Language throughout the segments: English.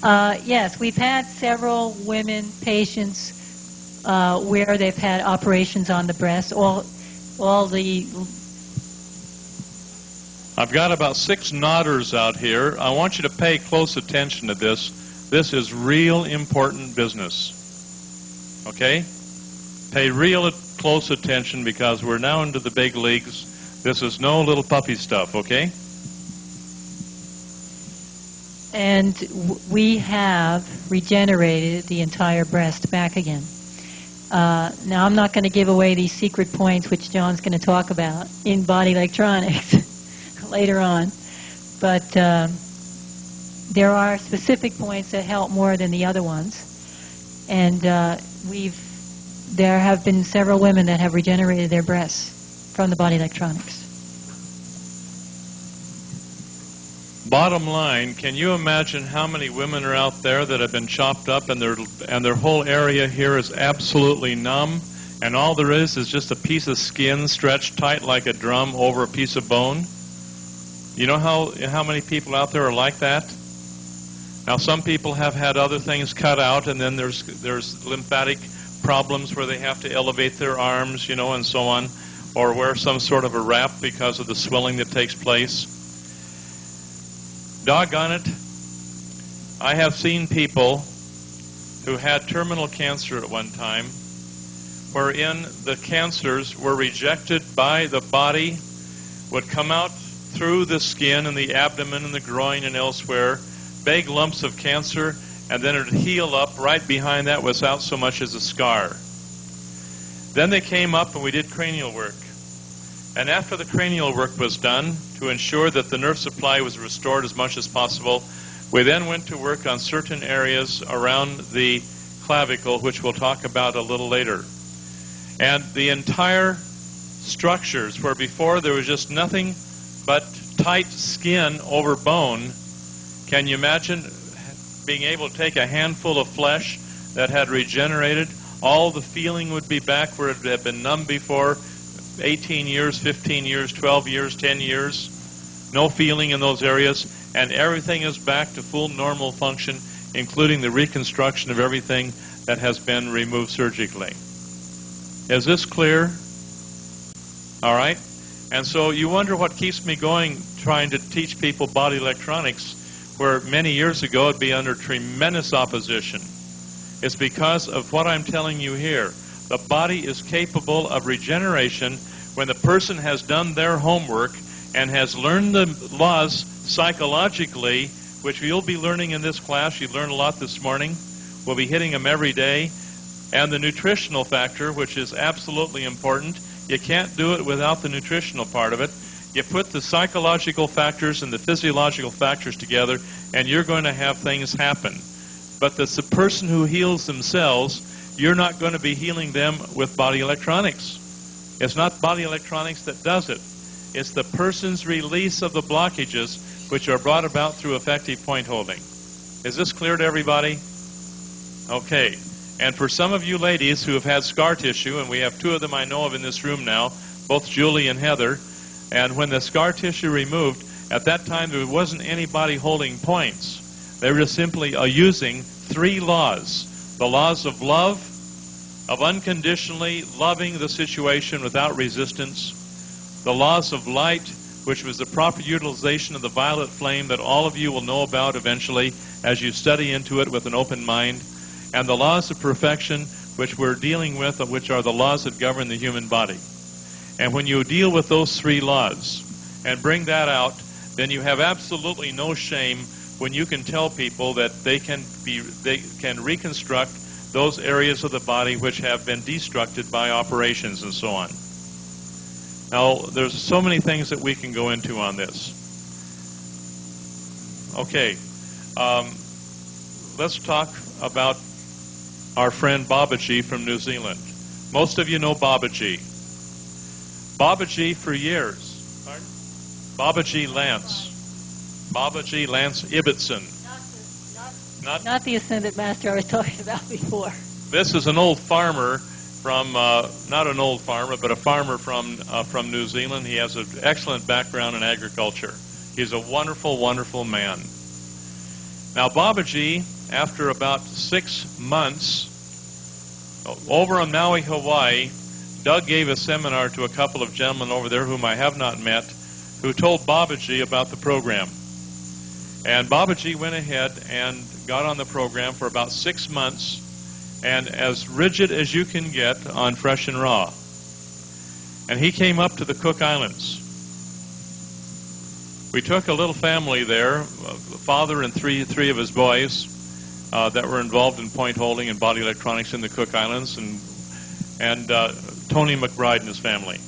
Yes, we've had several women patients where they've had operations on the breast. I've got about 6 nodders out here. I want you to pay close attention to this. This is real important business. Okay? Pay real close attention because we're now into the big leagues. This is no little puppy stuff, okay? And we have regenerated the entire breast back again. Now, I'm not going to give away these secret points, which John's going to talk about in body electronics later on. But there are specific points that help more than the other ones. And there have been several women that have regenerated their breasts from the body electronics. Bottom line, can you imagine how many women are out there that have been chopped up and their whole area here is absolutely numb, and all there is just a piece of skin stretched tight like a drum over a piece of bone? You know how many people out there are like that? Now, some people have had other things cut out, and then there's lymphatic problems where they have to elevate their arms, you know, and so on, or wear some sort of a wrap because of the swelling that takes place. Doggone it, I have seen people who had terminal cancer at one time, wherein the cancers were rejected by the body, would come out through the skin and the abdomen and the groin and elsewhere, big lumps of cancer, and then it would heal up right behind that without so much as a scar. Then they came up and we did cranial work. And after the cranial work was done, to ensure that the nerve supply was restored as much as possible, we then went to work on certain areas around the clavicle, which we'll talk about a little later. And the entire structures, where before there was just nothing but tight skin over bone, can you imagine being able to take a handful of flesh that had regenerated? All the feeling would be back where it had been numb before. 18 years, 15 years, 12 years, 10 years, no feeling in those areas, and everything is back to full normal function, including the reconstruction of everything that has been removed surgically. Is this clear? All right. And so you wonder what keeps me going trying to teach people body electronics, where many years ago it'd be under tremendous opposition. It's because of what I'm telling you here. The body is capable of regeneration when the person has done their homework and has learned the laws psychologically, which you'll be learning in this class. You learned a lot this morning. We'll be hitting them every day. And the nutritional factor, which is absolutely important. You can't do it without the nutritional part of it. You put the psychological factors and the physiological factors together, and you're going to have things happen. But the person who heals themselves, you're not going to be healing them with body electronics. It's not body electronics that does it. It's the person's release of the blockages which are brought about through effective point holding. Is this clear to everybody? Okay. And for some of you ladies who have had scar tissue, and we have 2 of them I know of in this room now, both Julie and Heather, and when the scar tissue removed, at that time there wasn't anybody holding points. They were just simply using 3 laws. The laws of love, of unconditionally loving the situation without resistance. The laws of light, which was the proper utilization of the violet flame that all of you will know about eventually as you study into it with an open mind. And the laws of perfection, which we're dealing with, which are the laws that govern the human body. And when you deal with those 3 laws and bring that out, then you have absolutely no shame when you can tell people that they can reconstruct those areas of the body which have been destructed by operations and so on. Now, there's so many things that we can go into on this. Okay, let's talk about our friend Babaji from New Zealand. Most of you know Babaji. Babaji for years. Pardon? Babaji Lance. Babaji Lance Ibbotson. Not the Ascended Master I was talking about before. This is an old farmer from, not an old farmer, but a farmer from New Zealand. He has an excellent background in agriculture. He's a wonderful, wonderful man. Now, Babaji after about 6 months, over on Maui, Hawaii, Doug gave a seminar to a couple of gentlemen over there whom I have not met, who told Babaji about the program. And Babaji went ahead and got on the program for about 6 months, and as rigid as you can get on fresh and raw. And he came up to the Cook Islands. We took a little family there, the father and three of his boys that were involved in point holding and body electronics in the Cook Islands, and Tony McBride and his family.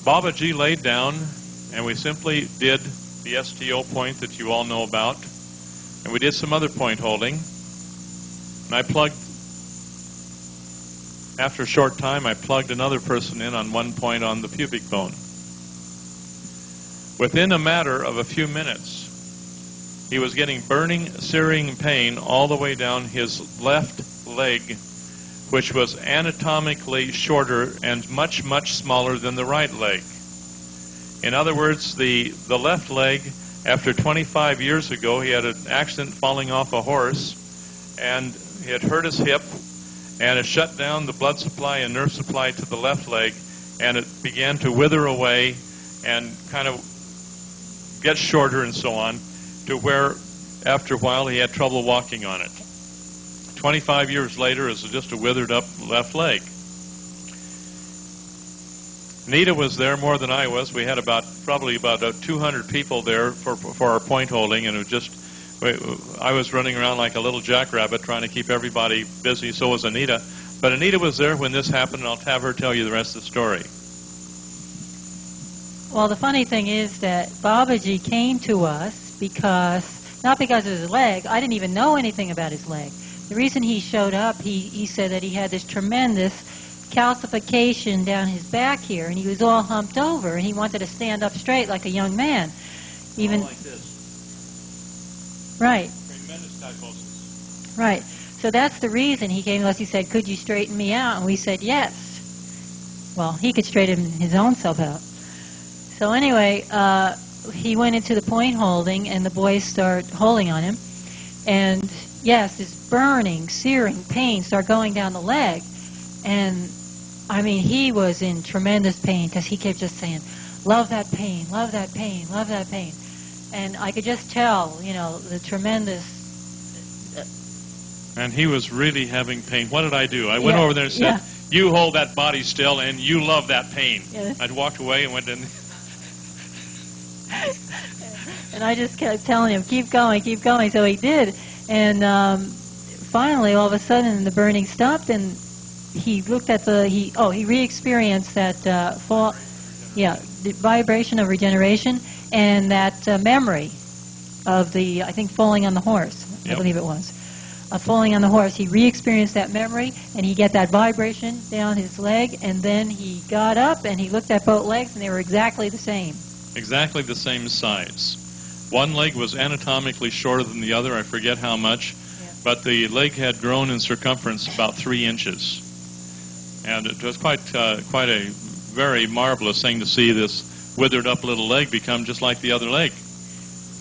Babaji laid down, and we simply did the STO point that you all know about, and we did some other point holding. And I plugged, after a short time, I plugged another person in on one point on the pubic bone. Within a matter of a few minutes, he was getting burning, searing pain all the way down his left leg, which was anatomically shorter and much, much smaller than the right leg. In other words, the left leg, after 25 years ago, he had an accident falling off a horse, and he had hurt his hip, and it shut down the blood supply and nerve supply to the left leg, and it began to wither away and kind of get shorter and so on, to where after a while he had trouble walking on it. 25 years later, it's just a withered up left leg. Nita was there more than I was. We had probably about 200 people there for our point holding, and it was just, I was running around like a little jackrabbit trying to keep everybody busy. So was Anita. But Anita was there when this happened, and I'll have her tell you the rest of the story. Well, the funny thing is that Babaji came to us not because of his leg. I didn't even know anything about his leg. The reason he showed up, he said that he had this tremendous calcification down his back here, and he was all humped over, and he wanted to stand up straight like a young man. Even like this. Right. Tremendous kyphosis. Right. So that's the reason he came to us. He said, "Could you straighten me out?" And we said, "Yes." Well, he could straighten his own self out. So anyway, he went into the point holding, and the boys start holding on him. And yes, this burning, searing pain started going down the leg. And, I mean, he was in tremendous pain because he kept just saying, "Love that pain, love that pain, love that pain." And I could just tell, the tremendous... And he was really having pain. What did I do? I went over there and said, "You hold that body still, and you love that pain." Yes. I'd walked away and went in. And I just kept telling him, keep going, keep going. So he did. And finally, all of a sudden, the burning stopped, and he looked at he re-experienced that the vibration of regeneration and that memory of I think, falling on the horse. Yep. I believe it was. Falling on the horse. He re-experienced that memory, and he got that vibration down his leg, and then he got up, and he looked at both legs, and they were exactly the same. Exactly the same size. One leg was anatomically shorter than the other, I forget how much, but the leg had grown in circumference about 3 inches. And it was quite a very marvelous thing to see this withered up little leg become just like the other leg.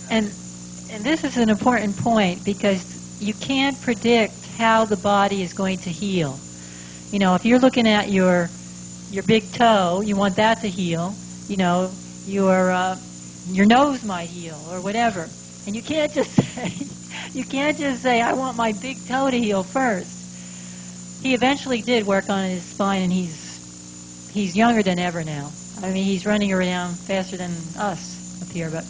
And this is an important point, because you can't predict how the body is going to heal. If you're looking at your big toe, you want that to heal. Your nose might heal or whatever, and you can't just say I want my big toe to heal first. He eventually did work on his spine, and he's younger than ever now. I mean, he's running around faster than us up here. But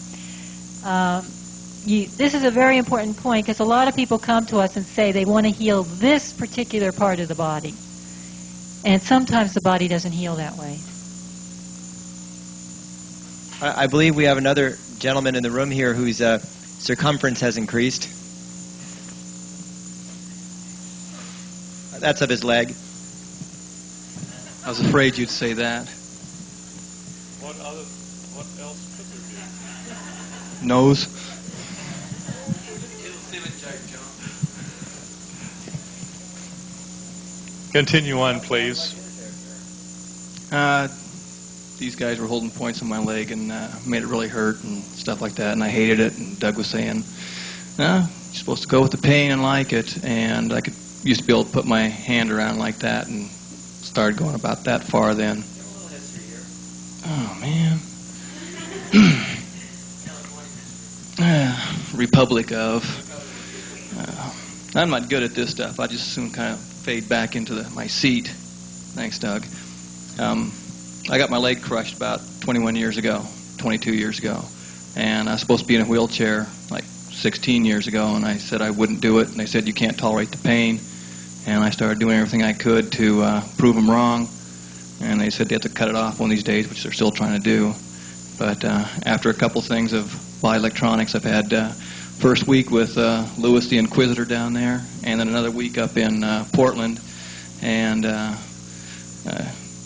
this is a very important point, because a lot of people come to us and say they want to heal this particular part of the body, and sometimes the body doesn't heal that way. I believe we have another gentleman in the room here whose circumference has increased. That's of his leg. I was afraid you'd say that. What else could there be? Nose. Continue on, please. These guys were holding points on my leg and made it really hurt and stuff like that, and I hated it. And Doug was saying, no, you're supposed to go with the pain and like it. And I used to be able to put my hand around like that and started going about that far then. Oh, man. Republic of. I'm not good at this stuff. I just soon kind of fade back into my seat. Thanks, Doug. I got my leg crushed about 21 years ago, 22 years ago. And I was supposed to be in a wheelchair like 16 years ago, and I said I wouldn't do it. And they said, you can't tolerate the pain. And I started doing everything I could to prove them wrong. And they said they had to cut it off one of these days, which they're still trying to do. But after a couple things of bioelectronics, I've had first week with Lewis the Inquisitor down there, and then another week up in Portland. And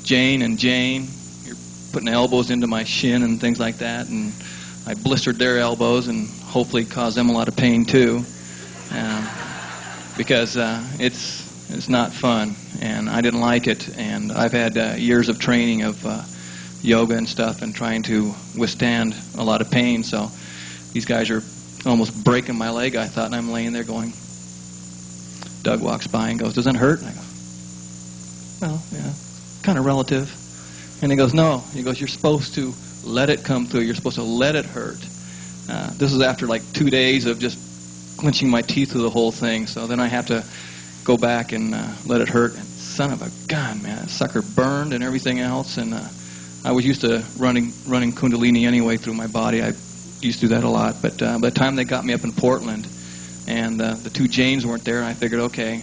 Jane, you're putting elbows into my shin and things like that. And I blistered their elbows and hopefully caused them a lot of pain too. Because it's not fun, and I didn't like it. And I've had years of training of yoga and stuff and trying to withstand a lot of pain. So these guys are almost breaking my leg, I thought, and I'm laying there going, Doug walks by and goes, doesn't it hurt? And I go, well, yeah, kind of relative. And he goes, no. He goes, you're supposed to let it come through. You're supposed to let it hurt. This is after like 2 days of just clenching my teeth through the whole thing. So then I have to go back and let it hurt. And son of a gun, man, that sucker burned and everything else. And I was used to running Kundalini anyway through my body. I used to do that a lot. But by the time they got me up in Portland, and the two Janes weren't there, I figured, okay,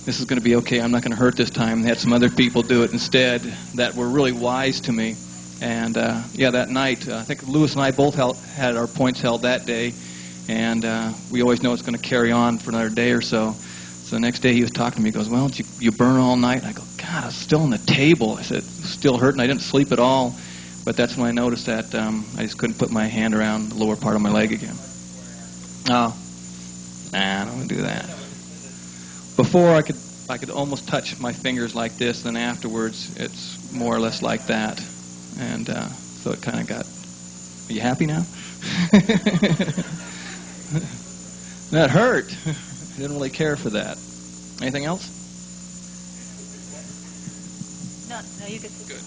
this is going to be okay. I'm not going to hurt this time. They had some other people do it instead that were really wise to me. And yeah, that night, I think Lewis and I both had our points held that day. And we always know it's going to carry on for another day or so. So the next day he was talking to me. He goes, well, did you burn all night? And I go, God, I was still on the table. I said, still hurting. I didn't sleep at all. But that's when I noticed that I just couldn't put my hand around the lower part of my leg again. Oh, nah, I don't want to do that. Before I could almost touch my fingers like this. Then afterwards, it's more or less like that. And so it kind of got... Are you happy now? That hurt. I didn't really care for that. Anything else? No, you could. Good.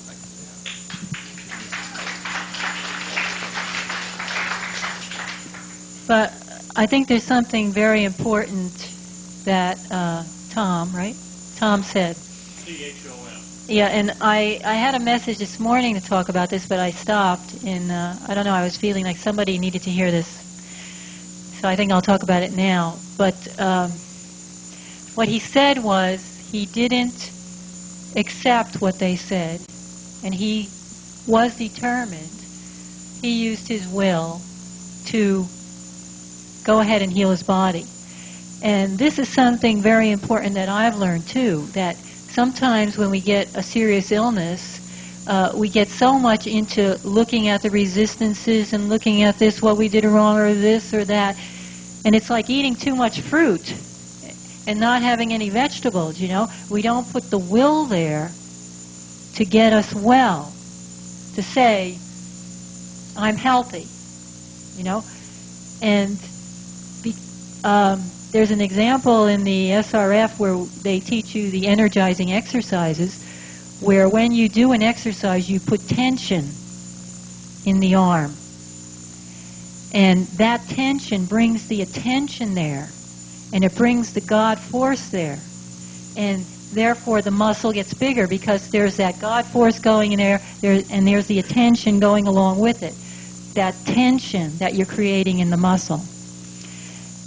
But I think there's something very important that Tom, right? Tom said. CHOM. Yeah, and I had a message this morning to talk about this, but I stopped, and I don't know, I was feeling like somebody needed to hear this. So I think I'll talk about it now. But what he said was he didn't accept what they said, and he was determined. He used his will to go ahead and heal his body. And this is something very important that I've learned too, that sometimes when we get a serious illness, we get so much into looking at the resistances and looking at this, what we did wrong, or this or that. And it's like eating too much fruit and not having any vegetables, you know. We don't put the will there to get us well, to say, I'm healthy, you know. And there's an example in the SRF where they teach you the energizing exercises, where when you do an exercise, you put tension in the arm. And that tension brings the attention there, and it brings the God force there. And therefore the muscle gets bigger because there's that God force going in there, and there's the attention going along with it. That tension that you're creating in the muscle.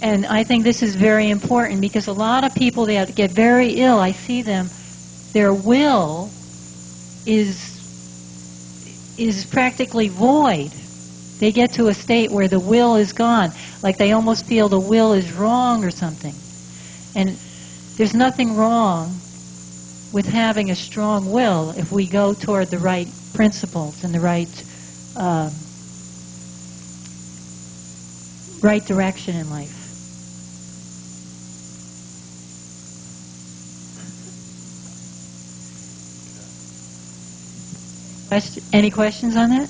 And I think this is very important because a lot of people that get very ill, I see them, their will is practically void. They get to a state where the will is gone, like they almost feel the will is wrong or something. And there's nothing wrong with having a strong will if we go toward the right principles and the right direction in life. Any questions on that? Well,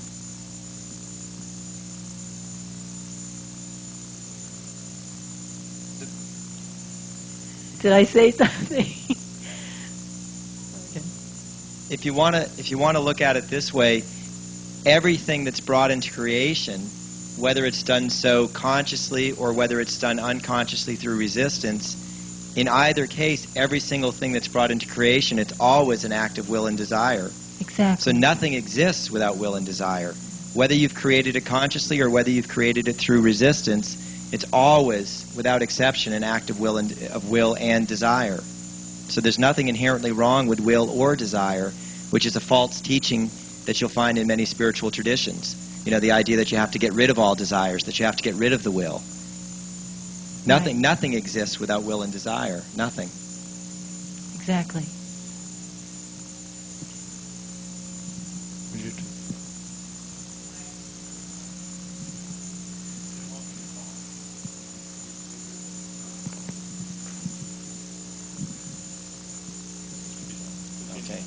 Did I say something? Okay. If you want to look at it this way, everything that's brought into creation, whether it's done so consciously or whether it's done unconsciously through resistance, in either case, every single thing that's brought into creation, it's always an act of will and desire. Exactly. So nothing exists without will and desire. Whether you've created it consciously or whether you've created it through resistance, it's always, without exception, an act of will and desire. So there's nothing inherently wrong with will or desire, which is a false teaching that you'll find in many spiritual traditions. You know, the idea that you have to get rid of all desires, that you have to get rid of the will. Nothing exists without will and desire. Nothing. Exactly. Okay.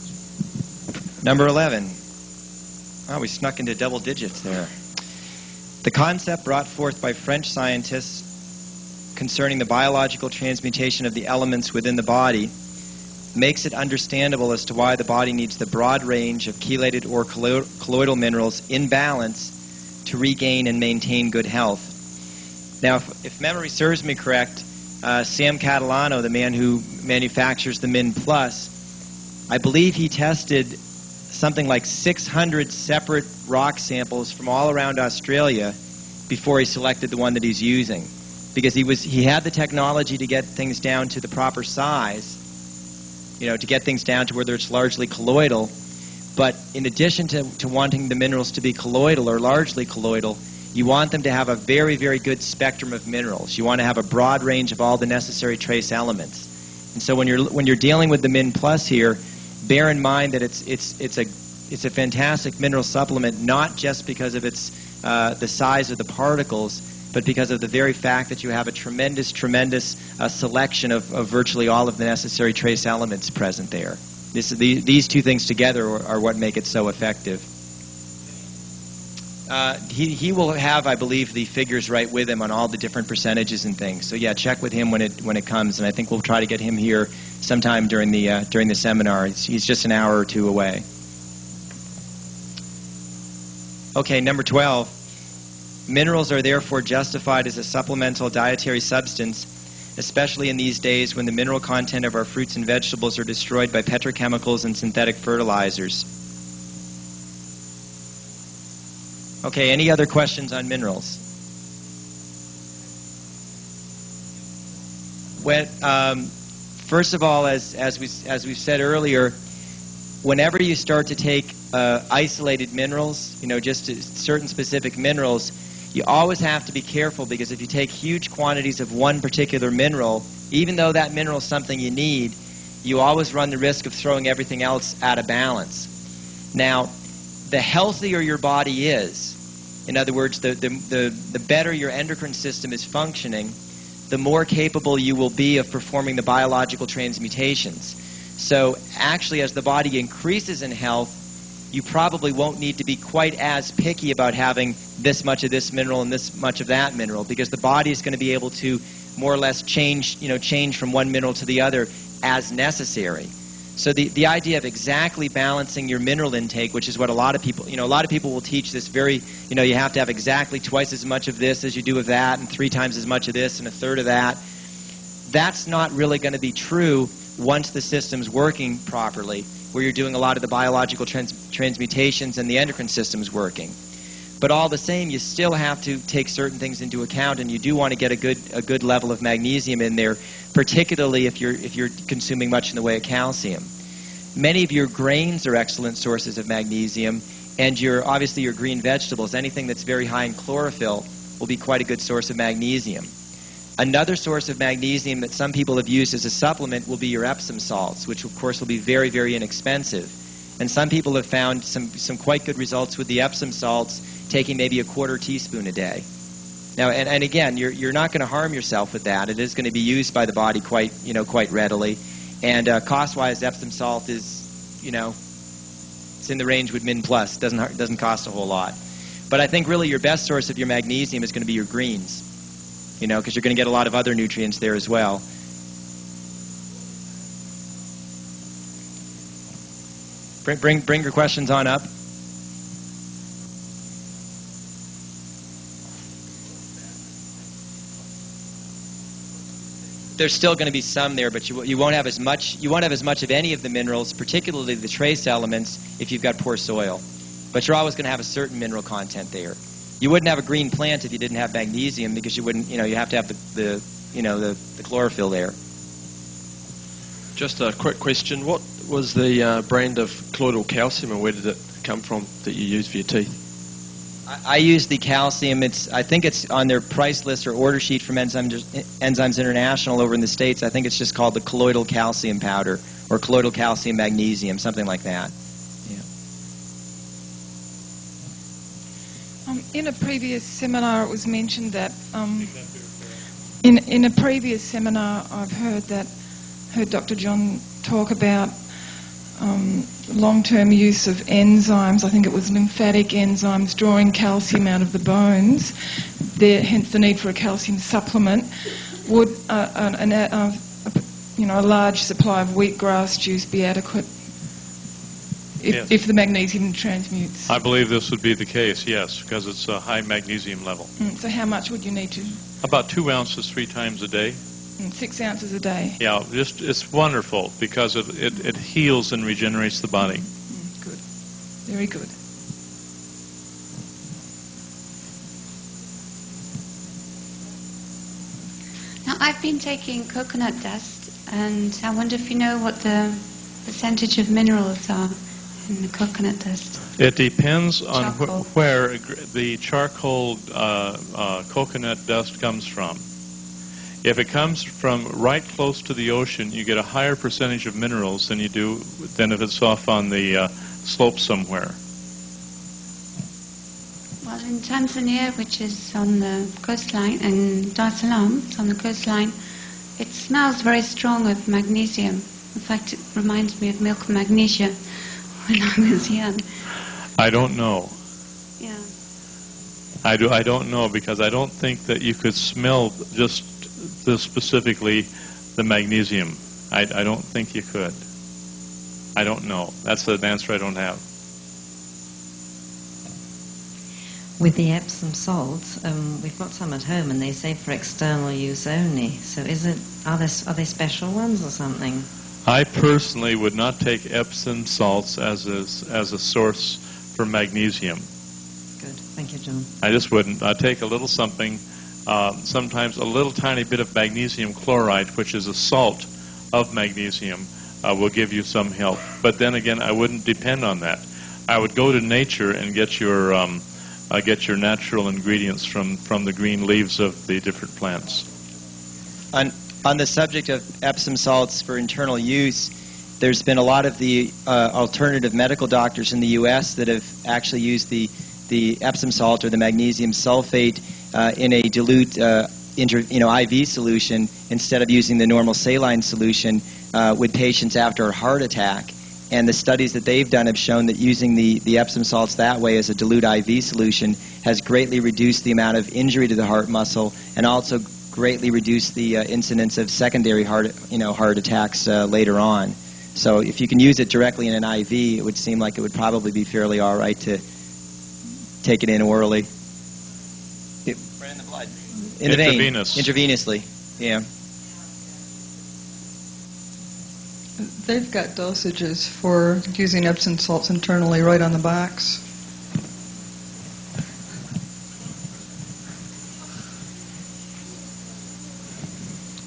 Number 11. Oh, we snuck into double digits there. The concept brought forth by French scientists concerning the biological transmutation of the elements within the body makes it understandable as to why the body needs the broad range of chelated or colloidal minerals in balance to regain and maintain good health. Now, if memory serves me correct, Sam Catalano, the man who manufactures the Min Plus, I believe he tested something like 600 separate rock samples from all around Australia before he selected the one that he's using. Because he had the technology to get things down to the proper size, you know, to get things down to whether it's largely colloidal. But in addition to wanting the minerals to be colloidal or largely colloidal, you want them to have a very, very good spectrum of minerals. You want to have a broad range of all the necessary trace elements. And so when you're dealing with the Min Plus here, bear in mind that it's a fantastic mineral supplement, not just because of its the size of the particles, but because of the very fact that you have a tremendous selection of virtually all of the necessary trace elements present there. These two things together are what make it so effective. He will have, I believe, the figures right with him on all the different percentages and things. So yeah, check with him when it comes, and I think we'll try to get him here sometime during the seminar. He's just an hour or two away. Okay, number 12. Minerals are therefore justified as a supplemental dietary substance, especially in these days when the mineral content of our fruits and vegetables are destroyed by petrochemicals and synthetic fertilizers. Okay, any other questions on minerals? First of all, as we said earlier, whenever you start to take isolated minerals, you know, just certain specific minerals, you always have to be careful, because if you take huge quantities of one particular mineral, even though that mineral is something you need, you always run the risk of throwing everything else out of balance. Now, the healthier your body is, in other words, the better your endocrine system is functioning, the more capable you will be of performing the biological transmutations. So actually, as the body increases in health, you probably won't need to be quite as picky about having this much of this mineral and this much of that mineral, because the body is going to be able to more or less change from one mineral to the other as necessary. So the idea of exactly balancing your mineral intake, which is what a lot of people will teach this very, you have to have exactly twice as much of this as you do of that, and 3 times as much of this and a third of that. That's not really going to be true once the system's working properly, where you're doing a lot of the biological transmutations and the endocrine system's working. But all the same, you still have to take certain things into account, and you do want to get a good level of magnesium in there, particularly if you're consuming much in the way of calcium. Many of your grains are excellent sources of magnesium, and obviously your green vegetables, anything that's very high in chlorophyll, will be quite a good source of magnesium. Another source of magnesium that some people have used as a supplement will be your Epsom salts, which of course will be very, very inexpensive. And some people have found some quite good results with the Epsom salts, taking maybe a 1/4 teaspoon a day. Now, and again, you're not going to harm yourself with that. It is going to be used by the body quite readily. And cost-wise, Epsom salt is, it's in the range with Min Plus. Doesn't cost a whole lot. But I think really your best source of your magnesium is going to be your greens, because you're going to get a lot of other nutrients there as well. Bring your questions on up. There's still going to be some there, but you won't have as much. You won't have as much of any of the minerals, particularly the trace elements, if you've got poor soil. But you're always going to have a certain mineral content there. You wouldn't have a green plant if you didn't have magnesium, because you wouldn't. You have to have the chlorophyll there. Just a quick question: what was the brand of colloidal calcium, and where did it come from that you use for your teeth? I use the calcium. I think it's on their price list or order sheet from Enzymes International over in the States. I think it's just called the colloidal calcium powder or colloidal calcium magnesium, something like that. Yeah. In a previous seminar, it was mentioned that in a previous seminar, I've heard Dr. John talk about long-term use of enzymes. I think it was lymphatic enzymes drawing calcium out of the bones. Hence the need for a calcium supplement. Would a large supply of wheatgrass juice be adequate if the magnesium transmutes? I believe this would be the case, yes, because it's a high magnesium level. So how much would you need to? About 2 ounces 3 times a day. 6 ounces a day. Yeah, it's wonderful because it heals and regenerates the body. Good. Very good. Now, I've been taking coconut dust, and I wonder if you know what the percentage of minerals are in the coconut dust. It depends on Charcoal. where the charcoal coconut dust comes from. If it comes from right close to the ocean, you get a higher percentage of minerals than you do than if it's off on the slope somewhere. Well, in Tanzania, which is on the coastline, and Dar es Salaam, it's on the coastline, it smells very strong of magnesium. In fact, it reminds me of milk and magnesia when I was young. I don't know. Yeah. I don't know, because I don't think that you could smell just specifically the magnesium. I don't think you could. I don't know. That's an answer I don't have. With the Epsom salts, we've got some at home, and they say for external use only. So are they special ones or something? I personally would not take Epsom salts as a source for magnesium. Good. Thank you, John. I just wouldn't. I'd take a little something, sometimes a little tiny bit of magnesium chloride, which is a salt of magnesium, will give you some help. But then again, I wouldn't depend on that. I would go to nature and get your natural ingredients from the green leaves of the different plants. On the subject of Epsom salts for internal use, there's been a lot of the alternative medical doctors in the U.S. that have actually used the Epsom salt or the magnesium sulfate in a dilute IV solution instead of using the normal saline solution with patients after a heart attack. And the studies that they've done have shown that using the Epsom salts that way as a dilute IV solution has greatly reduced the amount of injury to the heart muscle and also greatly reduced the incidence of secondary heart attacks later on. So if you can use it directly in an IV, it would seem like it would probably be fairly all right to take it in orally. Right in the blood. In the vein. Intravenously. Yeah. They've got dosages for using Epsom salts internally right on the box.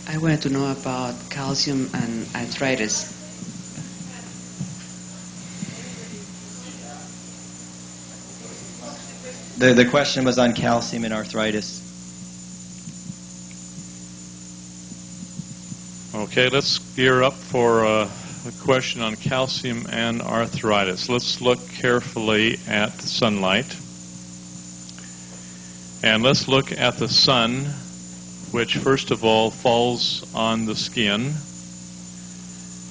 I wanted to know about calcium and arthritis. The question was on calcium and arthritis. Okay, let's gear up for a question on calcium and arthritis. Let's look carefully at sunlight. And let's look at the sun, which first of all falls on the skin.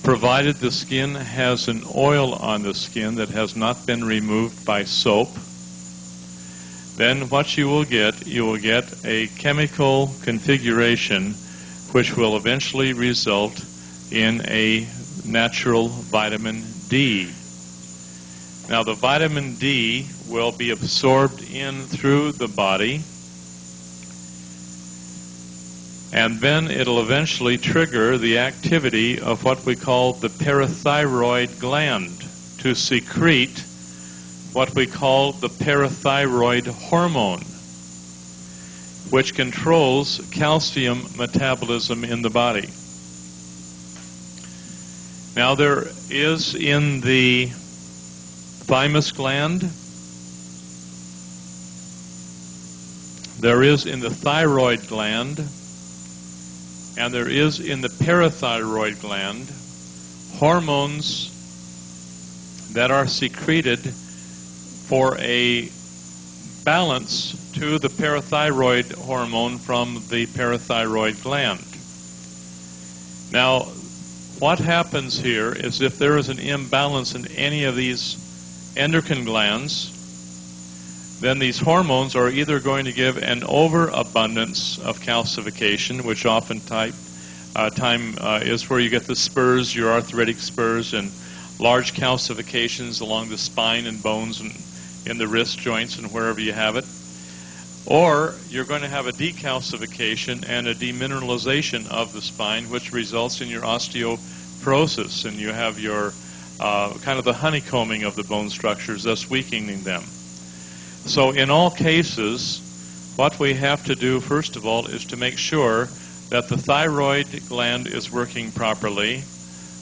Provided the skin has an oil on the skin that has not been removed by soap, then what you will get a chemical configuration which will eventually result in a natural vitamin D. Now the vitamin D will be absorbed in through the body, and then it'll eventually trigger the activity of what we call the parathyroid gland to secrete what we call the parathyroid hormone, which controls calcium metabolism in the body. Now there is in the thymus gland, there is in the thyroid gland, and there is in the parathyroid gland hormones that are secreted for a balance to the parathyroid hormone from the parathyroid gland. Now, what happens here is if there is an imbalance in any of these endocrine glands, then these hormones are either going to give an overabundance of calcification, which oftentimes is where you get the spurs, your arthritic spurs, and large calcifications along the spine and bones and in the wrist joints and wherever you have it. Or you're going to have a decalcification and a demineralization of the spine, which results in your osteoporosis, and you have your kind of the honeycombing of the bone structures, thus weakening them. So in all cases, what we have to do, first of all, is to make sure that the thyroid gland is working properly,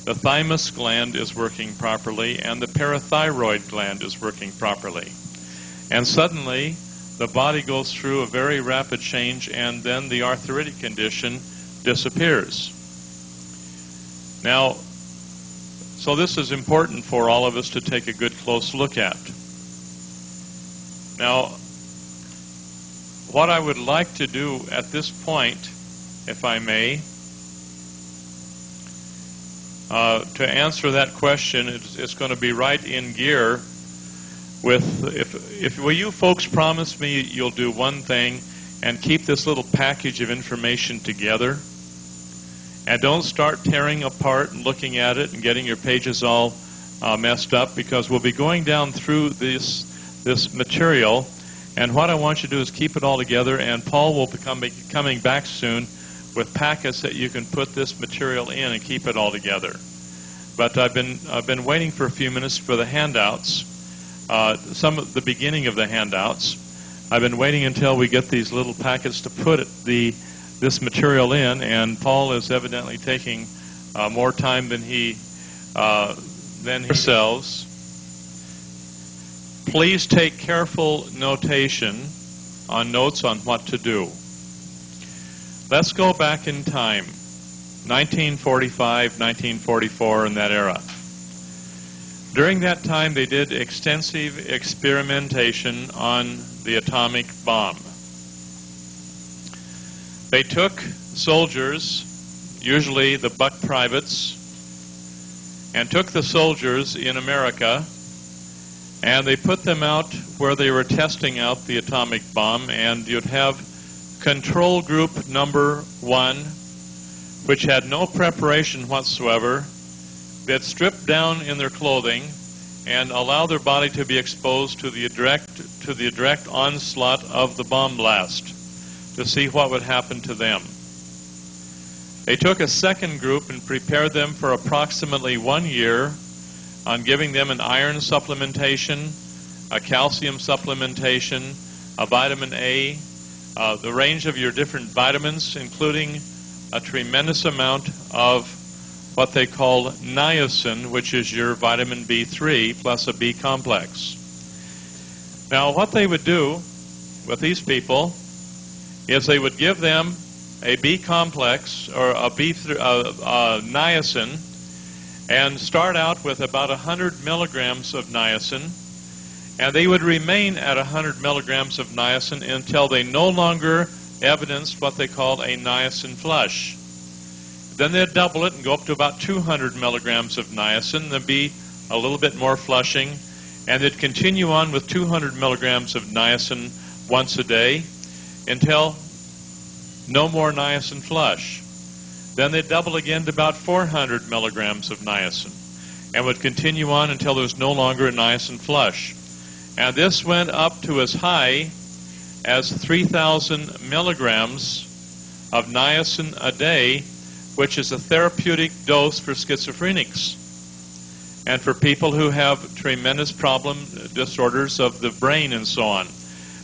the thymus gland is working properly, and the parathyroid gland is working properly. And suddenly, the body goes through a very rapid change, and then the arthritic condition disappears. Now, so this is important for all of us to take a good close look at. Now, what I would like to do at this point, if I may, to answer that question, it's going to be right in gear with, will you folks promise me you'll do one thing and keep this little package of information together, and don't start tearing apart and looking at it and getting your pages all messed up, because we'll be going down through this material, and what I want you to do is keep it all together, and Paul will be coming back soon with packets that you can put this material in and keep it all together. But I've been waiting for a few minutes for the handouts, some of the beginning of the handouts. I've been waiting until we get these little packets to put this material in, and Paul is evidently taking more time than ourselves. Please take careful notation on notes on what to do. Let's go back in time, 1945, 1944, in that era. During that time, they did extensive experimentation on the atomic bomb. They took soldiers, usually the buck privates, and took the soldiers in America, and they put them out where they were testing out the atomic bomb, and you'd have control group number 1, which had no preparation whatsoever. They'd strip down in their clothing and allow their body to be exposed to the direct onslaught of the bomb blast to see what would happen to them. They took a second group and prepared them for approximately 1 year on giving them an iron supplementation, a calcium supplementation, a vitamin A, the range of your different vitamins, including a tremendous amount of what they call niacin, which is your vitamin B3 plus a B complex. Now, what they would do with these people is they would give them a B complex or a niacin, and start out with about 100 milligrams of niacin, and they would remain at 100 milligrams of niacin until they no longer evidenced what they called a niacin flush. Then they'd double it and go up to about 200 milligrams of niacin. There'd be a little bit more flushing, and they'd continue on with 200 milligrams of niacin once a day until no more niacin flush. Then they'd double again to about 400 milligrams of niacin. and would continue on until there was no longer a niacin flush. And this went up to as high as 3,000 milligrams of niacin a day, which is a therapeutic dose for schizophrenics and for people who have tremendous disorders of the brain and so on.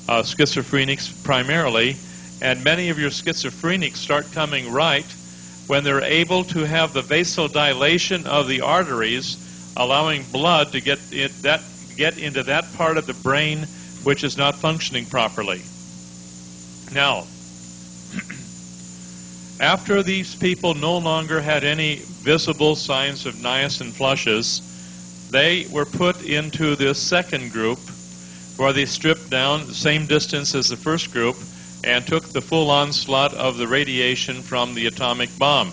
Schizophrenics primarily, and many of your schizophrenics start coming right when they're able to have the vasodilation of the arteries, allowing blood to get into that part of the brain which is not functioning properly. Now, after these people no longer had any visible signs of niacin flushes, they were put into this second group where they stripped down the same distance as the first group and took the full onslaught of the radiation from the atomic bomb.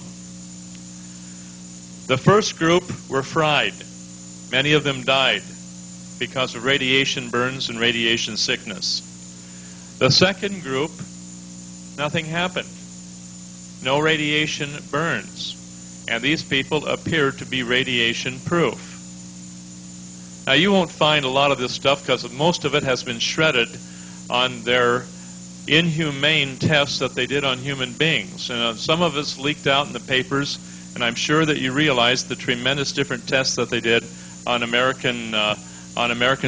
The first group were fried. Many of them died because of radiation burns and radiation sickness. The second group, nothing happened. No radiation burns. And these people appeared to be radiation proof. Now, you won't find a lot of this stuff because most of it has been shredded on their inhumane tests that they did on human beings. And some of it's leaked out in the papers, and I'm sure that you realize the tremendous different tests that they did on American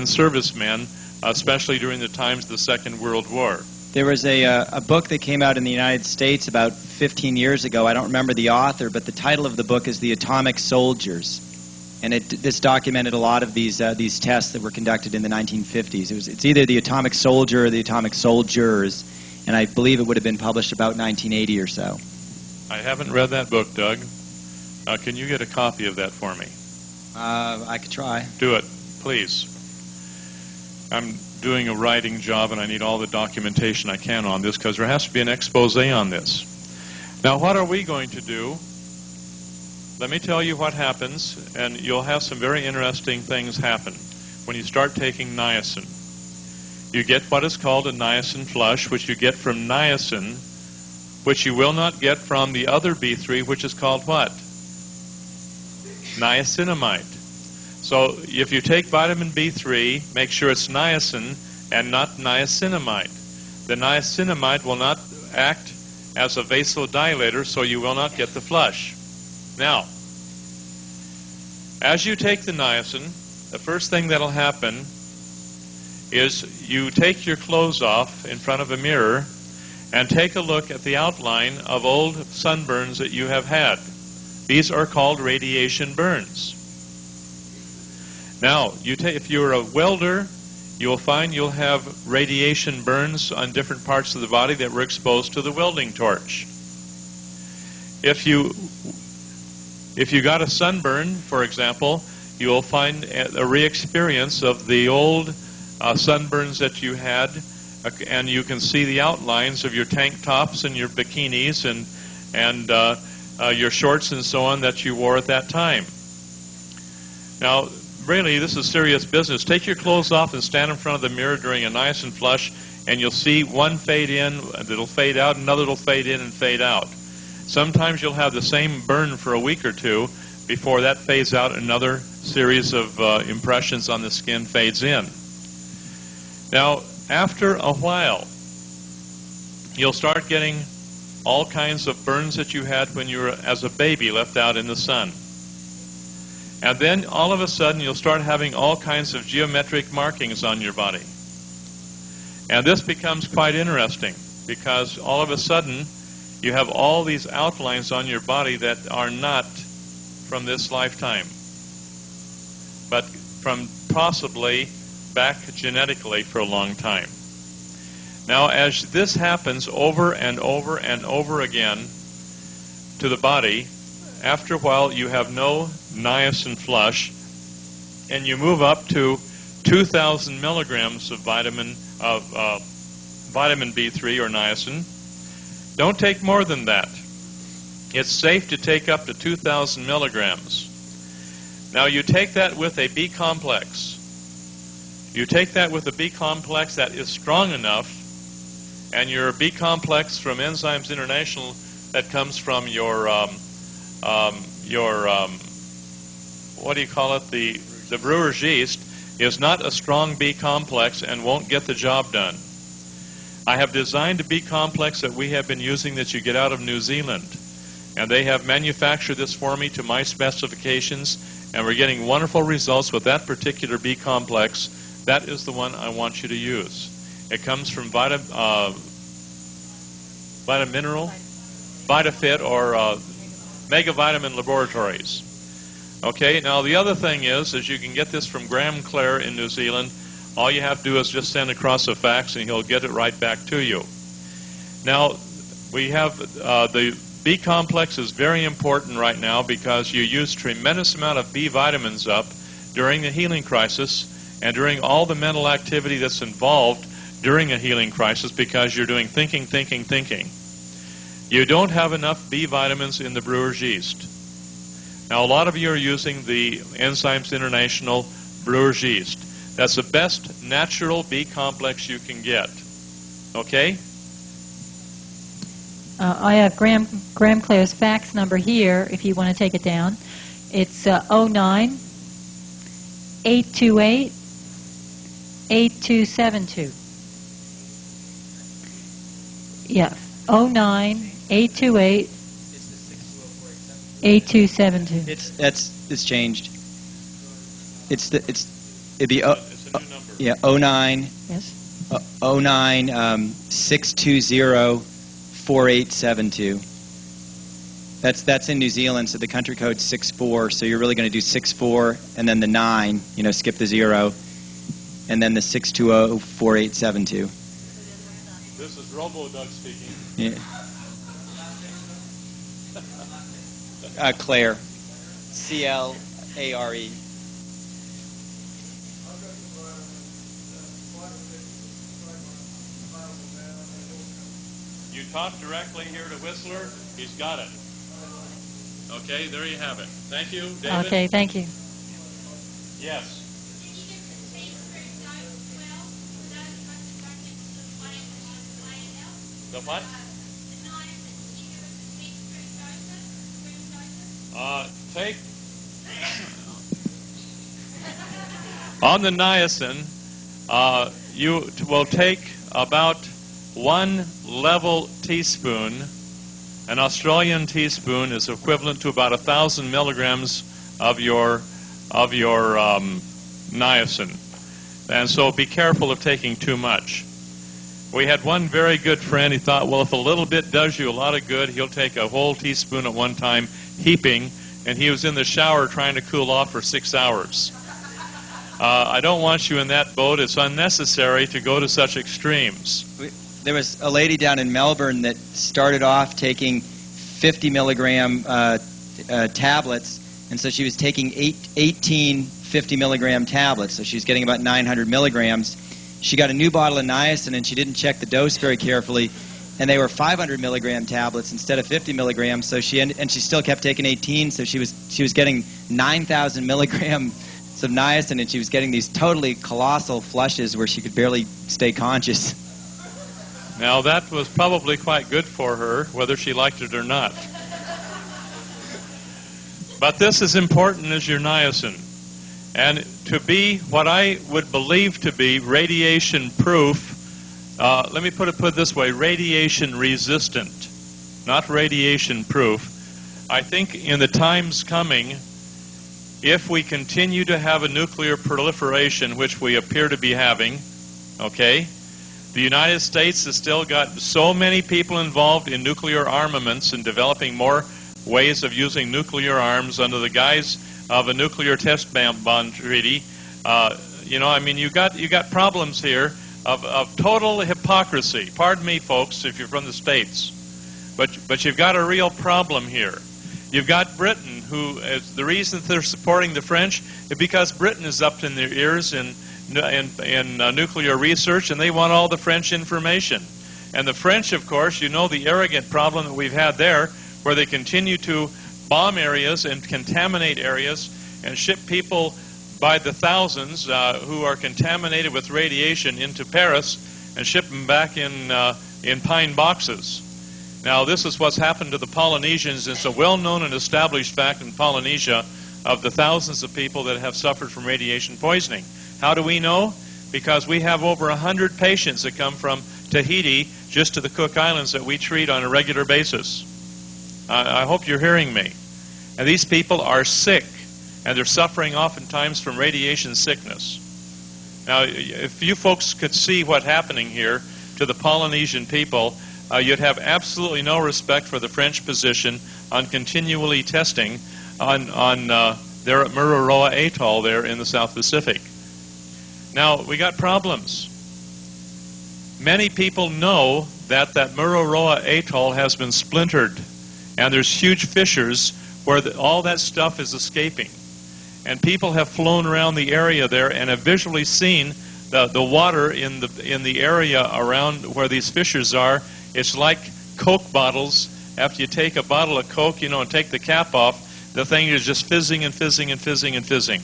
servicemen, especially during the times of the Second World War. There was a book that came out in the United States about 15 years ago. I don't remember the author, but the title of the book is The Atomic Soldiers. And this documented a lot of these tests that were conducted in the 1950s. It's either The Atomic Soldier or The Atomic Soldiers, and I believe it would have been published about 1980 or so. I haven't read that book, Doug. Can you get a copy of that for me? I could try. Do it, please. I'm doing a writing job, and I need all the documentation I can on this because there has to be an expose on this. Now, what are we going to do? Let me tell you what happens, and you'll have some very interesting things happen when you start taking niacin. You get what is called a niacin flush, which you get from niacin, which you will not get from the other B3, which is called what? Niacinamide. So if you take vitamin B3, make sure it's niacin and not niacinamide. The niacinamide will not act as a vasodilator, so you will not get the flush. Now, as you take the niacin, the first thing that'll happen is you take your clothes off in front of a mirror and take a look at the outline of old sunburns that you have had. These are called radiation burns. Now, if you're a welder, you'll find you'll have radiation burns on different parts of the body that were exposed to the welding torch. If you got a sunburn, for example, you will find a re-experience of the old sunburns that you had, and you can see the outlines of your tank tops and your bikinis and your shorts and so on that you wore at that time. Now, really, this is serious business. Take your clothes off and stand in front of the mirror during a niacin flush, and you'll see one fade in, that'll fade out, another will fade in and fade out. Sometimes you'll have the same burn for a week or two before that fades out, another series of impressions on the skin fades in. Now, after a while, you'll start getting all kinds of burns that you had when you were, as a baby, left out in the sun. And then, all of a sudden, you'll start having all kinds of geometric markings on your body. And this becomes quite interesting, because all of a sudden, you have all these outlines on your body that are not from this lifetime, but from possibly back genetically for a long time. Now, as this happens over and over and over again to the body, after a while you have no niacin flush, and you move up to 2,000 milligrams of vitamin B3 or niacin. Don't take more than that. It's safe to take up to 2,000 milligrams. Now, you take that with a B complex. You take that with a B complex that is strong enough, and your B complex from Enzymes International that comes from your what do you call it, the brewer's yeast is not a strong B complex and won't get the job done. I have designed a B complex that we have been using that you get out of New Zealand. And they have manufactured this for me to my specifications, and we're getting wonderful results with that particular B complex. That is the one I want you to use. It comes from Vitamineral, VitaFit, or Mega Vitamin Laboratories. Okay, now the other thing is you can get this from Graham Clare in New Zealand. All you have to do is just send across a fax and he'll get it right back to you. Now, we have the B complex is very important right now because you use tremendous amount of B vitamins up during the healing crisis and during all the mental activity that's involved during a healing crisis because you're doing thinking, thinking, thinking. You don't have enough B vitamins in the brewer's yeast. Now, a lot of you are using the Enzymes International brewer's yeast. That's the best natural B complex you can get. Okay? I have Graham Clare's fax number here if you want to take it down. It's 09-828-8272. Yeah, 09-828-8272. It's changed. It'd be It's a new number. yeah 09 Yes. 620-4872. That's in New Zealand, so the country code's 64. So you're really going to do 64 and then the 9. Skip the 0, and then the 620-4872. This is Robo-Doug speaking. Yeah. Claire. CLARE. You talk directly here to Whistler, he's got it. Okay, there you have it. Thank you, David. Okay, thank you. Yes. The what? Take on the niacin, you will take about 1 level teaspoon. An Australian teaspoon is equivalent to about 1,000 milligrams of your niacin, and so be careful of taking too much. We had one very good friend. He thought, well, if a little bit does you a lot of good, he'll take a whole teaspoon at one time, heaping, and he was in the shower trying to cool off for 6 hours. I don't want you in that boat. It's unnecessary to go to such extremes. There was a lady down in Melbourne that started off taking 50 milligram tablets, and so she was taking 18 50 milligram tablets, so she was getting about 900 milligrams. She got a new bottle of niacin, and she didn't check the dose very carefully, and they were 500 milligram tablets instead of 50 milligrams. So she still kept taking 18, so she was getting 9,000 milligrams of niacin, and she was getting these totally colossal flushes where she could barely stay conscious. Now, that was probably quite good for her, whether she liked it or not. But this is important as your niacin. And to be what I would believe to be radiation proof, let me put it this way, radiation resistant, not radiation proof. I think in the times coming, if we continue to have a nuclear proliferation, which we appear to be having, okay, the United States has still got so many people involved in nuclear armaments and developing more ways of using nuclear arms under the guise of a nuclear test bomb treaty. You got problems here of total hypocrisy. Pardon me, folks, if you're from the States, but you've got a real problem here. You've got Britain, who is the reason they're supporting the French is because Britain is up in their ears in nuclear research, and they want all the French information. And the French, of course, the arrogant problem that we've had there, where they continue to bomb areas and contaminate areas and ship people by the thousands who are contaminated with radiation into Paris and ship them back in pine boxes. Now, this is what's happened to the Polynesians. It's a well-known and established fact in Polynesia of the thousands of people that have suffered from radiation poisoning. How do we know? Because we have over 100 patients that come from Tahiti just to the Cook Islands that we treat on a regular basis. I hope you're hearing me. And these people are sick, and they're suffering oftentimes from radiation sickness. Now, if you folks could see what's happening here to the Polynesian people, you'd have absolutely no respect for the French position on continually testing on there at Mururoa Atoll there in the South Pacific. Now, we got problems. Many people know that Mururoa Atoll has been splintered, and there's huge fissures where all that stuff is escaping. And people have flown around the area there and have visually seen the water in the area around where these fissures are. It's like Coke bottles. After you take a bottle of Coke, and take the cap off, the thing is just fizzing and fizzing and fizzing and fizzing.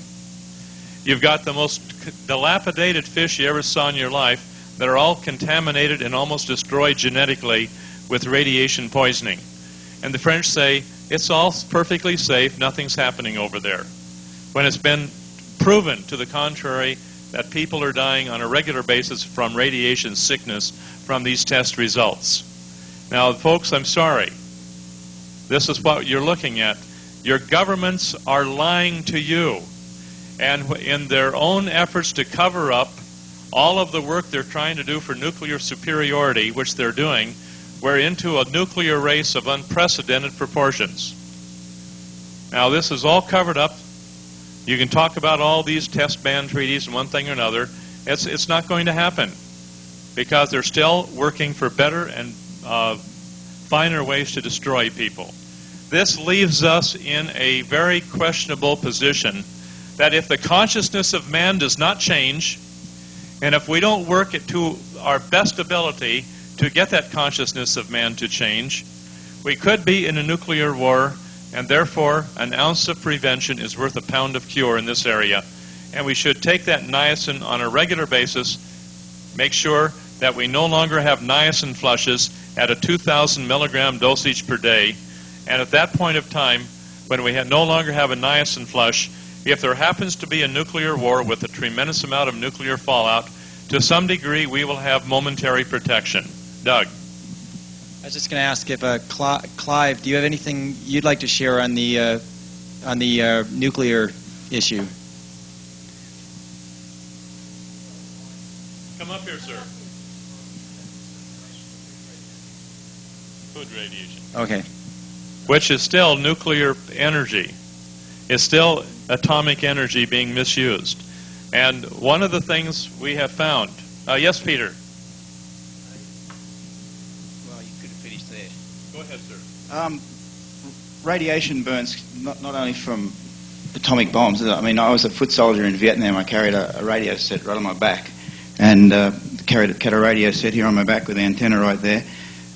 You've got the most dilapidated fish you ever saw in your life that are all contaminated and almost destroyed genetically with radiation poisoning. And the French say, it's all perfectly safe, nothing's happening over there. When it's been proven to the contrary that people are dying on a regular basis from radiation sickness from these test results. Now, folks, I'm sorry. This is what you're looking at. Your governments are lying to you. And in their own efforts to cover up all of the work they're trying to do for nuclear superiority, which they're doing, we're into a nuclear race of unprecedented proportions. Now, this is all covered up. You can talk about all these test ban treaties and one thing or another. It's not going to happen because they're still working for better and finer ways to destroy people. This leaves us in a very questionable position that if the consciousness of man does not change, and if we don't work it to our best ability to get that consciousness of man to change, we could be in a nuclear war, and therefore an ounce of prevention is worth a pound of cure in this area. And we should take that niacin on a regular basis, make sure that we no longer have niacin flushes at a 2,000 milligram dosage per day. And at that point of time, when we no longer have a niacin flush, if there happens to be a nuclear war with a tremendous amount of nuclear fallout, to some degree we will have momentary protection. Doug. I was just going to ask if Clive, do you have anything you'd like to share on the nuclear issue? Come up here, sir. Food radiation. Okay. Which is still nuclear energy. It's still atomic energy being misused. And one of the things we have found... yes, Peter? Well, you could have finished there. Go ahead, sir. Radiation burns not only from atomic bombs. I mean, I was a foot soldier in Vietnam. I carried a radio set right on my back, and carried a radio set here on my back with the antenna right there.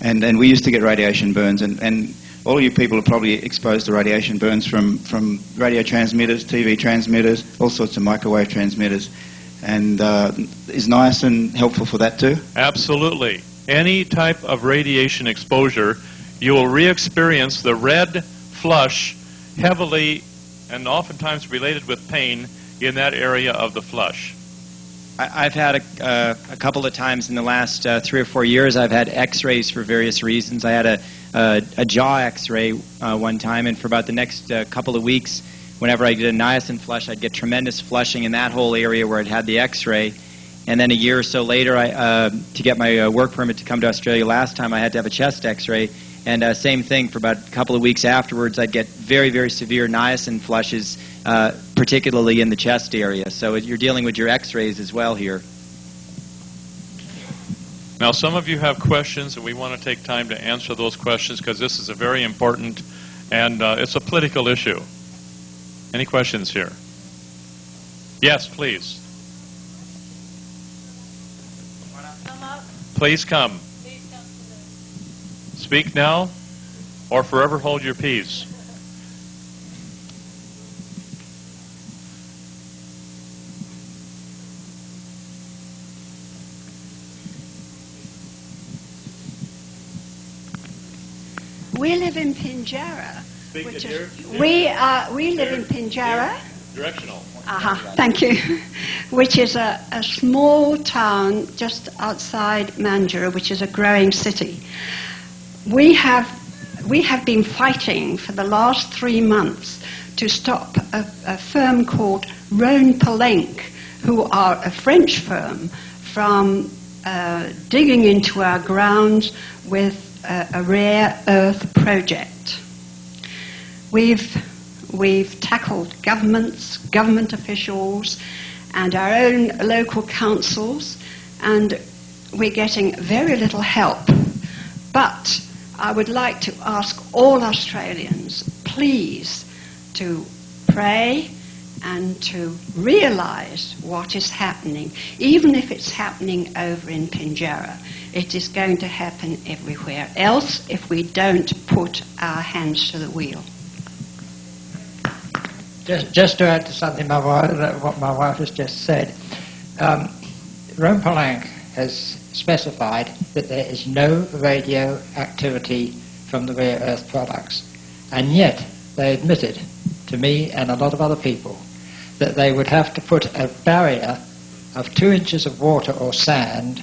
And we used to get radiation burns, and all you people are probably exposed to radiation burns from radio transmitters, TV transmitters, all sorts of microwave transmitters. And is niacin helpful for that too? Absolutely. Any type of radiation exposure, you will re-experience the red flush heavily and oftentimes related with pain in that area of the flush. I've had a couple of times in the last 3 or 4 years, I've had x-rays for various reasons. I had a jaw x-ray one time, and for about the next couple of weeks, whenever I get a niacin flush, I'd get tremendous flushing in that whole area where I'd had the x-ray. And then a year or so later, to get my work permit to come to Australia last time, I had to have a chest x-ray. And same thing, for about a couple of weeks afterwards, I'd get very, very severe niacin flushes, particularly in the chest area. So you're dealing with your x-rays as well here. Now, some of you have questions, and we want to take time to answer those questions because this is a very important, and it's a political issue. Any questions here? Yes, please. Come up. Please come. Speak now, or forever hold your peace. We live in Pinjarra, Speak which it is, here. we live in Pinjarra. Directional. Thank you. Which is a small town just outside Mandurah, which is a growing city. We have been fighting for the last 3 months to stop a firm called Rhone Poulenc, who are a French firm, from digging into our grounds with a rare earth project. We've tackled government officials, and our own local councils, and we're getting very little help. But I would like to ask all Australians, please, to pray and to realise what is happening. Even if it's happening over in Pinjarra, it is going to happen everywhere else if we don't put our hands to the wheel. Just to add to something what my wife has just said, Rhone Poulenc has specified that there is no radioactivity from the rare earth products, and yet they admitted to me and a lot of other people that they would have to put a barrier of 2 inches of water or sand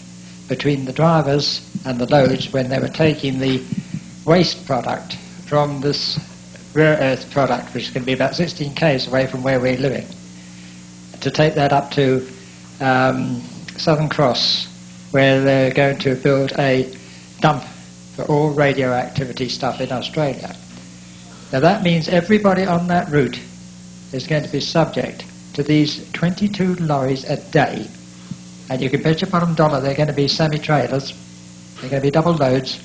between the drivers and the loads when they were taking the waste product from this rare earth product, which is going to be about 16 k's away from where we're living, to take that up to Southern Cross, where they're going to build a dump for all radioactivity stuff in Australia. Now that means everybody on that route is going to be subject to these 22 lorries a day, and you can bet your bottom dollar they're going to be semi-trailers, they're going to be double loads,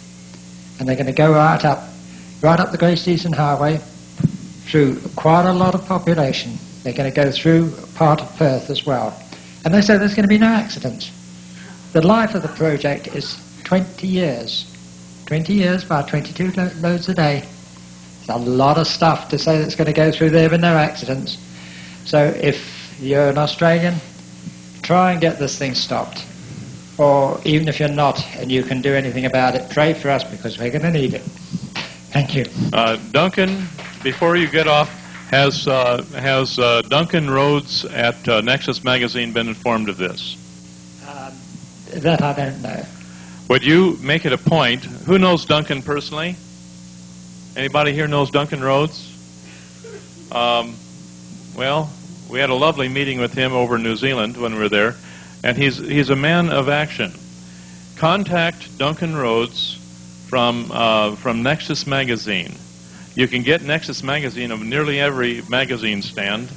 and they're going to go right up the Great Eastern Highway through quite a lot of population. They're going to go through part of Perth as well. And they say there's going to be no accidents. The life of the project is 20 years. 20 years by 22 loads a day. It's a lot of stuff to say that's going to go through there with no accidents. So if you're an Australian, try and get this thing stopped. Or even if you're not and you can do anything about it, pray for us because we're going to need it. Thank you. Duncan, before you get off, has Duncan Rhodes at Nexus Magazine been informed of this? That I don't know. Would you make it a point? Who knows Duncan personally? Anybody here knows Duncan Rhodes? Well, we had a lovely meeting with him over in New Zealand when we were there, and he's a man of action. Contact Duncan Rhodes from Nexus Magazine. You can get Nexus Magazine of nearly every magazine stand,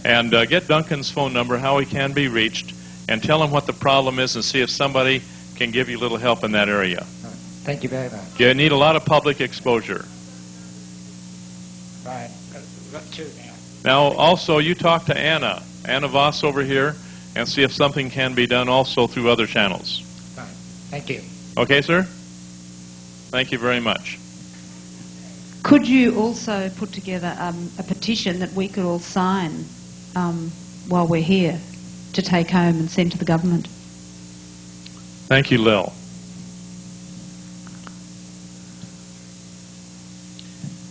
and get Duncan's phone number, how he can be reached, and tell him what the problem is and see if somebody can give you a little help in that area. Thank you very much. You need a lot of public exposure. Right. We've got 2 now. Now, also, you talk to Anna Voss over here, and see if something can be done also through other channels. Fine. Thank you. Okay, sir? Thank you very much. Could you also put together a petition that we could all sign while we're here to take home and send to the government? Thank you, Lil.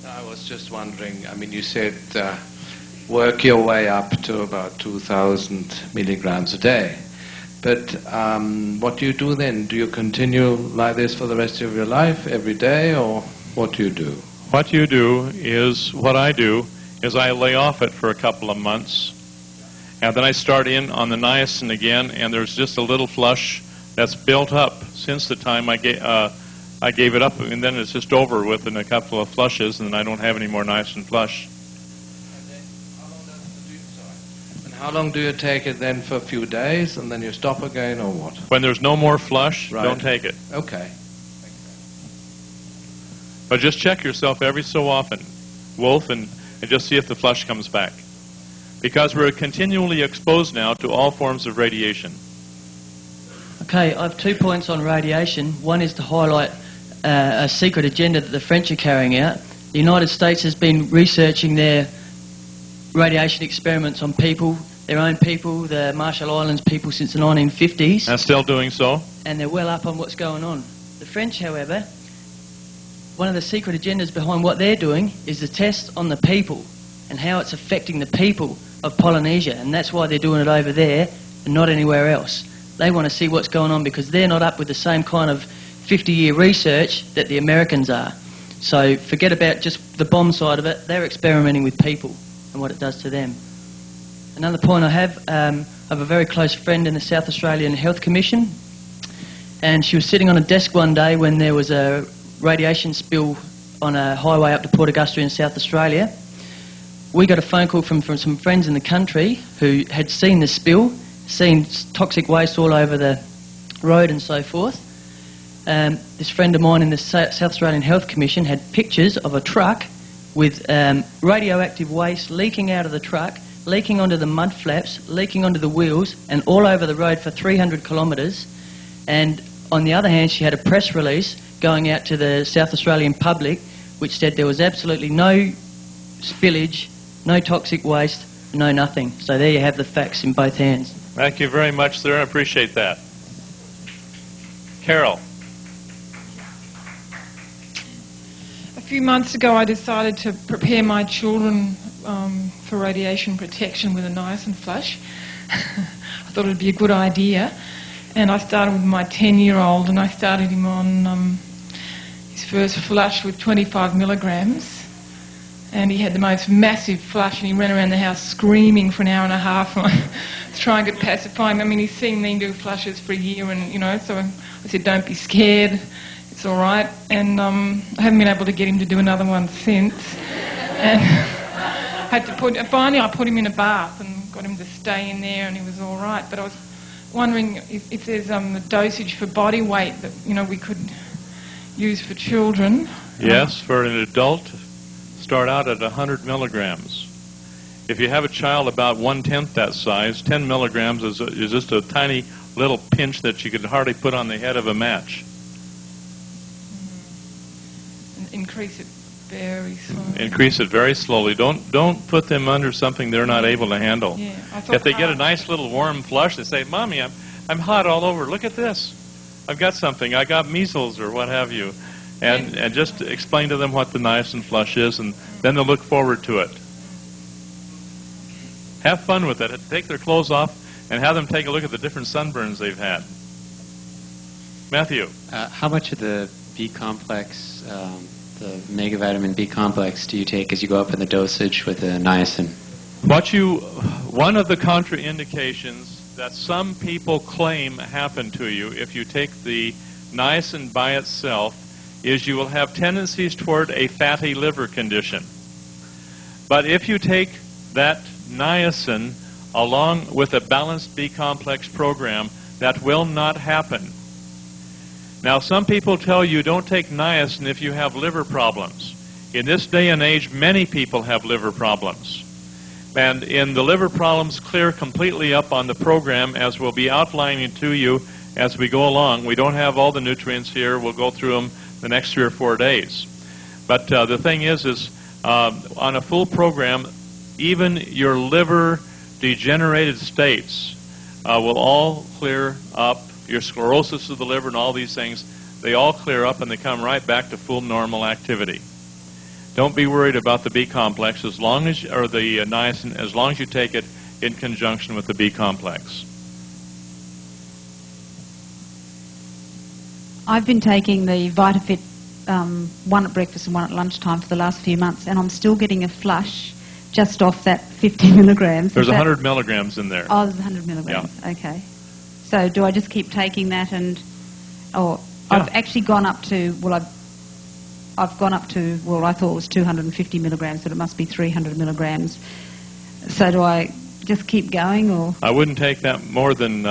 I was just wondering, I mean, you said work your way up to about 2,000 milligrams a day. But what do you do then? Do you continue like this for the rest of your life, every day, or what do you do? What you do is, what I do is I lay off it for a couple of months, and then I start in on the niacin again, and there's just a little flush that's built up since the time I gave it up, and then it's just over with in a couple of flushes, and then I don't have any more niacin flush. How long do you take it then? For a few days, and then you stop again, or what? When there's no more flush, Right. don't take it. Okay. But just check yourself every so often, Wolf, and just see if the flush comes back. Because we're continually exposed now to all forms of radiation. Okay, I have 2 points on radiation. One is to highlight a secret agenda that the French are carrying out. The United States has been researching their radiation experiments on people, their own people, the Marshall Islands people, since the 1950s. And still doing so? And they're well up on what's going on. The French, however, one of the secret agendas behind what they're doing is the test on the people and how it's affecting the people of Polynesia, and that's why they're doing it over there and not anywhere else. They want to see what's going on because they're not up with the same kind of 50-year research that the Americans are. So forget about just the bomb side of it. They're experimenting with people and what it does to them. Another point I have a very close friend in the South Australian Health Commission, and she was sitting on a desk one day when there was a radiation spill on a highway up to Port Augusta in South Australia. We got a phone call from some friends in the country who had seen the spill, seen toxic waste all over the road and so forth. This friend of mine in the South Australian Health Commission had pictures of a truck with radioactive waste leaking out of the truck, leaking onto the mud flaps, leaking onto the wheels, and all over the road for 300 kilometres. And on the other hand, she had a press release going out to the South Australian public which said there was absolutely no spillage, no toxic waste, no nothing. So there you have the facts in both hands. Thank you very much, sir. I appreciate that. Carol. A few months ago I decided to prepare my children for radiation protection with a niacin flush. I thought it would be a good idea. And I started with my 10-year-old, and I started him on his first flush with 25 milligrams. And he had the most massive flush, and he ran around the house screaming for an hour and a half. And I was trying to pacify him. I mean, he's seen me do flushes for a year, and, you know, so I said, don't be scared, it's all right. And I haven't been able to get him to do another one since. And finally I put him in a bath and got him to stay in there, and he was all right. But I was wondering if there's a dosage for body weight that, you know, we could use for children. Yes, for an adult, start out at 100 milligrams. If you have a child about 1/10 that size, 10 milligrams is just a tiny little pinch that you could hardly put on the head of a match. And increase it very slowly. Increase it very slowly. Don't put them under something they're not able to handle. Yeah, If they get a nice little warm flush, they say, Mommy, I'm hot all over. Look at this. I've got something. I got measles or what have you. And just explain to them what the niacin flush is, and then they'll look forward to it. Have fun with it. Take their clothes off and have them take a look at the different sunburns they've had. Matthew. How much of the B complex, the megavitamin B complex, do you take as you go up in the dosage with the niacin? One of the contraindications that some people claim happen to you if you take the niacin by itself is you will have tendencies toward a fatty liver condition. But if you take that niacin along with a balanced B complex program, that will not happen. Now, some people tell you don't take niacin if you have liver problems. In this day and age, many people have liver problems. And in the liver problems clear completely up on the program, as we'll be outlining to you as we go along. We don't have all the nutrients here. We'll go through them the next 3 or 4 days. But the thing is on a full program, even your liver degenerated states will all clear up. Your sclerosis of the liver and all these things, they all clear up and they come right back to full normal activity. Don't be worried about the B complex or the niacin, as long as you take it in conjunction with the B complex. I've been taking the VitaFit one at breakfast and one at lunchtime for the last few months, and I'm still getting a flush just off that 50 milligrams. There's 100 milligrams in there. Oh, there's 100 milligrams. Yeah. Okay. So do I just keep taking that I've actually gone up to, I've gone up to, I thought it was 250 milligrams, but it must be 300 milligrams. So do I just keep going, or? I wouldn't take that more than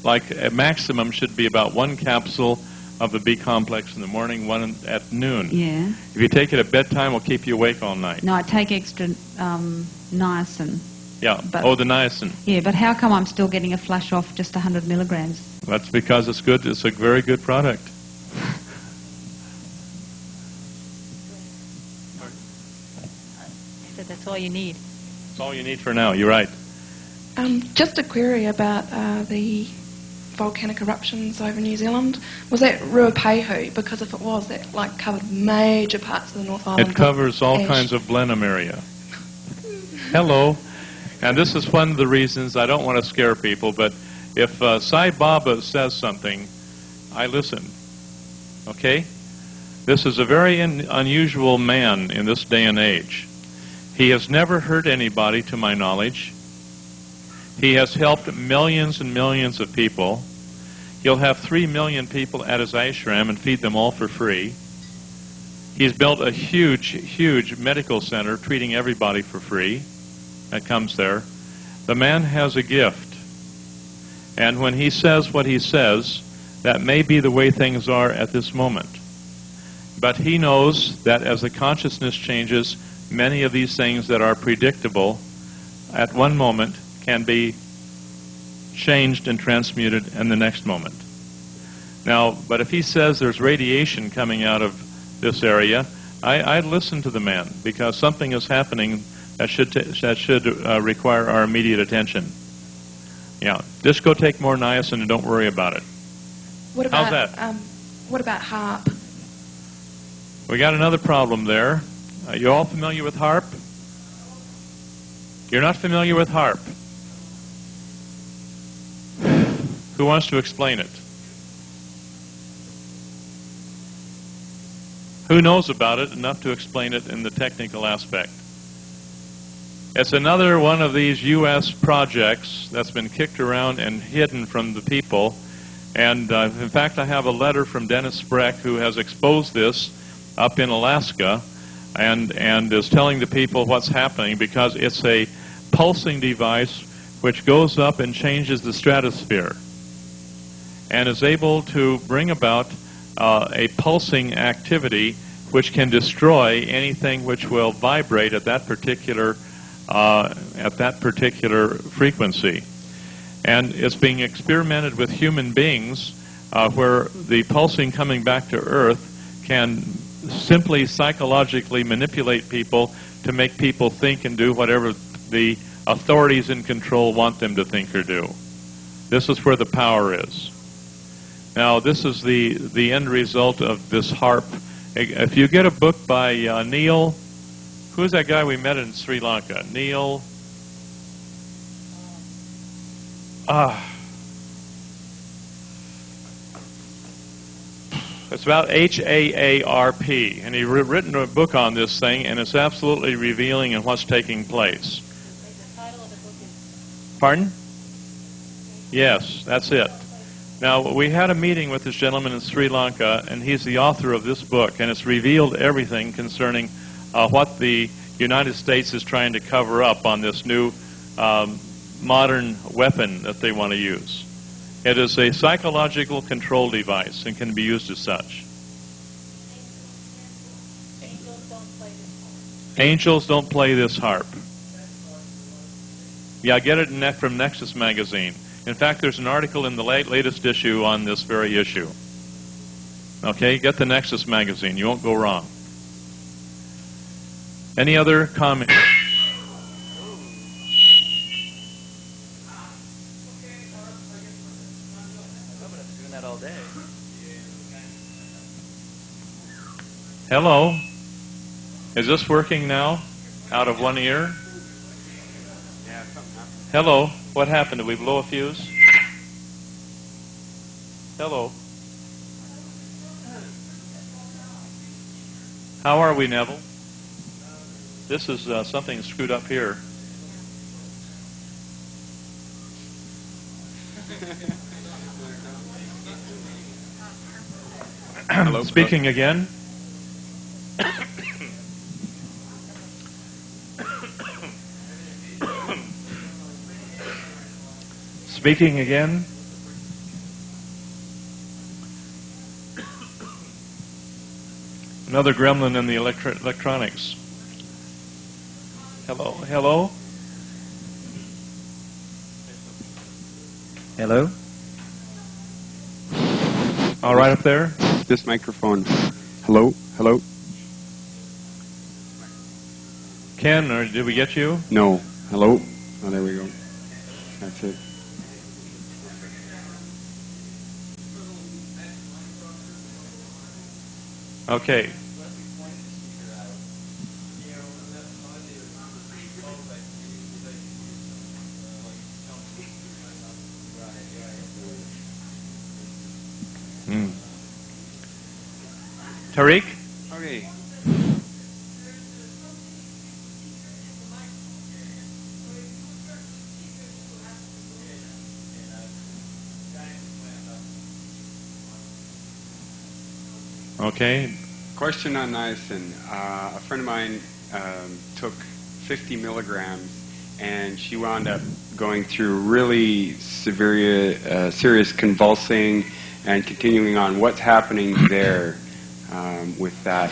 like a maximum should be about 1 capsule of the B complex in the morning, 1 at noon. Yeah. If you take it at bedtime, it'll keep you awake all night. No, I take extra niacin. Yeah. The niacin. Yeah, but how come I'm still getting a flush off just 100 milligrams? That's because it's good. It's a very good product. I said that's all you need. That's all you need for now. You're right. Just a query about the volcanic eruptions over New Zealand? Was that Ruapehu? Because if it was, that like covered major parts of the North Island. It covers all ash. kinds of Blenheim area. Hello. And this is one of the reasons I don't want to scare people, but if Sai Baba says something, I listen. Okay? This is a very unusual man in this day and age. He has never hurt anybody, to my knowledge. He has helped millions and millions of people. He'll have 3 million people at his ashram and feed them all for free. He's built a huge, huge medical center treating everybody for free that comes there. The man has a gift. And when he says what he says, that may be the way things are at this moment. But he knows that as the consciousness changes, many of these things that are predictable at one moment can be changed and transmuted in the next moment. Now, but if he says there's radiation coming out of this area, I'd listen to the man, because something is happening that should require our immediate attention. Yeah, just go take more niacin and don't worry about it. What about, How's that? What about HARP? We got another problem there. You all familiar with HARP? You're not familiar with HARP? Who wants to explain it? Who knows about it enough to explain it in the technical aspect? It's another one of these U.S. projects that's been kicked around and hidden from the people. And in fact, I have a letter from Dennis Spreck, who has exposed this up in Alaska, and is telling the people what's happening, because it's a pulsing device which goes up and changes the stratosphere and is able to bring about a pulsing activity which can destroy anything which will vibrate at that particular frequency. And it's being experimented with human beings, where the pulsing coming back to Earth can simply psychologically manipulate people to make people think and do whatever the authorities in control want them to think or do. This is where the power is. Now, this is the end result of this HARP. If you get a book by Neil, who's that guy we met in Sri Lanka? Neil. It's about HAARP, and he's written a book on this thing, and it's absolutely revealing in what's taking place. Pardon? Yes, that's it. Now, we had a meeting with this gentleman in Sri Lanka, and he's the author of this book, and it's revealed everything concerning what the United States is trying to cover up on this new modern weapon that they want to use. It is a psychological control device and can be used as such. Angels don't play this harp. Yeah, get it from Nexus magazine. In fact, there's an article in the latest issue on this very issue. Okay, get the Nexus magazine. You won't go wrong. Any other comments? Hello. Is this working now? Out of one ear? Hello. What happened? Did we blow a fuse? Hello. How are we, Neville? This is something screwed up here. Hello, Speaking again. Speaking again. Another gremlin in the electronics. Hello, hello. Hello? All right up there? This microphone. Hello? Hello? Ken, or did we get you? No. Hello? Oh, there we go. That's it. Okay. Tariq? Okay. Okay. Question on niacin. A friend of mine took 50 milligrams, and she wound up going through really serious convulsing and continuing on. What's happening there with that?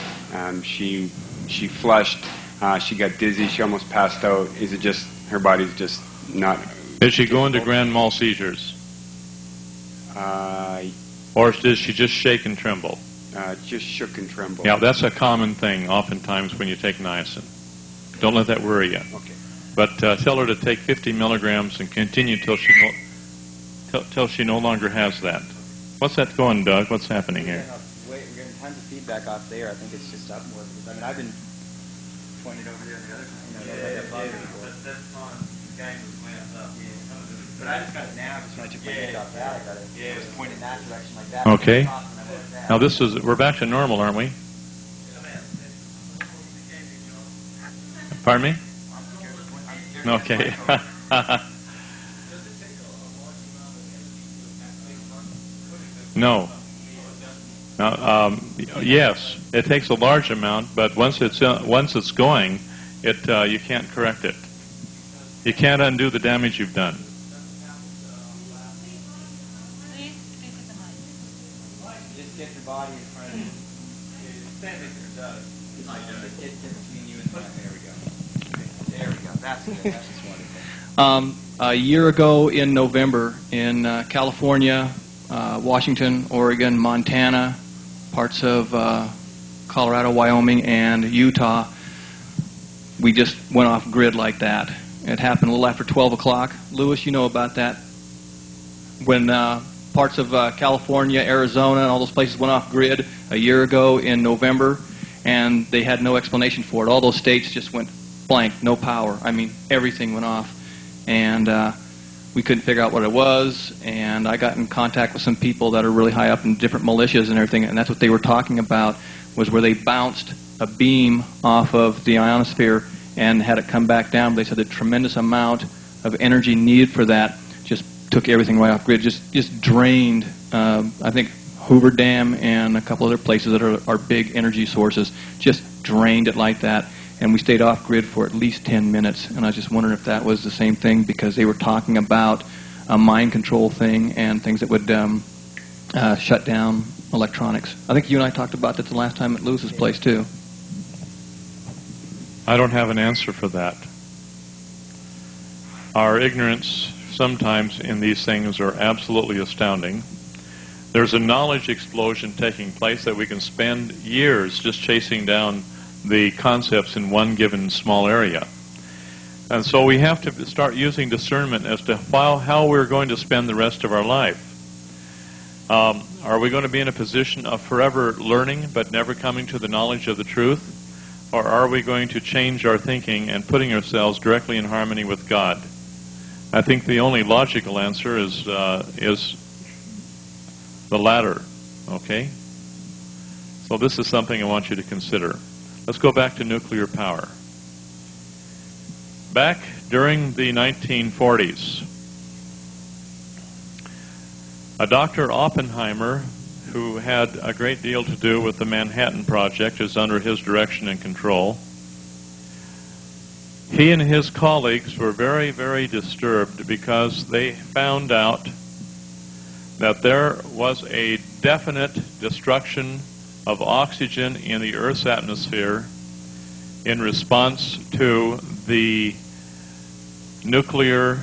She flushed. She got dizzy. She almost passed out. Is it just her body's just not? Is she going to grand mal seizures? Or does she just shake and tremble? Just shook and trembled. Yeah, that's a common thing oftentimes when you take niacin. Don't let that worry you. Okay. But tell her to take 50 milligrams and continue till she no longer has that. What's that going, Doug? What's happening here? We're getting tons of feedback off there. I think it's just up more. Because, I mean, I've been pointed over there the other time. But I just got it now because when I took my head off that, I got it. It was pointed in that direction like that. Okay. Now we're back to normal, aren't we? Pardon me? Okay. No. Now, yes, it takes a large amount, but once it's going, you can't correct it. You can't undo the damage you've done. Just get your body in front of you. Stand right there, Doug. Get between you and that. There we go. There we go. That's good. That's just wonderful. A year ago in November in California, Washington, Oregon, Montana, parts of Colorado, Wyoming, and Utah, we just went off grid like that. It happened a little after 12 o'clock. Lewis, you know about that. When parts of California, Arizona, and all those places went off grid a year ago in November, and they had no explanation for it. All those states just went blank, no power. I mean, everything went off. And we couldn't figure out what it was, and I got in contact with some people that are really high up in different militias and everything, and that's what they were talking about, was where they bounced a beam off of the ionosphere and had it come back down. They said the tremendous amount of energy needed for that just took everything right off grid, just drained, I think, Hoover Dam and a couple other places that are big energy sources, just drained it like that. And we stayed off grid for at least 10 minutes. And I was just wondering if that was the same thing, because they were talking about a mind control thing and things that would shut down electronics. I think you and I talked about that the last time at Lewis's place, too. I don't have an answer for that. Our ignorance sometimes in these things are absolutely astounding. There's a knowledge explosion taking place that we can spend years just chasing down the concepts in one given small area. And so we have to start using discernment as to how we're going to spend the rest of our life. Are we going to be in a position of forever learning but never coming to the knowledge of the truth? Or are we going to change our thinking and putting ourselves directly in harmony with God? I think the only logical answer is the latter. Okay? So this is something I want you to consider. Let's go back to nuclear power. Back during the 1940s, a Dr. Oppenheimer, who had a great deal to do with the Manhattan Project, is under his direction and control. He and his colleagues were very, very disturbed because they found out that there was a definite destruction of oxygen in the Earth's atmosphere in response to the nuclear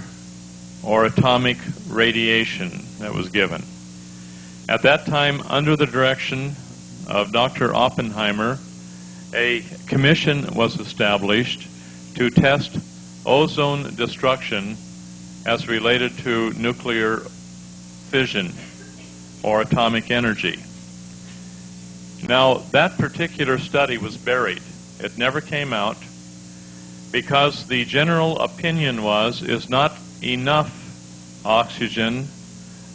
or atomic radiation that was given. At that time, under the direction of Dr. Oppenheimer, a commission was established to test ozone destruction as related to nuclear fission or atomic energy. Now, that particular study was buried. It never came out because the general opinion is not enough oxygen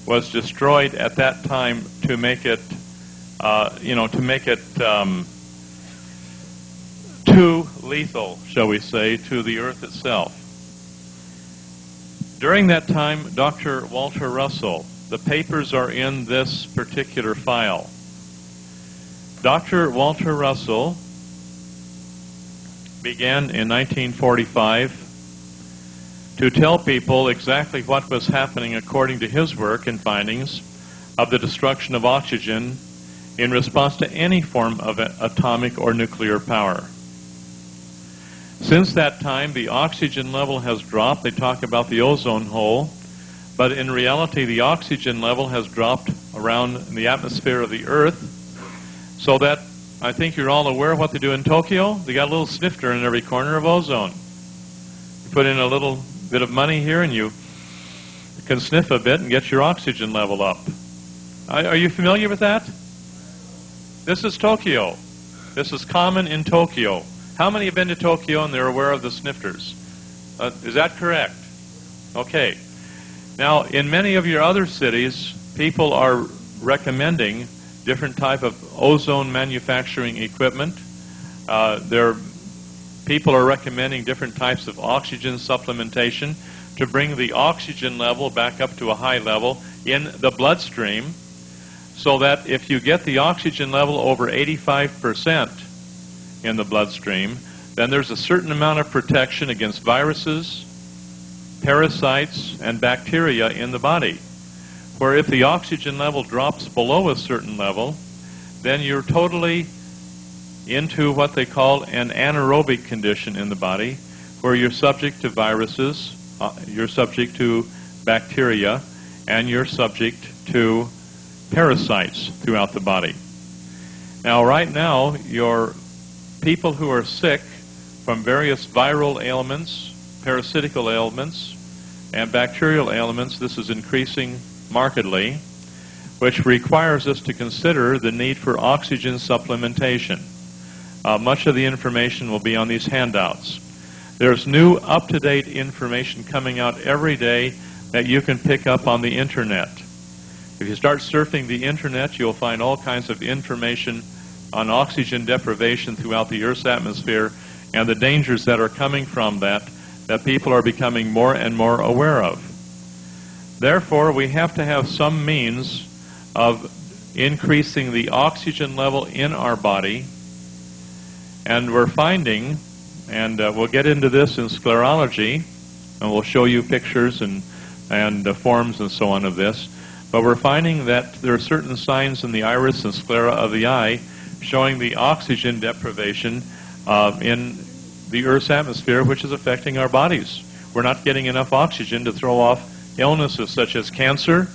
was destroyed at that time to make it, too lethal, shall we say, to the Earth itself. During that time, Dr. Walter Russell, the papers are in this particular file. Dr. Walter Russell began in 1945 to tell people exactly what was happening according to his work and findings of the destruction of oxygen in response to any form of atomic or nuclear power. Since that time, the oxygen level has dropped. They talk about the ozone hole, but in reality, the oxygen level has dropped around the atmosphere of the Earth, so that I think you're all aware of what they do in Tokyo. They got a little snifter in every corner of ozone. You put in a little bit of money here and you can sniff a bit and get your oxygen level up. Are you familiar with that? This is Tokyo. This is common in Tokyo. How many have been to Tokyo and they're aware of the snifters? Is that correct? Okay. Now, in many of your other cities, people are recommending different type of ozone manufacturing equipment. People are recommending different types of oxygen supplementation to bring the oxygen level back up to a high level in the bloodstream, so that if you get the oxygen level over 85% in the bloodstream, then there's a certain amount of protection against viruses, parasites, and bacteria in the body. Where if the oxygen level drops below a certain level, then you're totally into what they call an anaerobic condition in the body, where you're subject to viruses, you're subject to bacteria, and you're subject to parasites throughout the body. Now, right now, your people who are sick from various viral ailments, parasitical ailments, and bacterial ailments, this is increasing markedly, which requires us to consider the need for oxygen supplementation. Much of the information will be on these handouts. There's new up-to-date information coming out every day that you can pick up on the internet. If you start surfing the internet, you'll find all kinds of information on oxygen deprivation throughout the Earth's atmosphere and the dangers that are coming from that people are becoming more and more aware of. Therefore, we have to have some means of increasing the oxygen level in our body, and we're finding, and we'll get into this in sclerology, and we'll show you pictures and forms and so on of this, but we're finding that there are certain signs in the iris and sclera of the eye showing the oxygen deprivation in the Earth's atmosphere, which is affecting our bodies. We're not getting enough oxygen to throw off illnesses such as cancer,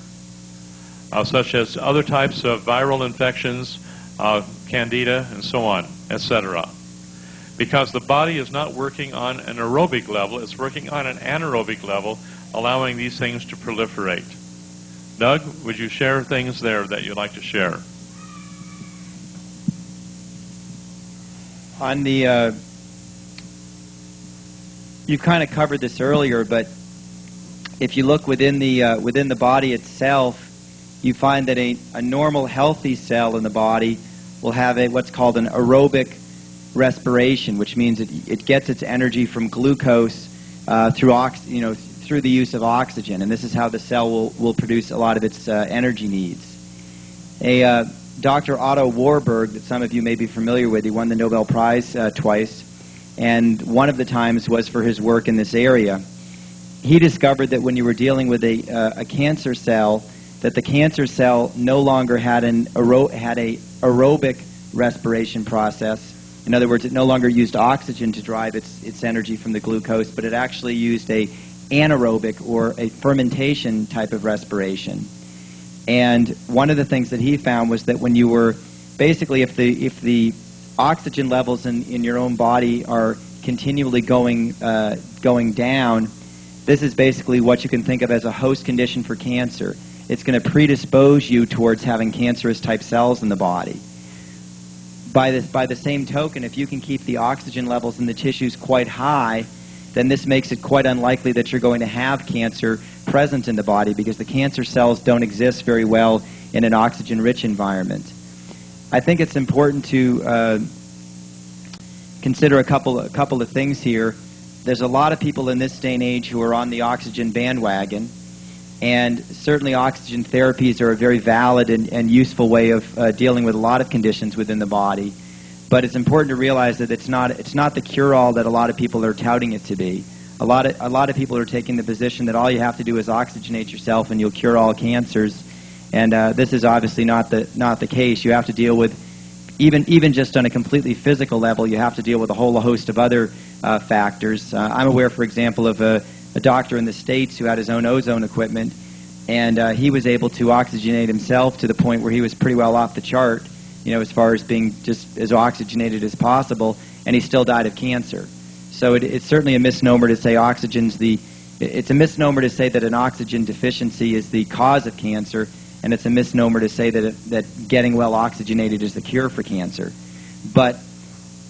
such as other types of viral infections, candida, and so on, etc. Because the body is not working on an aerobic level, it's working on an anaerobic level, allowing these things to proliferate. Doug, would you share things there that you'd like to share? On the, you kind of covered this earlier, but if you look within the body itself, you find that a normal healthy cell in the body will have what's called an aerobic respiration, which means it gets its energy from glucose through the use of oxygen, and this is how the cell will produce a lot of its energy needs. Dr. Otto Warburg, that some of you may be familiar with, he won the Nobel Prize twice, and one of the times was for his work in this area. He discovered that when you were dealing with a cancer cell, that the cancer cell no longer had a aerobic respiration process. In other words, it no longer used oxygen to drive its energy from the glucose, but it actually used a anaerobic or a fermentation type of respiration. And one of the things that he found was that when you were basically, if the oxygen levels in your own body are continually going down, this is basically what you can think of as a host condition for cancer. It's going to predispose you towards having cancerous type cells in the body. by the same token, if you can keep the oxygen levels in the tissues quite high, then this makes it quite unlikely that you're going to have cancer present in the body, because the cancer cells don't exist very well in an oxygen-rich environment. I think it's important to consider a couple of things here. There's a lot of people in this day and age who are on the oxygen bandwagon, and certainly oxygen therapies are a very valid and useful way of dealing with a lot of conditions within the body. But it's important to realize that it's not the cure-all that a lot of people are touting it to be. A lot of people are taking the position that all you have to do is oxygenate yourself and you'll cure all cancers, and this is obviously not the case. You have to deal with, even just on a completely physical level, you have to deal with a whole host of other factors. I'm aware, for example, of a doctor in the States who had his own ozone equipment, and he was able to oxygenate himself to the point where he was pretty well off the chart, as far as being just as oxygenated as possible, and he still died of cancer. So it's certainly a misnomer to say it's a misnomer to say that an oxygen deficiency is the cause of cancer, and it's a misnomer to say that getting well oxygenated is the cure for cancer. But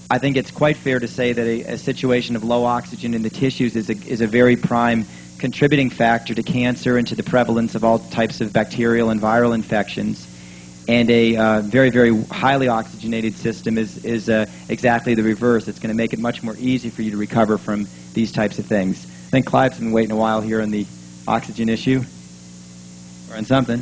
I think it's quite fair to say that a situation of low oxygen in the tissues is a very prime contributing factor to cancer and to the prevalence of all types of bacterial and viral infections. And a very, very highly oxygenated system is exactly the reverse. It's going to make it much more easy for you to recover from these types of things. I think Clive's been waiting a while here on the oxygen issue, or on something.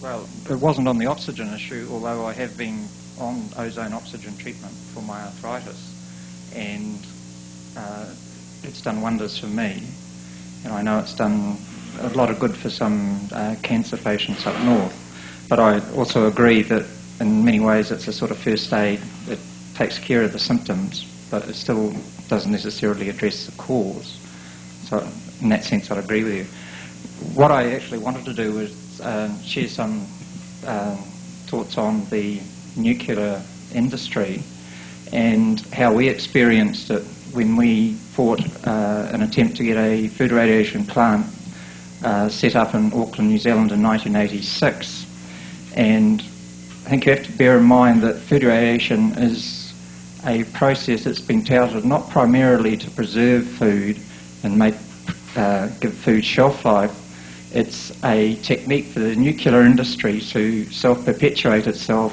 Well, it wasn't on the oxygen issue, although I have been on ozone oxygen treatment for my arthritis, and it's done wonders for me. And I know it's done a lot of good for some cancer patients up north. But I also agree that in many ways it's a sort of first aid. It takes care of the symptoms, but it still doesn't necessarily address the cause. So in that sense I'd agree with you. What I actually wanted to do was share some thoughts on the nuclear industry and how we experienced it when we fought an attempt to get a food radiation plant set up in Auckland, New Zealand in 1986. And I think you have to bear in mind that food radiation is a process that's been touted not primarily to preserve food and give food shelf life. It's a technique for the nuclear industry to self-perpetuate itself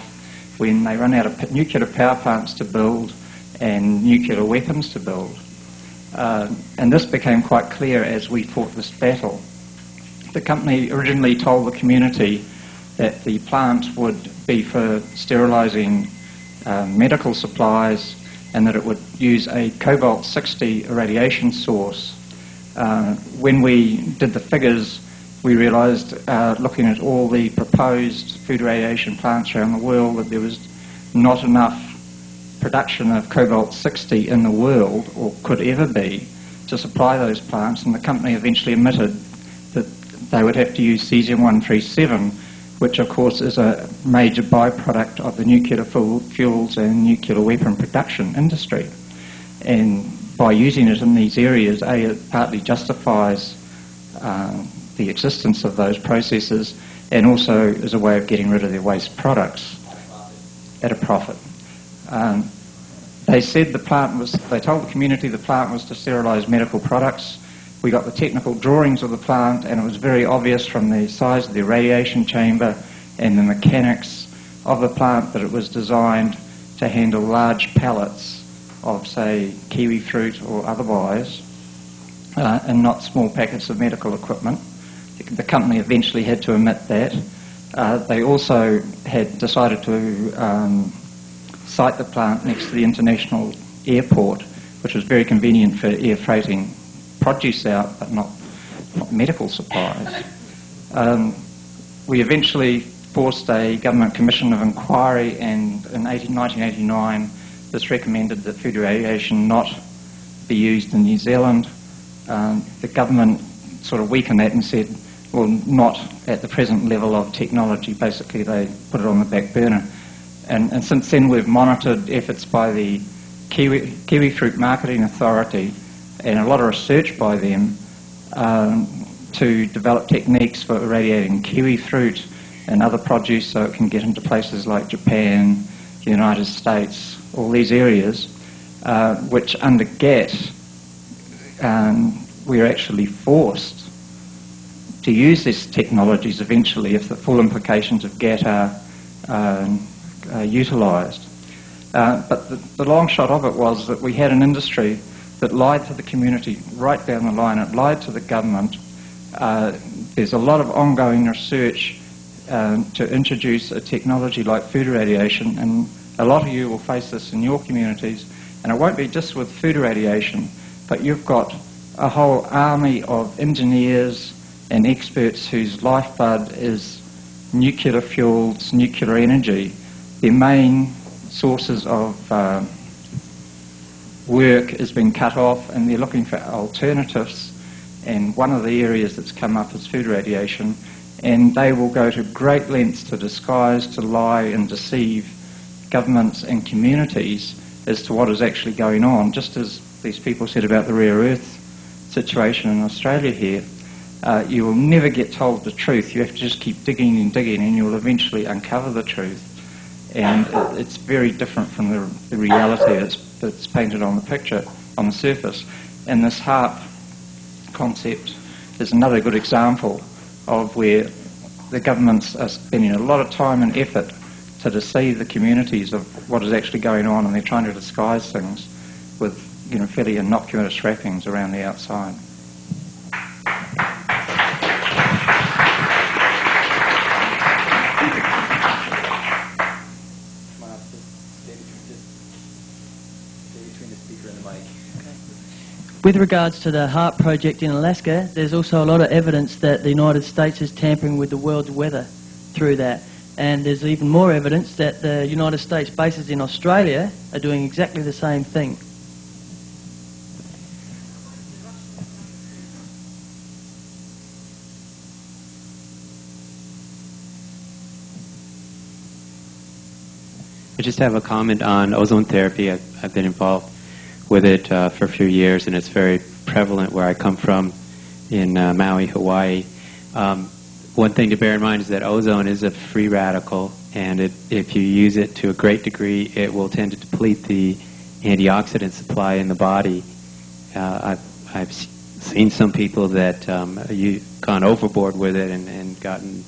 when they run out of nuclear power plants to build and nuclear weapons to build. And this became quite clear as we fought this battle. The company originally told the community that the plant would be for sterilising medical supplies and that it would use a cobalt-60 irradiation source. When we did the figures, we realised, looking at all the proposed food radiation plants around the world, that there was not enough production of cobalt-60 in the world, or could ever be, to supply those plants, and the company eventually admitted that they would have to use cesium-137, which of course is a major byproduct of the nuclear fuels and nuclear weapon production industry. And by using it in these areas, it partly justifies the existence of those processes, and also as a way of getting rid of their waste products at a profit. They said they told the community the plant was to sterilise medical products. We got the technical drawings of the plant, and it was very obvious from the size of the radiation chamber and the mechanics of the plant that it was designed to handle large pallets of, say, kiwi fruit or otherwise, and not small packets of medical equipment. The company eventually had to admit that. They also had decided to site the plant next to the international airport, which was very convenient for air freighting produce out, but not medical supplies. We eventually forced a government commission of inquiry, and in 1989 this recommended that food radiation not be used in New Zealand. The government sort of weakened that and said, well, not at the present level of technology. Basically they put it on the back burner. And since then we've monitored efforts by the Kiwi Fruit Marketing Authority and a lot of research by them to develop techniques for irradiating kiwi fruit and other produce so it can get into places like Japan, the United States, all these areas, which under GATT we're actually forced to use these technologies eventually if the full implications of GATT are utilised. But the long shot of it was that we had an industry that lied to the community right down the line. It lied to the government. There's a lot of ongoing research to introduce a technology like food irradiation, and a lot of you will face this in your communities, and it won't be just with food irradiation, but you've got a whole army of engineers and experts whose lifeblood is nuclear fuels, nuclear energy. Their main sources of work has been cut off, and they're looking for alternatives, and one of the areas that's come up is food radiation, and they will go to great lengths to disguise, to lie and deceive governments and communities as to what is actually going on, just as these people said about the rare earth situation in Australia here. You will never get told the truth. You have to just keep digging and digging, and you'll eventually uncover the truth. And it's very different from the reality that's painted on the picture, on the surface. And this HARP concept is another good example of where the governments are spending a lot of time and effort to deceive the communities of what is actually going on, and they're trying to disguise things with, you know, fairly innocuous wrappings around the outside. With regards to the HARP project in Alaska, there's also a lot of evidence that the United States is tampering with the world's weather through that. And there's even more evidence that the United States bases in Australia are doing exactly the same thing. I just have a comment on ozone therapy. I've been involved with it for a few years, and it's very prevalent where I come from in Maui, Hawaii. One thing to bear in mind is that ozone is a free radical, and if you use it to a great degree, it will tend to deplete the antioxidant supply in the body. I've seen some people that you've gone overboard with it and gotten,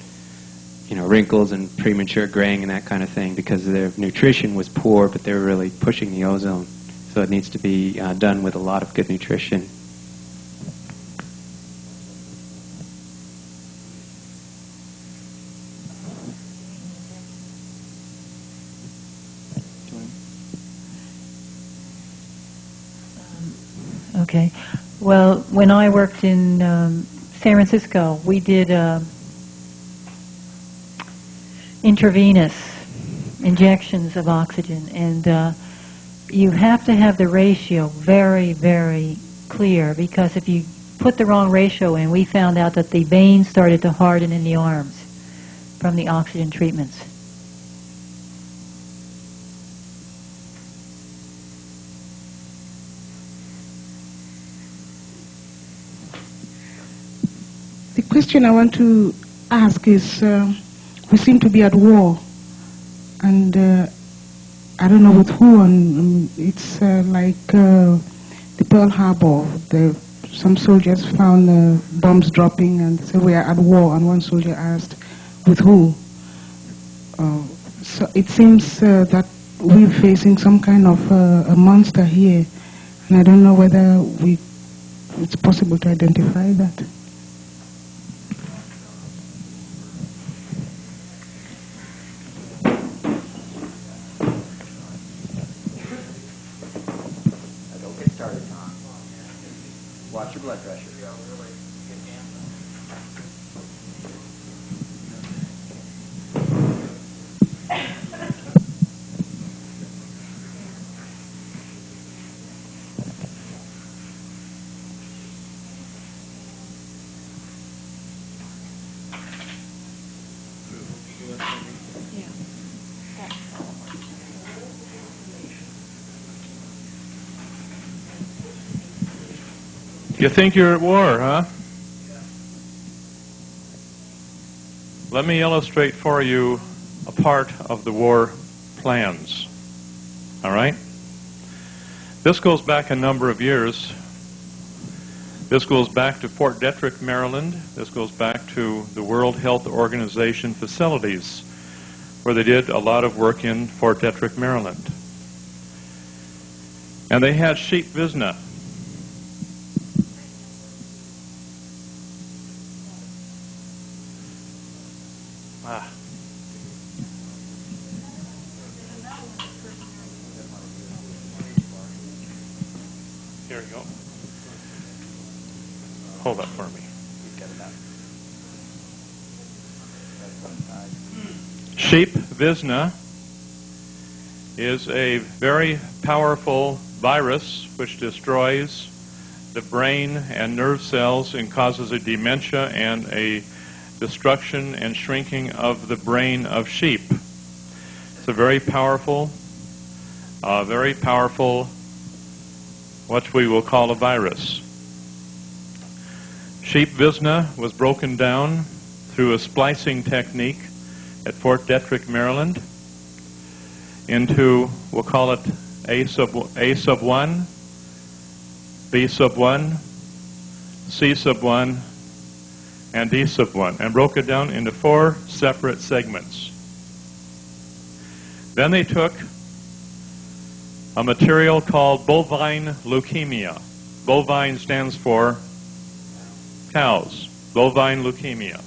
you know, wrinkles and premature graying and that kind of thing because their nutrition was poor, but they were really pushing the ozone. So it needs to be done with a lot of good nutrition. Okay. Well, when I worked in San Francisco, we did intravenous injections of oxygen, and you have to have the ratio very, very clear, because if you put the wrong ratio in, we found out that the veins started to harden in the arms from the oxygen treatments. The question I want to ask is, we seem to be at war, and I don't know with who, and it's like the Pearl Harbor. Some soldiers found bombs dropping and said we are at war, and one soldier asked, with who? So it seems that we're facing some kind of a monster here, and I don't know whether it's possible to identify that. Watch your blood pressure. You think you're at war, huh? let me illustrate for you a part of the war plans. All right? This goes back a number of years. This goes back to Fort Detrick, Maryland. This goes back to the World Health Organization facilities, where they did a lot of work in Fort Detrick, Maryland. And they had sheep Visna. Here you go. Hold that for me. Sheep Visna is a very powerful virus which destroys the brain and nerve cells and causes a dementia and a destruction and shrinking of the brain of sheep. It's a very powerful, what we will call a virus. Sheep Visna was broken down through a splicing technique at Fort Detrick, Maryland, into, we'll call it A sub 1, B sub 1, C sub 1, and D sub 1, and broke it down into 4 separate segments. Then they took a material called bovine leukemia. Bovine stands for cows. Bovine leukemia.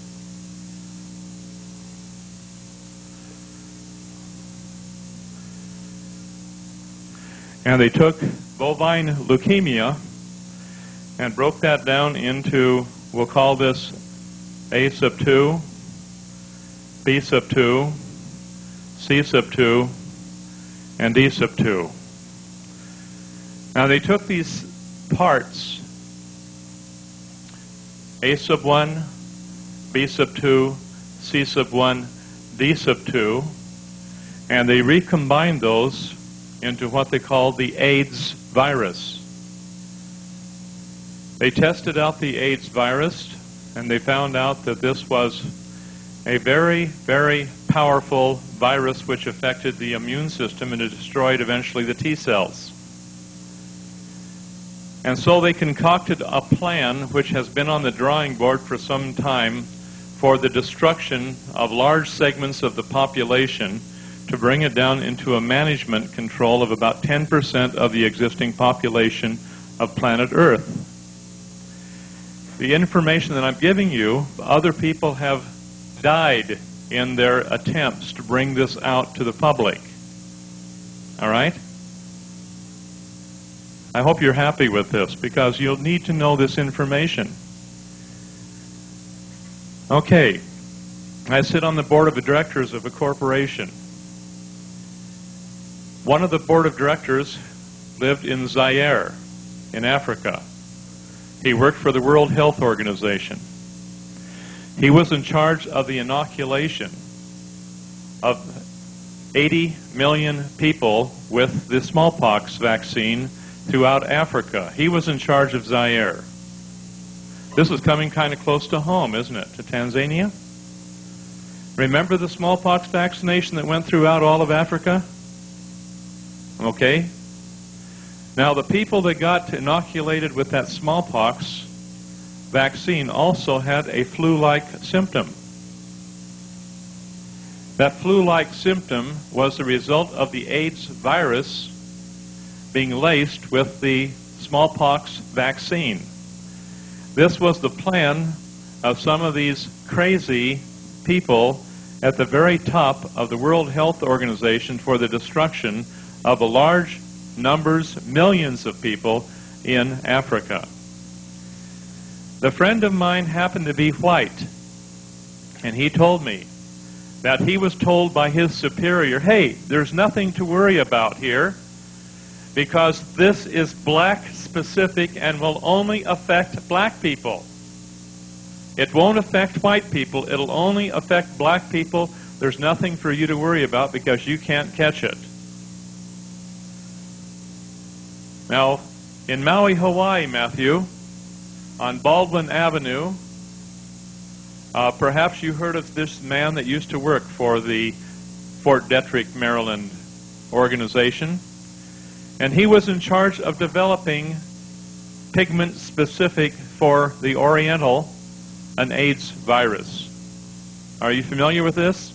And they took bovine leukemia and broke that down into, we'll call this A sub 2, B sub 2, C sub 2, and D sub 2. Now they took these parts, A sub 1, B sub 2, C sub 1, D sub 2, and they recombined those into what they called the AIDS virus. They tested out the AIDS virus, and they found out that this was a very, very powerful virus which affected the immune system and it destroyed eventually the T cells. And so they concocted a plan which has been on the drawing board for some time for the destruction of large segments of the population to bring it down into a management control of about 10% of the existing population of planet Earth. The information that I'm giving you, other people have died in their attempts to bring this out to the public. All right? I hope you're happy with this because you'll need to know this information. Okay. I sit on the board of directors of a corporation. One of the board of directors lived in Zaire, in Africa. He worked for the World Health Organization. He was in charge of the inoculation of 80 million people with the smallpox vaccine throughout Africa. He was in charge of Zaire. This is coming kind of close to home, isn't it, to Tanzania? Remember the smallpox vaccination that went throughout all of Africa? Okay. Now, the people that got inoculated with that smallpox vaccine also had a flu-like symptom. That flu-like symptom was the result of the AIDS virus being laced with the smallpox vaccine. This was the plan of some of these crazy people at the very top of the World Health Organization for the destruction of a large numbers, millions of people in Africa. The friend of mine happened to be white, and he told me that he was told by his superior, hey, there's nothing to worry about here because this is black specific and will only affect black people. It won't affect white people, it'll only affect black people. There's nothing for you to worry about because you can't catch it. Now, in Maui, Hawaii, Matthew, on Baldwin Avenue, Perhaps you heard of this man that used to work for the Fort Detrick, Maryland organization, and he was in charge of developing pigment specific for the Oriental, an AIDS virus. Are you familiar with this?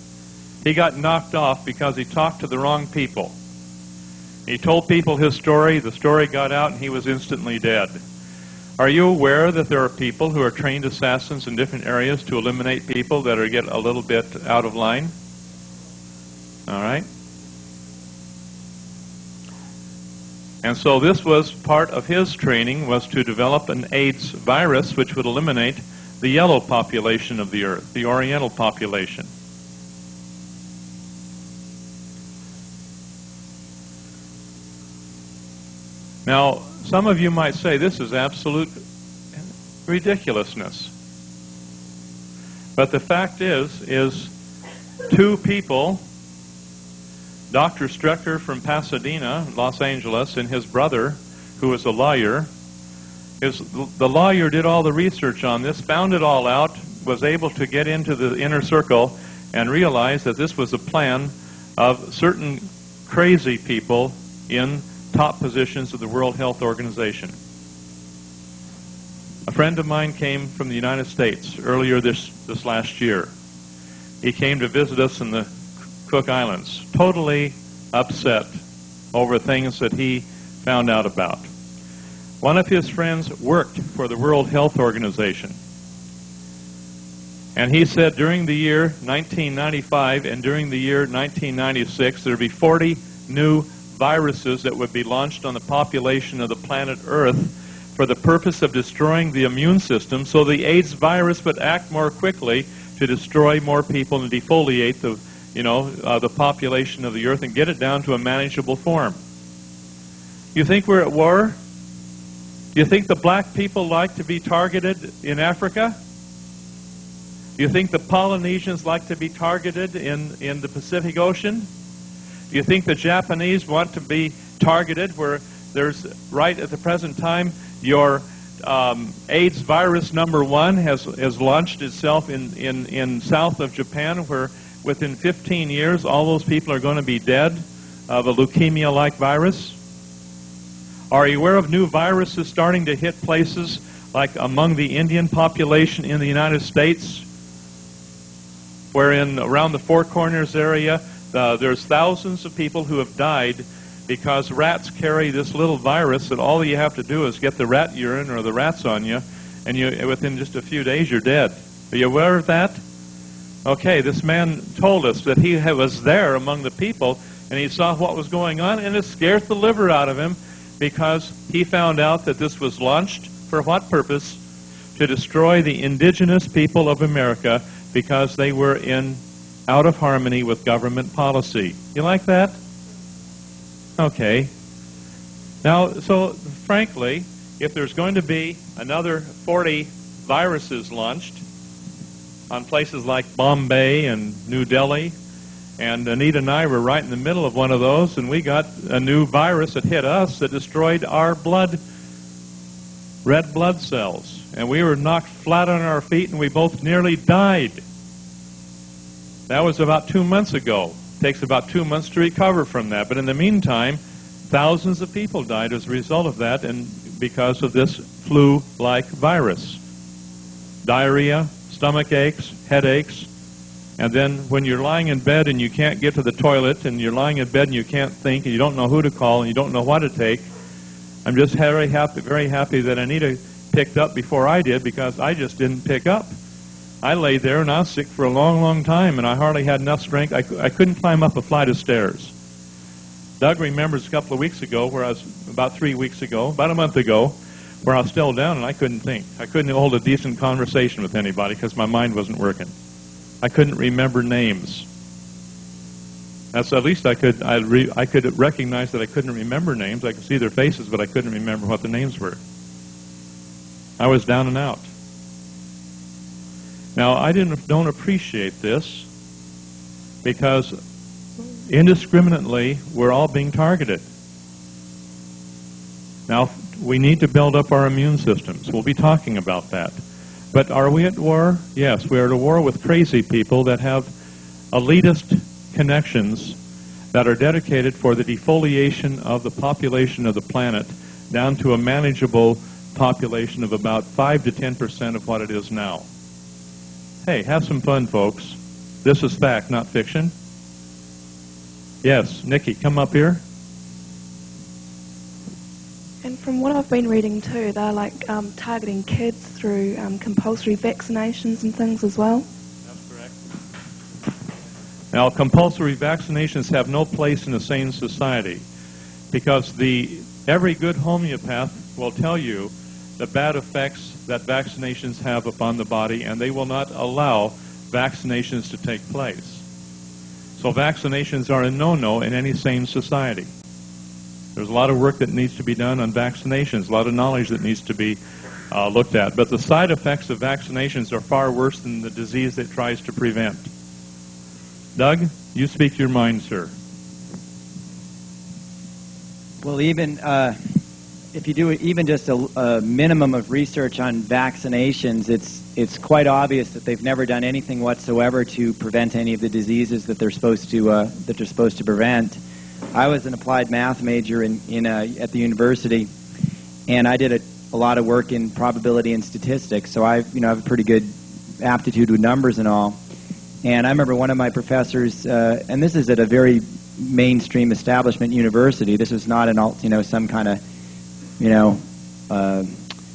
He got knocked off because he talked to the wrong people. He told people his story, the story got out, and he was instantly dead. Are you aware that there are people who are trained assassins in different areas to eliminate people that are get a little bit out of line? All right? And so this was part of his training, was to develop an AIDS virus which would eliminate the yellow population of the earth, the Oriental population. Now, some of you might say this is absolute ridiculousness. But the fact is two people, Dr. Strecker from Pasadena, Los Angeles, and his brother, who was a lawyer, the lawyer did all the research on this, found it all out, was able to get into the inner circle and realize that this was a plan of certain crazy people in top positions of the World Health Organization. A friend of mine came from the United States earlier this last year. He came to visit us in the Cook Islands, totally upset over things that he found out about. One of his friends worked for the World Health Organization, and he said during the year 1995 and during the year 1996 there would be 40 new viruses that would be launched on the population of the planet Earth for the purpose of destroying the immune system, so the AIDS virus would act more quickly to destroy more people and defoliate the population of the Earth and get it down to a manageable form. You think we're at war? Do you think the black people like to be targeted in Africa? Do you think the Polynesians like to be targeted in the Pacific Ocean? Do you think the Japanese want to be targeted where there's, right at the present time, your AIDS virus #1 has launched itself in south of Japan, where within 15 years all those people are going to be dead of a leukemia-like virus? Are you aware of new viruses starting to hit places like among the Indian population in the United States, wherein around the Four Corners area there's thousands of people who have died because rats carry this little virus that all you have to do is get the rat urine or the rats on you, and within just a few days you're dead. Are you aware of that? Okay, this man told us that he was there among the people, and he saw what was going on, and it scared the liver out of him because he found out that this was launched for what purpose? To destroy the indigenous people of America because they were out of harmony with government policy. You like that? Okay. Now, so frankly, if there's going to be another 40 viruses launched on places like Bombay and New Delhi, and Anita and I were right in the middle of one of those, and we got a new virus that hit us that destroyed our red blood cells. And we were knocked flat on our feet, and we both nearly died. That was about 2 months ago. It takes about 2 months to recover from that. But in the meantime, thousands of people died as a result of that, and because of this flu-like virus. Diarrhea, stomach aches, headaches, and then when you're lying in bed and you can't get to the toilet, and you're lying in bed and you can't think, and you don't know who to call, and you don't know what to take, I'm just very happy that Anita picked up before I did, because I just didn't pick up. I lay there and I was sick for a long, long time, and I hardly had enough strength. I couldn't climb up a flight of stairs. Doug remembers a couple of weeks ago, about 3 weeks ago, about a month ago, where I was still down and I couldn't think. I couldn't hold a decent conversation with anybody because my mind wasn't working. I couldn't remember names. That's at least I could recognize that I couldn't remember names. I could see their faces, but I couldn't remember what the names were. I was down and out. Now, I don't appreciate this because indiscriminately we're all being targeted. Now, we need to build up our immune systems. We'll be talking about that. But are we at war? Yes, we are at war with crazy people that have elitist connections that are dedicated for the defoliation of the population of the planet down to a manageable population of about 5 to 10% of what it is now. Hey, have some fun, folks. This is fact, not fiction. Yes, Nikki, come up here. And from what I've been reading too, they're like targeting kids through compulsory vaccinations and things as well. That's correct. Now, compulsory vaccinations have no place in a sane society because every good homeopath will tell you the bad effects that vaccinations have upon the body, and they will not allow vaccinations to take place. So vaccinations are a no-no in any sane society. There's a lot of work that needs to be done on vaccinations, a lot of knowledge that needs to be looked at. But the side effects of vaccinations are far worse than the disease it tries to prevent. Doug, you speak your mind, sir. Well, even if you do even just a minimum of research on vaccinations, it's quite obvious that they've never done anything whatsoever to prevent any of the diseases that they're supposed to prevent. I was an applied math major at the university, and I did a lot of work in probability and statistics. So I have a pretty good aptitude with numbers and all. And I remember one of my professors, and this is at a very mainstream establishment university. This was not some kind of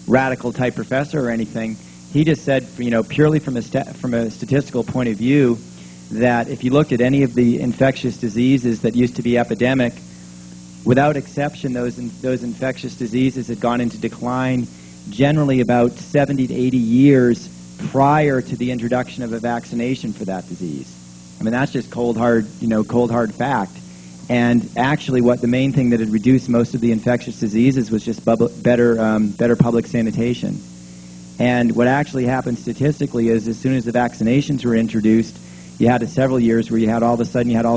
radical type professor or anything. He just said, purely from a statistical point of view, that if you looked at any of the infectious diseases that used to be epidemic, without exception, those infectious diseases had gone into decline generally about 70 to 80 years prior to the introduction of a vaccination for that disease. I mean, that's just cold hard fact. And actually, the main thing that had reduced most of the infectious diseases was just better public sanitation. And what actually happened statistically is, as soon as the vaccinations were introduced, you had several years where you had all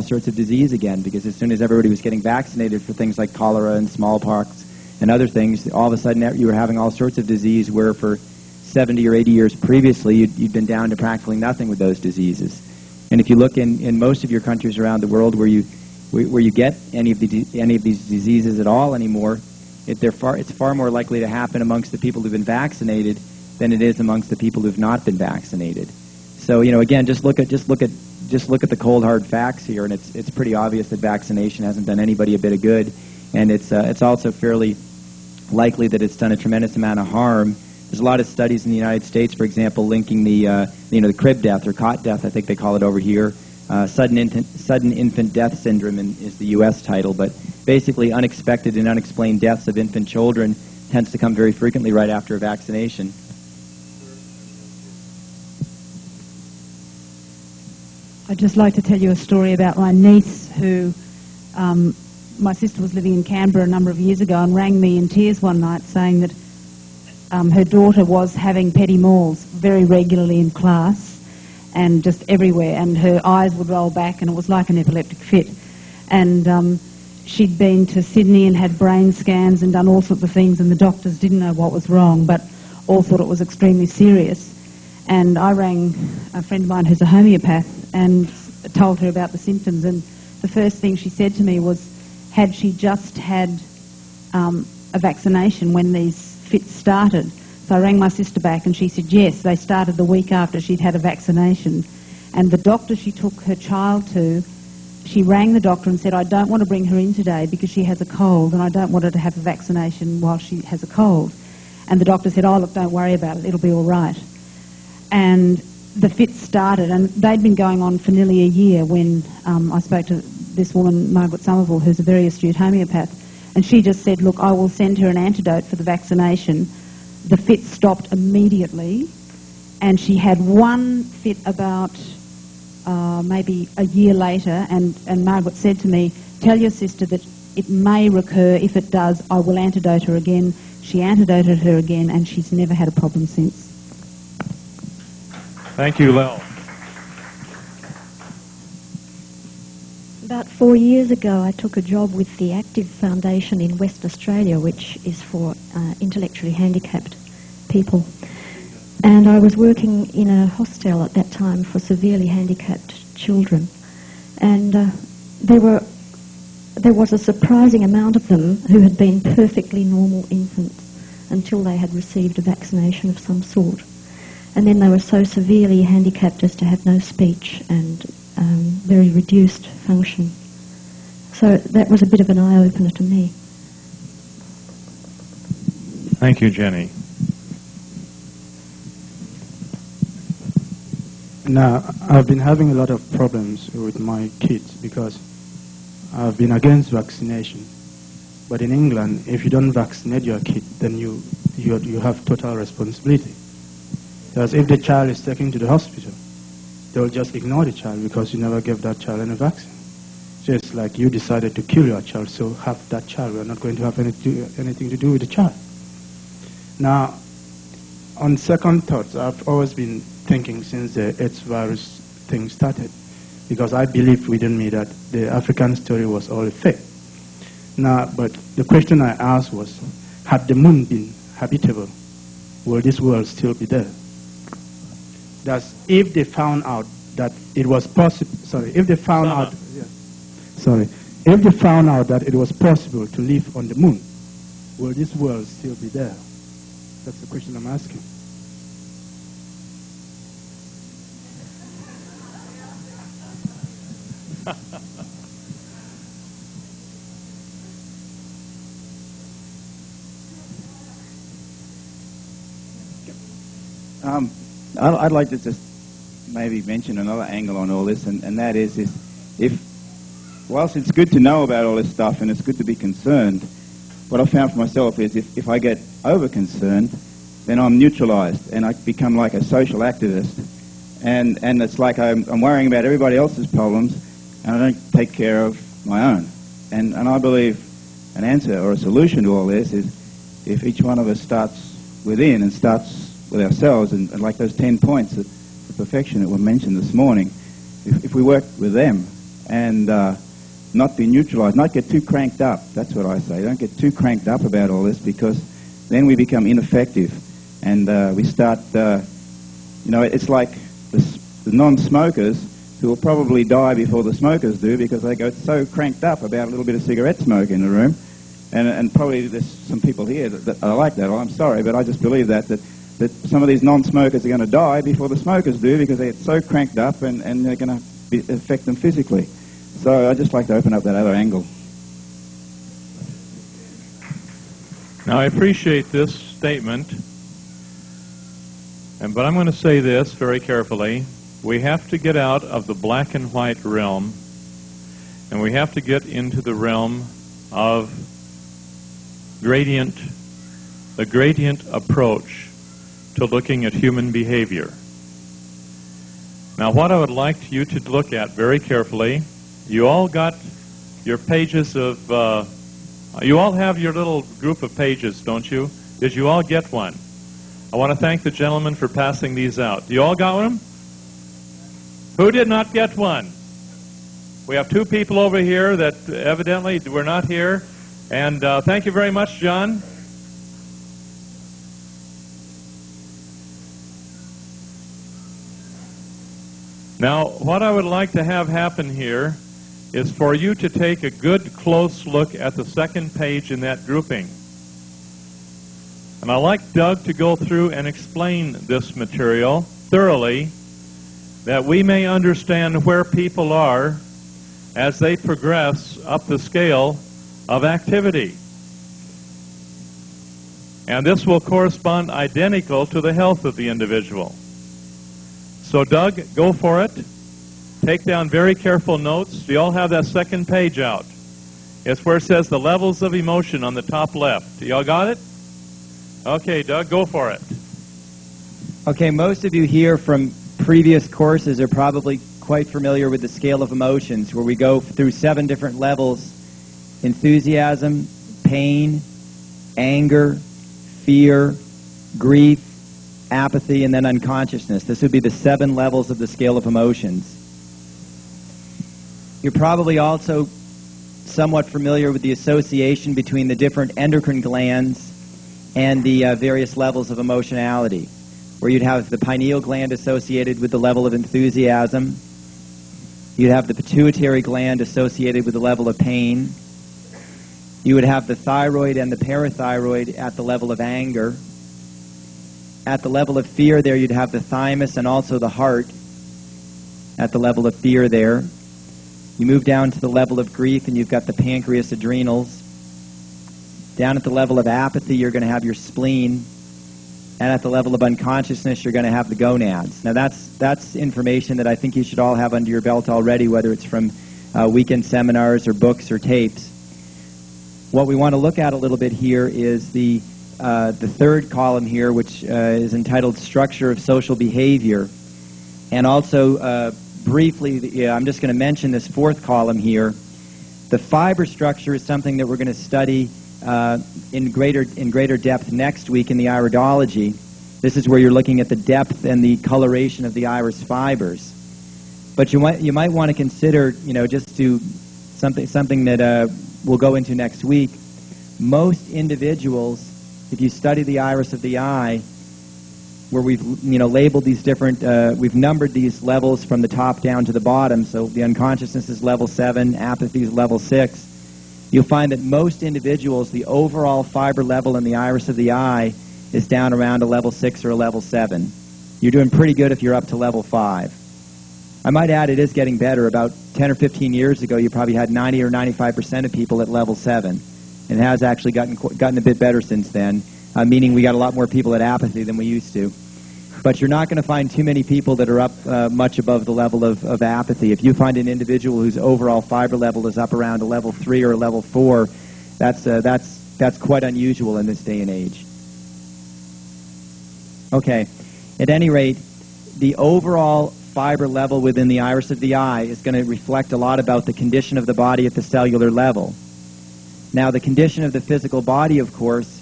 sorts of disease again, because as soon as everybody was getting vaccinated for things like cholera and smallpox and other things, all of a sudden you were having all sorts of disease where for 70 or 80 years previously you'd been down to practically nothing with those diseases. And if you look in most of your countries around the world where you get any of these diseases at all anymore, it's far more likely to happen amongst the people who've been vaccinated than it is amongst the people who've not been vaccinated. So again, just look at the cold hard facts here, and it's pretty obvious that vaccination hasn't done anybody a bit of good, and it's also fairly likely that it's done a tremendous amount of harm. There's a lot of studies in the United States, for example, linking the crib death or cot death, I think they call it over here. Sudden infant death syndrome is the U.S. title, but basically unexpected and unexplained deaths of infant children tends to come very frequently right after a vaccination. I'd just like to tell you a story about my niece who, my sister was living in Canberra a number of years ago and rang me in tears one night saying that her daughter was having petit mals very regularly in class and just everywhere, and her eyes would roll back and it was like an epileptic fit. And she'd been to Sydney and had brain scans and done all sorts of things, and the doctors didn't know what was wrong but all thought it was extremely serious. And I rang a friend of mine who's a homeopath and told her about the symptoms, and the first thing she said to me was, had she just had a vaccination when these fits started? So I rang my sister back and she said yes, they started the week after she'd had a vaccination. And the doctor she took her child to, she rang the doctor and said, I don't want to bring her in today because she has a cold and I don't want her to have a vaccination while she has a cold. And the doctor said, oh look, don't worry about it, it'll be all right. And the fits started, and they'd been going on for nearly a year when I spoke to this woman, Margaret Somerville, who's a very astute homeopath, and she just said, look, I will send her an antidote for the vaccination. The fits stopped immediately, and she had one fit about maybe a year later, and Margaret said to me, tell your sister that it may recur. If it does, I will antidote her again. She antidoted her again, and she's never had a problem since. Thank you, Lel. About 4 years ago, I took a job with the Active Foundation in West Australia, which is for intellectually handicapped people. And I was working in a hostel at that time for severely handicapped children. And there was a surprising amount of them who had been perfectly normal infants until they had received a vaccination of some sort. And then they were so severely handicapped as to have no speech and very reduced function. So that was a bit of an eye-opener to me. Thank you, Jenny. Now, I've been having a lot of problems with my kids because I've been against vaccination. But in England, if you don't vaccinate your kid, then you have total responsibility. Because if the child is taken to the hospital, they'll just ignore the child because you never gave that child any vaccine. Just like you decided to kill your child, so have that child. We're not going to have anything to do with the child. Now, on second thoughts, I've always been thinking since the AIDS virus thing started, because I believe within me that the African story was all a fake. Now, but the question I asked was, had the moon been habitable, will this world still be there? Thus, if they found out that it was possible, if they found out that it was possible to live on the moon, will this world still be there? That's the question I'm asking. I'd like to just maybe mention another angle on all this, and that is if, whilst it's good to know about all this stuff and it's good to be concerned, what I found for myself is if I get over-concerned, then I'm neutralized and I become like a social activist, and it's like I'm worrying about everybody else's problems and I don't take care of my own. And I believe an answer or a solution to all this is if each one of us starts within and starts with ourselves, and like those 10 points of perfection that were mentioned this morning, if we work with them and not be neutralized, not get too cranked up, that's what I say. Don't get too cranked up about all this, because then we become ineffective and we start, it's like the non-smokers who will probably die before the smokers do, because they go so cranked up about a little bit of cigarette smoke in the room. And probably there's some people here that are like that. Well, I'm sorry, but I just believe that some of these non-smokers are going to die before the smokers do, because they get so cranked up and they're going to affect them physically. So I'd just like to open up that other angle. Now, I appreciate this statement, but I'm going to say this very carefully. We have to get out of the black and white realm, and we have to get into the realm of the gradient approach to looking at human behavior. Now, what I would like you to look at very carefully, you all got your pages of, you all have your little group of pages, don't you? Did you all get one? I want to thank the gentleman for passing these out. You all got one? Who did not get one? We have 2 people over here that evidently were not here. And thank you very much, John. Now, what I would like to have happen here is for you to take a good close look at the second page in that grouping. And I'd like Doug to go through and explain this material thoroughly, that we may understand where people are as they progress up the scale of activity. And this will correspond identical to the health of the individual. So Doug, go for it. Take down very careful notes. Do you all have that second page out? It's where it says the levels of emotion on the top left. You all got it? Okay, Doug, go for it. Okay, most of you here from previous courses are probably quite familiar with the scale of emotions, where we go through 7 different levels: enthusiasm, pain, anger, fear, grief, apathy, and then unconsciousness. This would be the 7 levels of the scale of emotions. You're probably also somewhat familiar with the association between the different endocrine glands and the various levels of emotionality. where you'd have the pineal gland associated with the level of enthusiasm. You'd have the pituitary gland associated with the level of pain. You would have the thyroid and the parathyroid at the level of anger. At the level of fear there, you'd have the thymus and also the heart at the level of fear there. You move down to the level of grief, and you've got the pancreas, adrenals. Down at the level of apathy, you're going to have your spleen. And at the level of unconsciousness, you're going to have the gonads. Now, that's information that I think you should all have under your belt already, whether it's from weekend seminars or books or tapes. What we want to look at a little bit here is the third column here, which is entitled Structure of Social Behavior. And also, briefly, I'm just going to mention this fourth column here. The fiber structure is something that we're going to study in greater depth next week in the iridology. This is where you're looking at the depth and the coloration of the iris fibers. But you might want to consider, just to something that we'll go into next week. Most individuals, if you study the iris of the eye, where we've labeled these different, we've numbered these levels from the top down to the bottom. So the unconsciousness is level 7, apathy is level 6. You'll find that most individuals, the overall fiber level in the iris of the eye is down around a level 6 or a level 7. You're doing pretty good if you're up to level 5. I might add it is getting better. About 10 or 15 years ago, you probably had 90 or 95% of people at level 7. It has actually gotten a bit better since then, meaning we got a lot more people at apathy than we used to. But you're not going to find too many people that are up much above the level of apathy. If you find an individual whose overall fiber level is up around a level 3 or a level 4, that's quite unusual in this day and age. Okay. At any rate, the overall fiber level within the iris of the eye is going to reflect a lot about the condition of the body at the cellular level. Now, the condition of the physical body, of course,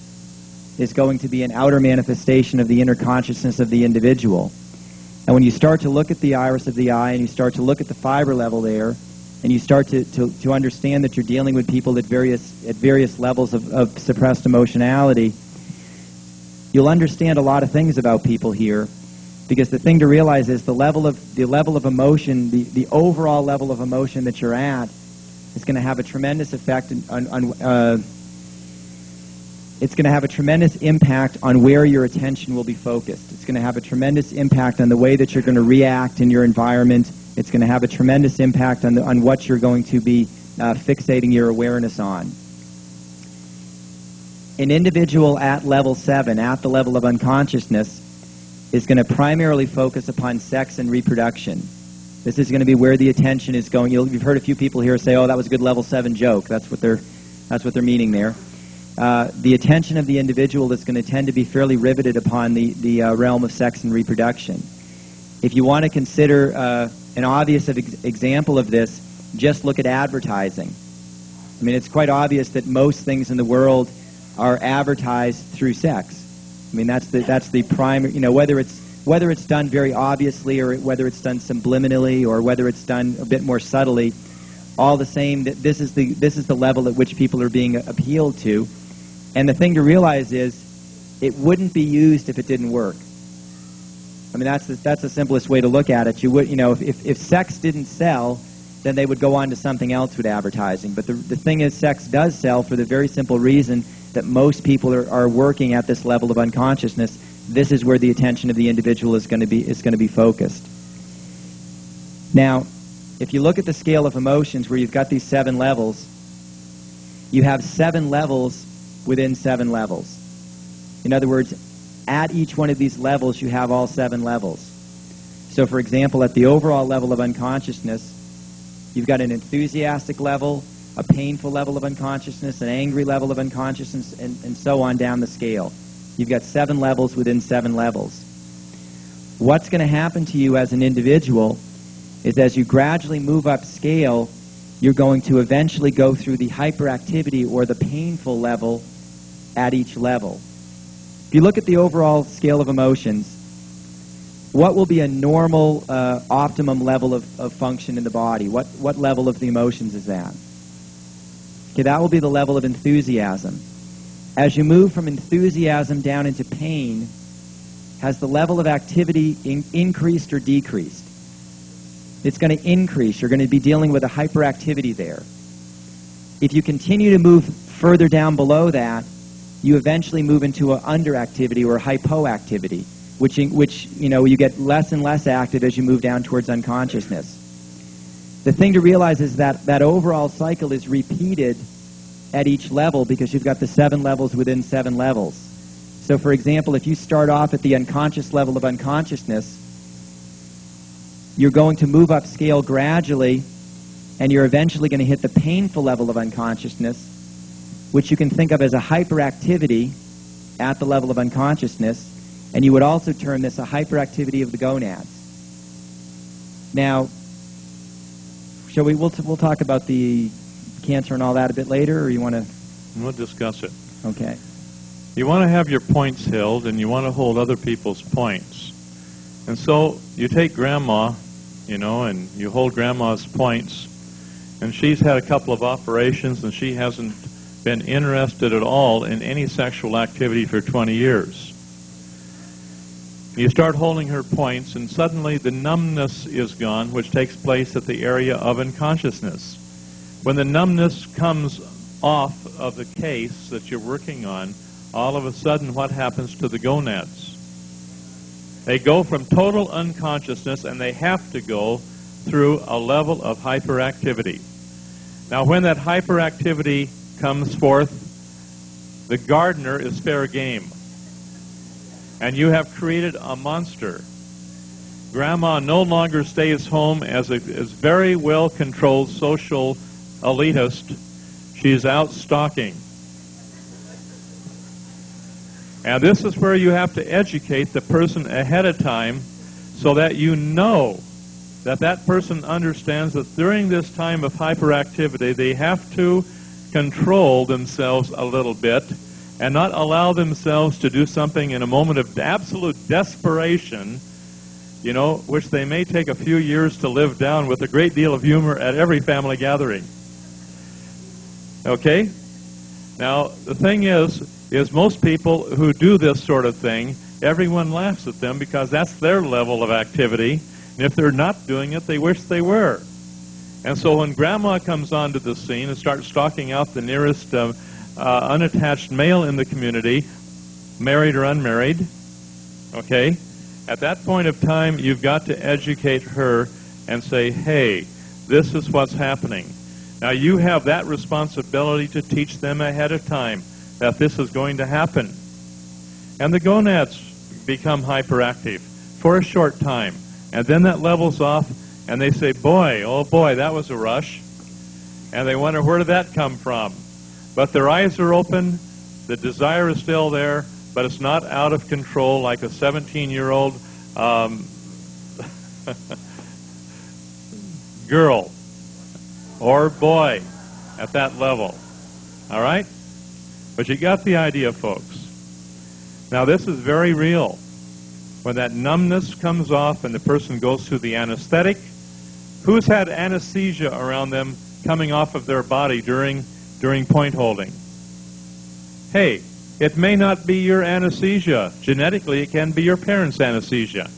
is going to be an outer manifestation of the inner consciousness of the individual. And when you start to look at the iris of the eye and you start to look at the fiber level there, and you start to understand that you're dealing with people at various levels of suppressed emotionality, you'll understand a lot of things about people here. Because the thing to realize is the level of emotion, the overall level of emotion that you're at, is going to have a tremendous effect on it's going to have a tremendous impact on where your attention will be focused. It's going to have a tremendous impact on the way that you're going to react in your environment. It's going to have a tremendous impact on what you're going to be fixating your awareness on. An individual at level 7, at the level of unconsciousness, is going to primarily focus upon sex and reproduction. This is going to be where the attention is going. You've heard a few people here say, "Oh, that was a good level 7 joke." That's what they're meaning there. The attention of the individual is going to tend to be fairly riveted upon the realm of sex and reproduction. If you want to consider an obvious example of this, just look at advertising. I mean, it's quite obvious that most things in the world are advertised through sex. I mean, that's the primary. Whether it's done very obviously, or whether it's done subliminally, or whether it's done a bit more subtly, all the same, that this is the level at which people are being appealed to. And the thing to realize is, it wouldn't be used if it didn't work. I mean, that's the simplest way to look at it. You would, if sex didn't sell, then they would go on to something else with advertising. But the thing is, sex does sell for the very simple reason that most people are working at this level of unconsciousness. This is where the attention of the individual is going to be focused. Now, if you look at the scale of emotions, where you've got these 7 levels, you have 7 levels within 7 levels. In other words, at each one of these levels, you have all 7 levels. So, for example, at the overall level of unconsciousness, you've got an enthusiastic level, a painful level of unconsciousness, an angry level of unconsciousness, and so on down the scale. You've got 7 levels within 7 levels. What's going to happen to you as an individual is, as you gradually move up scale, you're going to eventually go through the hyperactivity or the painful level at each level. If you look at the overall scale of emotions, what will be a normal, optimum level of function in the body? What level of the emotions is that? Okay, that will be the level of enthusiasm. As you move from enthusiasm down into pain, has the level of activity increased or decreased? It's going to increase. You're going to be dealing with a hyperactivity there. If you continue to move further down below that, you eventually move into an underactivity or hypoactivity, which you get less and less active as you move down towards unconsciousness. The thing to realize is that that overall cycle is repeated at each level because you've got the 7 levels within 7 levels. So, for example, if you start off at the unconscious level of unconsciousness, you're going to move up scale gradually, and you're eventually going to hit the painful level of unconsciousness, which you can think of as a hyperactivity at the level of unconsciousness, and you would also term this a hyperactivity of the gonads. Now, we'll talk about the cancer and all that a bit later, or you want to? We'll discuss it. Okay. You want to have your points held, and you want to hold other people's points. And so you take Grandma, and you hold Grandma's points, and she's had a couple of operations, and she hasn't been interested at all in any sexual activity for 20 years. You start holding her points, and suddenly the numbness is gone, which takes place at the area of unconsciousness. When the numbness comes off of the case that you're working on, all of a sudden what happens to the gonads? They go from total unconsciousness, and they have to go through a level of hyperactivity. Now, when that hyperactivity comes forth, the gardener is fair game. And you have created a monster. Grandma no longer stays home as a very well-controlled social elitist. She's out stalking. And this is where you have to educate the person ahead of time so that you know that that person understands that during this time of hyperactivity, they have to control themselves a little bit and not allow themselves to do something in a moment of absolute desperation, which they may take a few years to live down with a great deal of humor at every family gathering. Okay? Now, the thing is most people who do this sort of thing, everyone laughs at them because that's their level of activity, and if they're not doing it, they wish they were. And so when Grandma comes onto the scene and starts stalking out the nearest unattached male in the community, married or unmarried, okay, at that point of time, you've got to educate her and say, hey, this is what's happening. Now, you have that responsibility to teach them ahead of time that this is going to happen. And the gonads become hyperactive for a short time. And then that levels off, and they say, boy, oh boy, that was a rush. And they wonder, where did that come from? But their eyes are open, the desire is still there, but it's not out of control like a 17-year-old girl or boy at that level. All right? But you got the idea, folks. Now, this is very real. When that numbness comes off and the person goes through the anesthetic, who's had anesthesia around them coming off of their body during point holding? Hey, it may not be your anesthesia. Genetically, it can be your parents' anesthesia.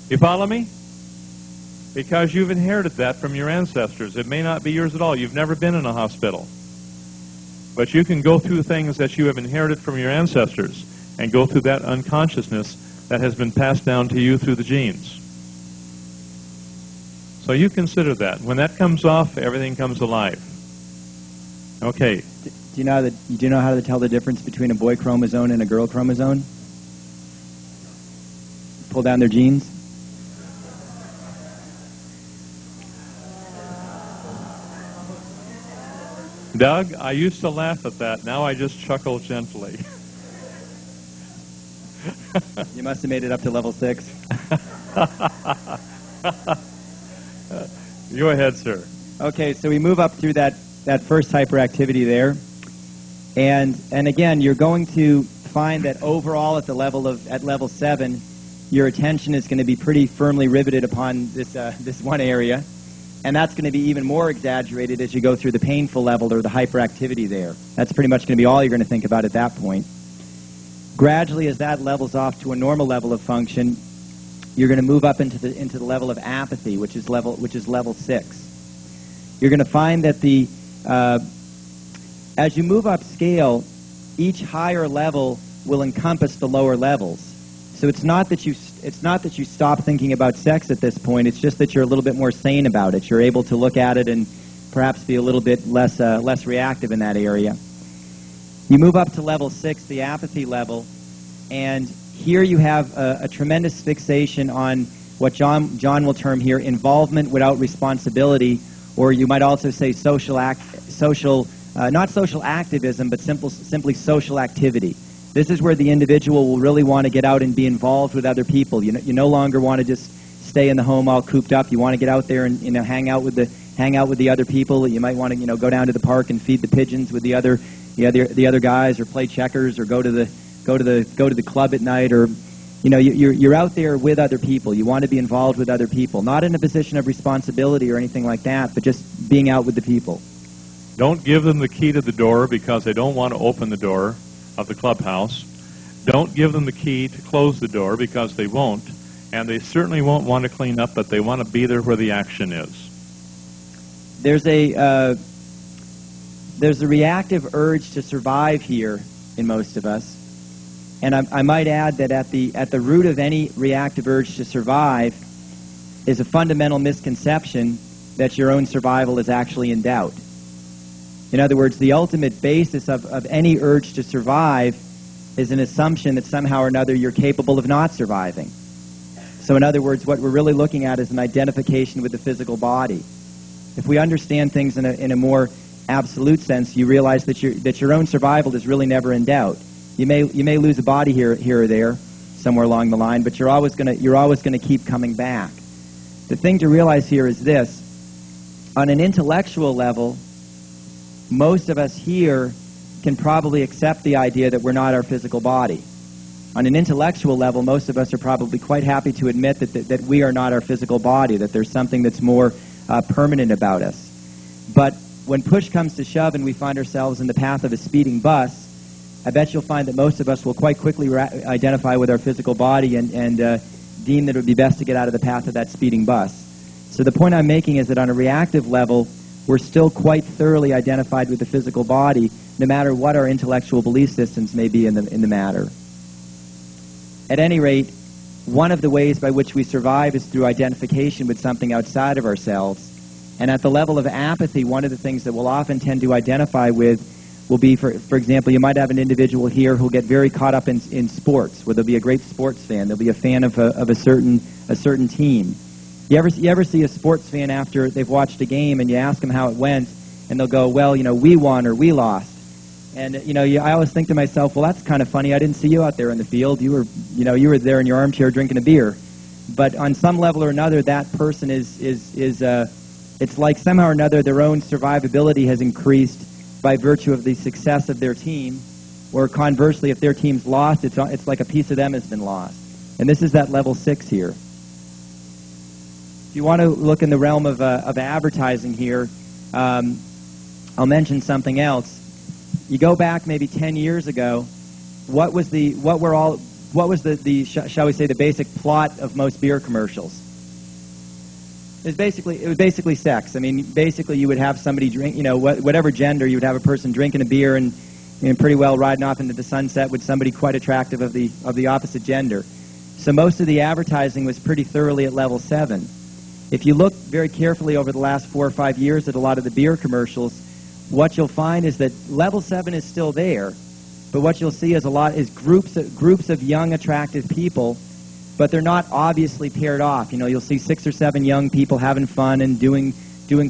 You follow me? Because you've inherited that from your ancestors. It may not be yours at all. You've never been in a hospital. But you can go through things that you have inherited from your ancestors and go through that unconsciousness that has been passed down to you through the genes. So you consider that. When that comes off, everything comes alive. Okay. Do you know how to tell the difference between a boy chromosome and a girl chromosome? Pull down their genes. Doug, I used to laugh at that. Now I just chuckle gently. You must have made it up to level 6. Go ahead, sir. Okay, so we move up through that first hyperactivity there. And again, you're going to find that overall at level 7, your attention is going to be pretty firmly riveted upon this one area. And that's going to be even more exaggerated as you go through the painful level or the hyperactivity there. That's pretty much going to be all you're going to think about at that point. Gradually, as that levels off to a normal level of function, you're going to move up into the level of apathy, which is level 6. You're going to find that as you move up scale, each higher level will encompass the lower levels. So it's not that you stop thinking about sex at this point. It's just that you're a little bit more sane about it. You're able to look at it and perhaps be a little bit less reactive in that area. You move up to level 6, the apathy level, and here you have a tremendous fixation on what John will term here involvement without responsibility, or you might also say not social activism, but simply social activity. This is where the individual will really want to get out and be involved with other people. You no longer want to just stay in the home all cooped up. You want to get out there and hang out with the other people. You might want to go down to the park and feed the pigeons with the other guys, or play checkers, or go to the club at night, or you're out there with other people. You want to be involved with other people, not in a position of responsibility or anything like that, but just being out with the people. Don't give them the key to the door because they don't want to open the door of the clubhouse. Don't give them the key to close the door because they won't, and they certainly won't want to clean up, but they want to be there where the action is. There's a reactive urge to survive here in most of us, and I might add that at the root of any reactive urge to survive is a fundamental misconception that your own survival is actually in doubt. In other words, the ultimate basis of any urge to survive is an assumption that somehow or another you're capable of not surviving. So in other words, what we're really looking at is an identification with the physical body. If we understand things in a more absolute sense, you realize that your own survival is really never in doubt. You may lose a body here or there somewhere along the line, but you're always going to keep coming back. The thing to realize here is this: on an intellectual level, most of us here can probably accept the idea that we're not our physical body. On an intellectual level, most of us are probably quite happy to admit that we are not our physical body, that there's something that's more permanent about us. But when push comes to shove and we find ourselves in the path of a speeding bus, I bet you'll find that most of us will quite quickly identify with our physical body and deem that it would be best to get out of the path of that speeding bus. So the point I'm making is that on a reactive level, we're still quite thoroughly identified with the physical body, no matter what our intellectual belief systems may be in the matter. At any rate, one of the ways by which we survive is through identification with something outside of ourselves. And at the level of apathy, one of the things that we'll often tend to identify with will be, for example, you might have an individual here who'll get very caught up in sports, where they'll be a great sports fan. They'll be a fan of a certain team. You ever see a sports fan after they've watched a game and you ask them how it went, and they'll go, well, we won or we lost. And I always think to myself, well, that's kind of funny. I didn't see you out there in the field. You were there in your armchair drinking a beer. But on some level or another, that person it's like somehow or another their own survivability has increased by virtue of the success of their team, or conversely, if their team's lost, it's like a piece of them has been lost. And this is that level 6 here. If you want to look in the realm of advertising here, I'll mention something else. You go back maybe 10 years ago, what was the shall we say the basic plot of most beer commercials? It was basically sex. I mean, basically you would have somebody drink, whatever gender, you would have a person drinking a beer and pretty well riding off into the sunset with somebody quite attractive of the opposite gender. So most of the advertising was pretty thoroughly at level 7. If you look very carefully over the last 4 or 5 years at a lot of the beer commercials, what you'll find is that level 7 is still there, but what you'll see is groups of young, attractive people, but they're not obviously paired off. You'll see 6 or 7 young people having fun and doing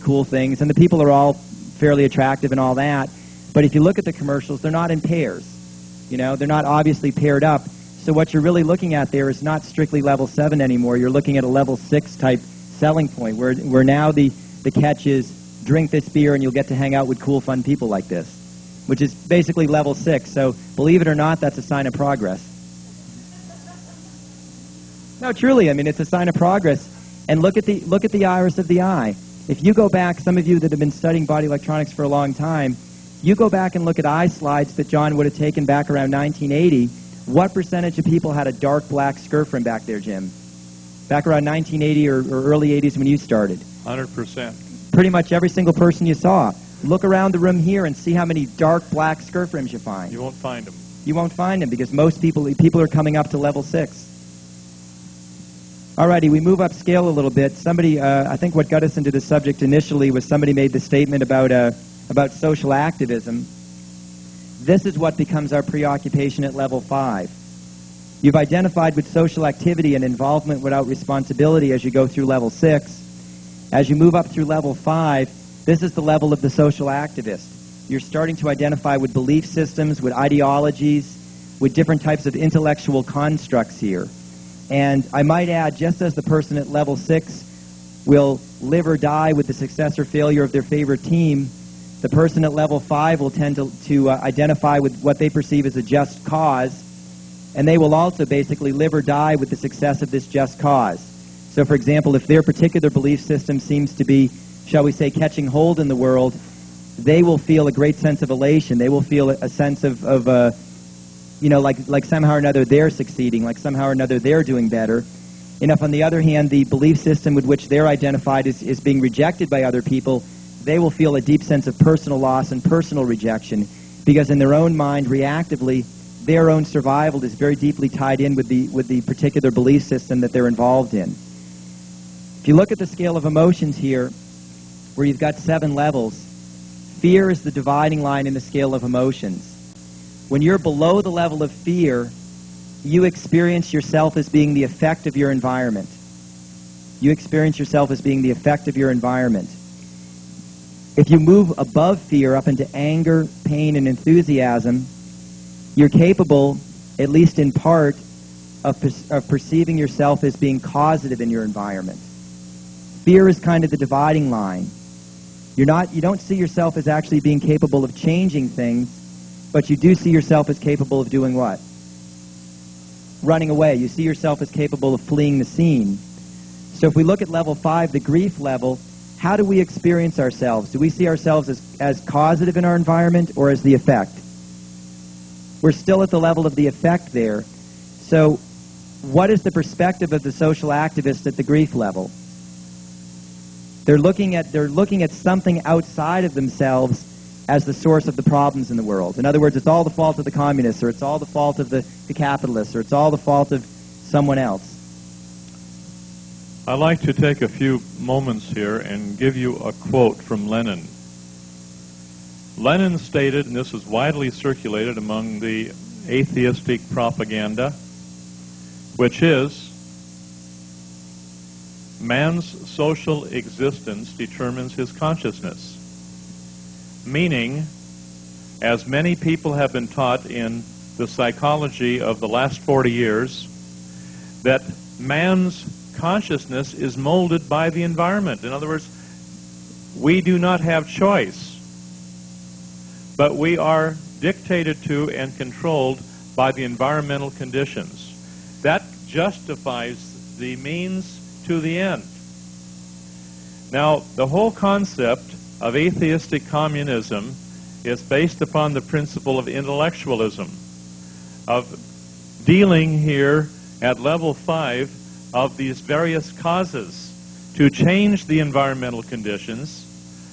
cool things, and the people are all fairly attractive and all that. But if you look at the commercials, they're not in pairs. They're not obviously paired up. So what you're really looking at there is not strictly level 7 anymore. You're looking at a level 6 type selling point, where now the catch is drink this beer and you'll get to hang out with cool, fun people like this, which is basically level 6. So believe it or not, that's a sign of progress. No, truly, I mean, it's a sign of progress. And look at the iris of the eye. If you go back, some of you that have been studying body electronics for a long time, you go back and look at eye slides that John would have taken back around 1980. What percentage of people had a dark black skirt rim back there, Jim? Back around 1980 or early 80s when you started? 100%. Pretty much every single person you saw. Look around the room here and see how many dark black skirt rims you find. You won't find them. You won't find them because most people are coming up to level 6. Alrighty, we move upscale a little bit. Somebody, I think what got us into the subject initially was somebody made the statement about social activism. This is what becomes our preoccupation at level 5. You've identified with social activity and involvement without responsibility as you go through level 6. As you move up through level 5, this is the level of the social activist. You're starting to identify with belief systems, with ideologies, with different types of intellectual constructs here. And I might add, just as the person at level 6 will live or die with the success or failure of their favorite team, the person at level 5 will tend to identify with what they perceive as a just cause, and they will also basically live or die with the success of this just cause. So, for example, if their particular belief system seems to be, shall we say, catching hold in the world, they will feel a great sense of elation. They will feel a sense of like somehow or another they're succeeding, like somehow or another they're doing better. And if, on the other hand, the belief system with which they're identified is being rejected by other people, they will feel a deep sense of personal loss and personal rejection, because in their own mind, reactively, their own survival is very deeply tied in with the particular belief system that they're involved in. If you look at the scale of emotions here, where you've got 7 levels, fear is the dividing line in the scale of emotions. When you're below the level of fear, you experience yourself as being the effect of your environment. You experience yourself as being the effect of your environment. If you move above fear up into anger, pain, and enthusiasm, you're capable, at least in part, of perceiving yourself as being causative in your environment. Fear is kind of the dividing line. You don't see yourself as actually being capable of changing things, but you do see yourself as capable of doing what? Running away. You see yourself as capable of fleeing the scene. So if we look at level 5, the grief level, how do we experience ourselves? Do we see ourselves as causative in our environment or as the effect? We're still at the level of the effect there. So what is the perspective of the social activist at the grief level? They're looking at something outside of themselves as the source of the problems in the world. In other words, it's all the fault of the communists, or it's all the fault of the capitalists, or it's all the fault of someone else. I'd like to take a few moments here and give you a quote from Lenin. Lenin stated, and this is widely circulated among the atheistic propaganda, which is, man's social existence determines his consciousness. Meaning, as many people have been taught in the psychology of the last 40 years, that man's consciousness is molded by the environment. In other words, we do not have choice, but we are dictated to and controlled by the environmental conditions. That justifies the means to the end. Now, the whole concept of atheistic communism is based upon the principle of intellectualism, of dealing here at level 5 of these various causes to change the environmental conditions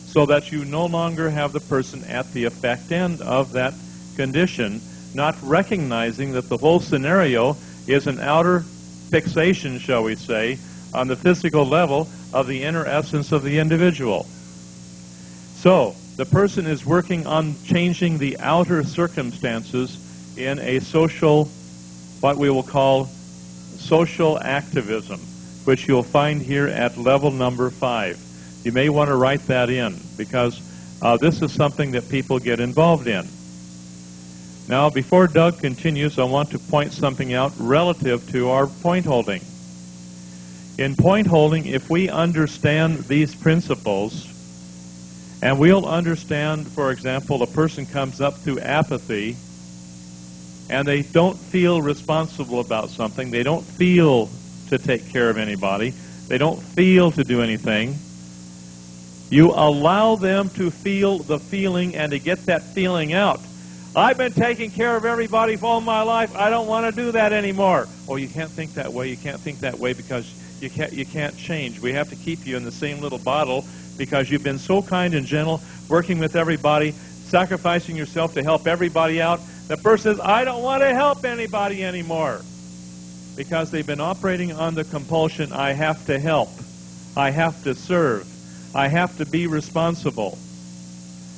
so that you no longer have the person at the effect end of that condition, not recognizing that the whole scenario is an outer fixation, shall we say, on the physical level of the inner essence of the individual. So, the person is working on changing the outer circumstances in a social, what we will call social activism, which you'll find here at level number 5. You may want to write that in, because this is something that people get involved in. Now, before Doug continues, I want to point something out relative to our point holding. In point holding, if we understand these principles, and we'll understand, for example, a person comes up through apathy, and they don't feel responsible about something, they don't feel to take care of anybody, they don't feel to do anything, you allow them to feel the feeling and to get that feeling out. I've been taking care of everybody for all my life. I don't want to do that anymore. Oh, you can't think that way. You can't think that way because you can't change. We have to keep you in the same little bottle because you've been so kind and gentle, working with everybody, sacrificing yourself to help everybody out. The person says, I don't want to help anybody anymore because they've been operating on the compulsion, I have to help, I have to serve, I have to be responsible.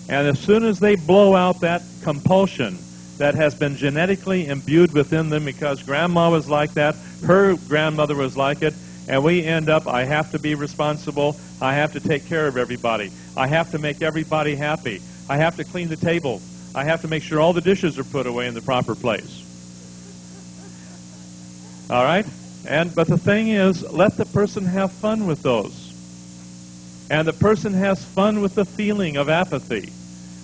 And as soon as they blow out that compulsion that has been genetically imbued within them because grandma was like that, her grandmother was like it, and we end up, I have to be responsible, I have to take care of everybody, I have to make everybody happy, I have to clean the table, I have to make sure all the dishes are put away in the proper place. All right? But the thing is, let the person have fun with those. And the person has fun with the feeling of apathy.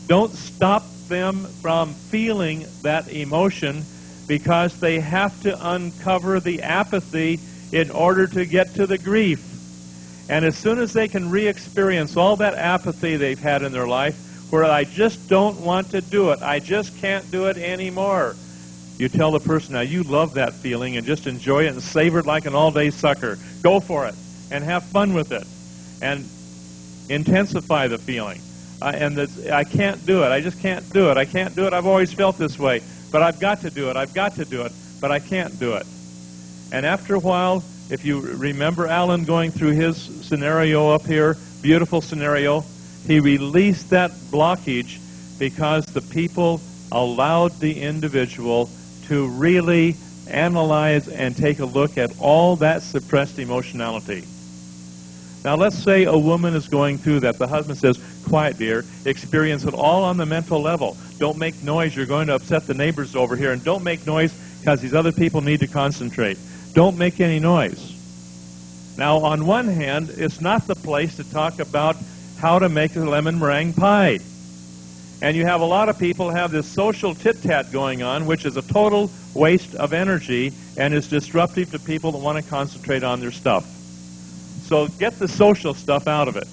Don't stop them from feeling that emotion because they have to uncover the apathy in order to get to the grief. And as soon as they can re-experience all that apathy they've had in their life, where I just don't want to do it, I just can't do it anymore, you tell the person, now you love that feeling and just enjoy it and savor it like an all-day sucker. Go for it and have fun with it and intensify the feeling. I can't do it. I just can't do it. I can't do it. I've always felt this way. But I've got to do it. I've got to do it. But I can't do it. And after a while, if you remember Alan going through his scenario up here, beautiful scenario, he released that blockage because the people allowed the individual to really analyze and take a look at all that suppressed emotionality. Now let's say a woman is going through that. The husband says, quiet dear, experience it all on the mental level. Don't make noise, you're going to upset the neighbors over here. And don't make noise because these other people need to concentrate. Don't make any noise. Now on one hand, it's not the place to talk about how to make a lemon meringue pie. And you have a lot of people have this social tit-tat going on, which is a total waste of energy and is disruptive to people that want to concentrate on their stuff. So get the social stuff out of it.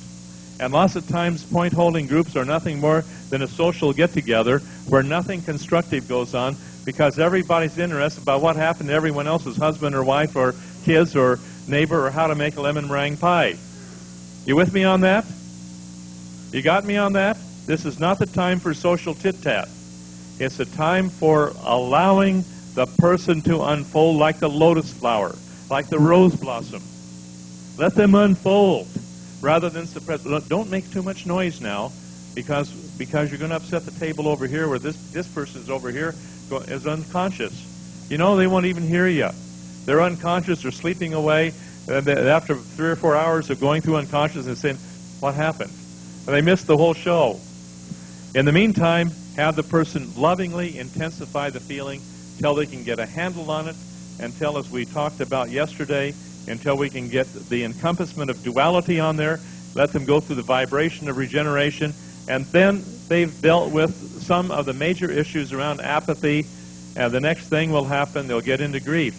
And lots of times point-holding groups are nothing more than a social get-together where nothing constructive goes on because everybody's interested about what happened to everyone else's husband or wife or kids or neighbor or how to make a lemon meringue pie. You with me on that? You got me on that? This is not the time for social tit-tat. It's a time for allowing the person to unfold like the lotus flower, like the rose blossom. Let them unfold rather than suppress. Don't make too much noise now because you're going to upset the table over here where this person is over here is unconscious. You know, they won't even hear you. They're unconscious. They're sleeping away. And after 3 or 4 hours of going through unconsciousness and saying, what happened? And they missed the whole show. In the meantime, have the person lovingly intensify the feeling until they can get a handle on it, until, as we talked about yesterday, until we can get the encompassment of duality on there, let them go through the vibration of regeneration, and then they've dealt with some of the major issues around apathy, and the next thing will happen, they'll get into grief.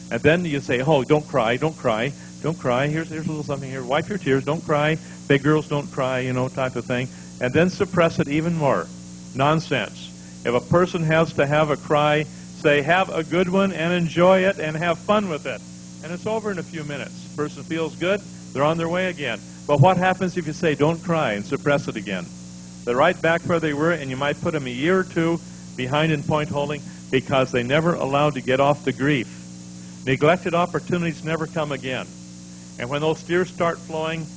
And then you say, oh, don't cry, don't cry, don't cry, here's a little something here, wipe your tears, don't cry, big girls don't cry, you know, type of thing, and then suppress it even more. Nonsense. If a person has to have a cry, say, have a good one and enjoy it and have fun with it. And it's over in a few minutes. The person feels good, they're on their way again. But what happens if you say, don't cry, and suppress it again? They're right back where they were, and you might put them a year or two behind in point holding because they never allowed to get off the grief. Neglected opportunities never come again. And when those tears start flowing,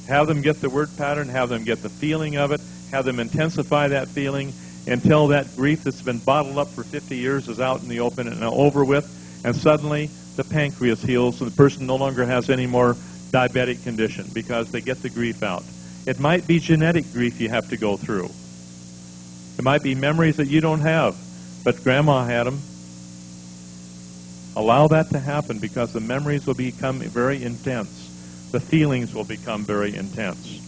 have them get the word pattern, have them get the feeling of it, have them intensify that feeling until that grief that's been bottled up for 50 years is out in the open and over with, and suddenly the pancreas heals and the person no longer has any more diabetic condition because they get the grief out. It might be genetic grief you have to go through. It might be memories that you don't have, but grandma had them. Allow that to happen because the memories will become very intense. The feelings will become very intense.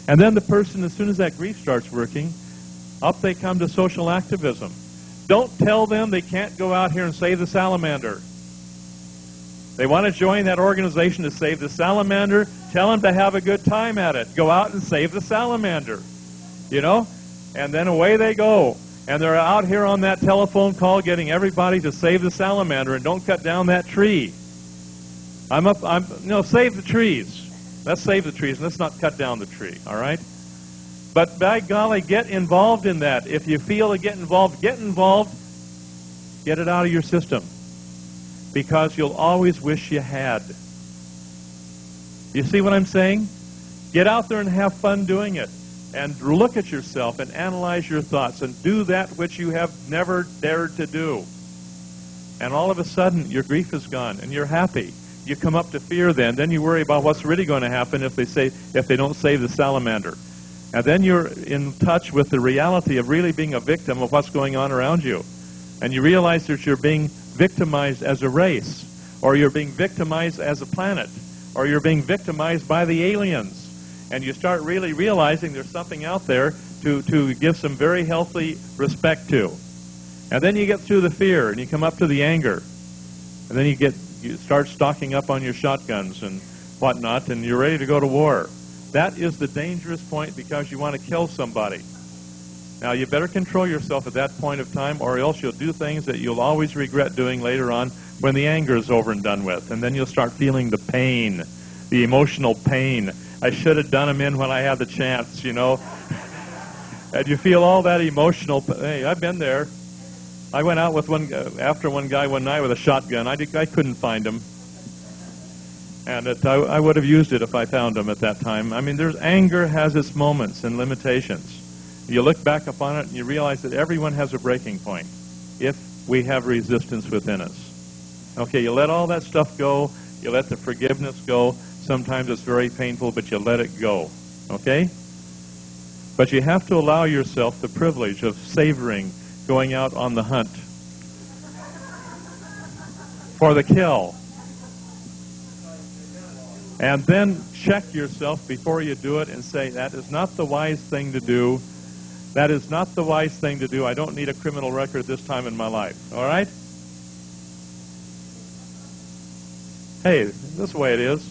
And then the person, as soon as that grief starts working, up they come to social activism. Don't tell them they can't go out here and save the salamander. They want to join that organization to save the salamander. Tell them to have a good time at it. Go out and save the salamander. You know? And then away they go. And they're out here on that telephone call getting everybody to save the salamander and don't cut down that tree. Save the trees. Let's save the trees. Let's not cut down the tree, all right? But by golly, get involved in that. If you feel to get involved, get involved. Get it out of your system. Because you'll always wish you had. You see what I'm saying? Get out there and have fun doing it. And look at yourself and analyze your thoughts and do that which you have never dared to do. And all of a sudden, your grief is gone and you're happy. You come up to fear then you worry about what's really going to happen if they don't save the salamander. And then you're in touch with the reality of really being a victim of what's going on around you. And you realize that you're being victimized as a race, or you're being victimized as a planet, or you're being victimized by the aliens. And you start really realizing there's something out there to give some very healthy respect to. And then you get through the fear, and you come up to the anger. And then you start stocking up on your shotguns and whatnot, and you're ready to go to war. That is the dangerous point because you want to kill somebody. Now, you better control yourself at that point of time, or else you'll do things that you'll always regret doing later on when the anger is over and done with. And then you'll start feeling the pain, the emotional pain. I should have done them in when I had the chance, And you feel all that emotional. Hey, I've been there. I went out with after one guy one night with a shotgun. I couldn't find him. And I would have used it if I found him at that time. I mean, anger has its moments and limitations. You look back upon it and you realize that everyone has a breaking point if we have resistance within us. Okay, you let all that stuff go. You let the forgiveness go. Sometimes it's very painful, but you let it go. Okay? But you have to allow yourself the privilege of savoring going out on the hunt for the kill. And then check yourself before you do it and say, that is not the wise thing to do. That is not the wise thing to do. I don't need a criminal record this time in my life. All right? Hey, this is the way it is.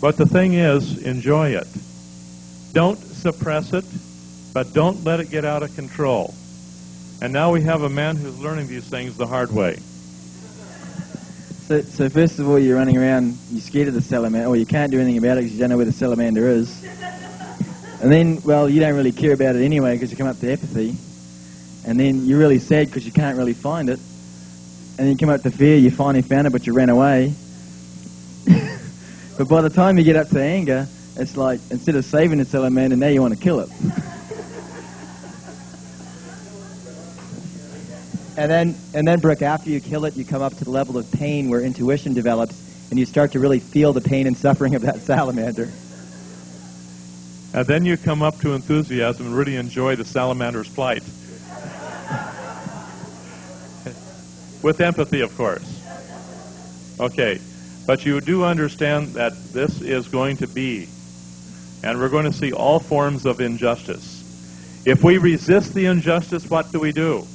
But the thing is, enjoy it. Don't suppress it, but don't let it get out of control. And now we have a man who's learning these things the hard way. So first of all, you're running around, you're scared of the salamander, or you can't do anything about it because you don't know where the salamander is. And then, well, you don't really care about it anyway because you come up to apathy. And then you're really sad because you can't really find it. And then you come up to fear, you finally found it, but you ran away. But by the time you get up to anger, it's like, instead of saving the salamander, now you want to kill it. And then, Brooke, after you kill it, you come up to the level of pain where intuition develops, and you start to really feel the pain and suffering of that salamander. And then you come up to enthusiasm and really enjoy the salamander's plight. With empathy, of course. Okay. But you do understand that this is going to be, and we're going to see all forms of injustice. If we resist the injustice, what do?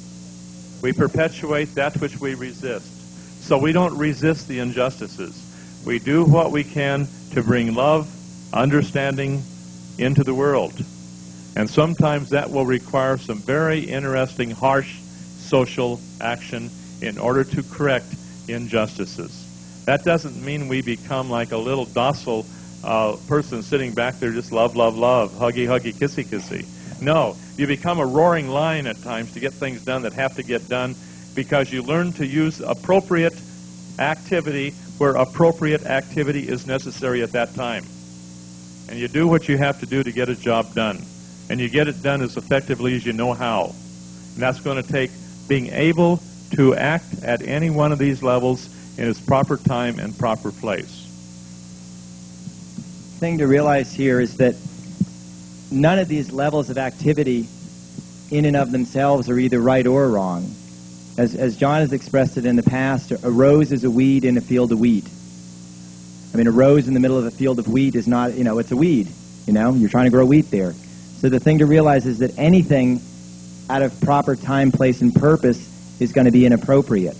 We perpetuate that which we resist. So we don't resist the injustices. We do what we can to bring love, understanding into the world. And sometimes that will require some very interesting, harsh social action in order to correct injustices. That doesn't mean we become like a little docile person sitting back there just love, love, love, huggy, huggy, kissy, kissy. No, you become a roaring lion at times to get things done that have to get done because you learn to use appropriate activity where appropriate activity is necessary at that time. And you do what you have to do to get a job done. And you get it done as effectively as you know how. And that's going to take being able to act at any one of these levels in its proper time and proper place. The thing to realize here is that none of these levels of activity in and of themselves are either right or wrong. As John has expressed it in the past, a rose is a weed in a field of wheat. I mean, a rose in the middle of a field of wheat is not, it's a weed. You're trying to grow wheat there. So the thing to realize is that anything out of proper time, place, and purpose is going to be inappropriate.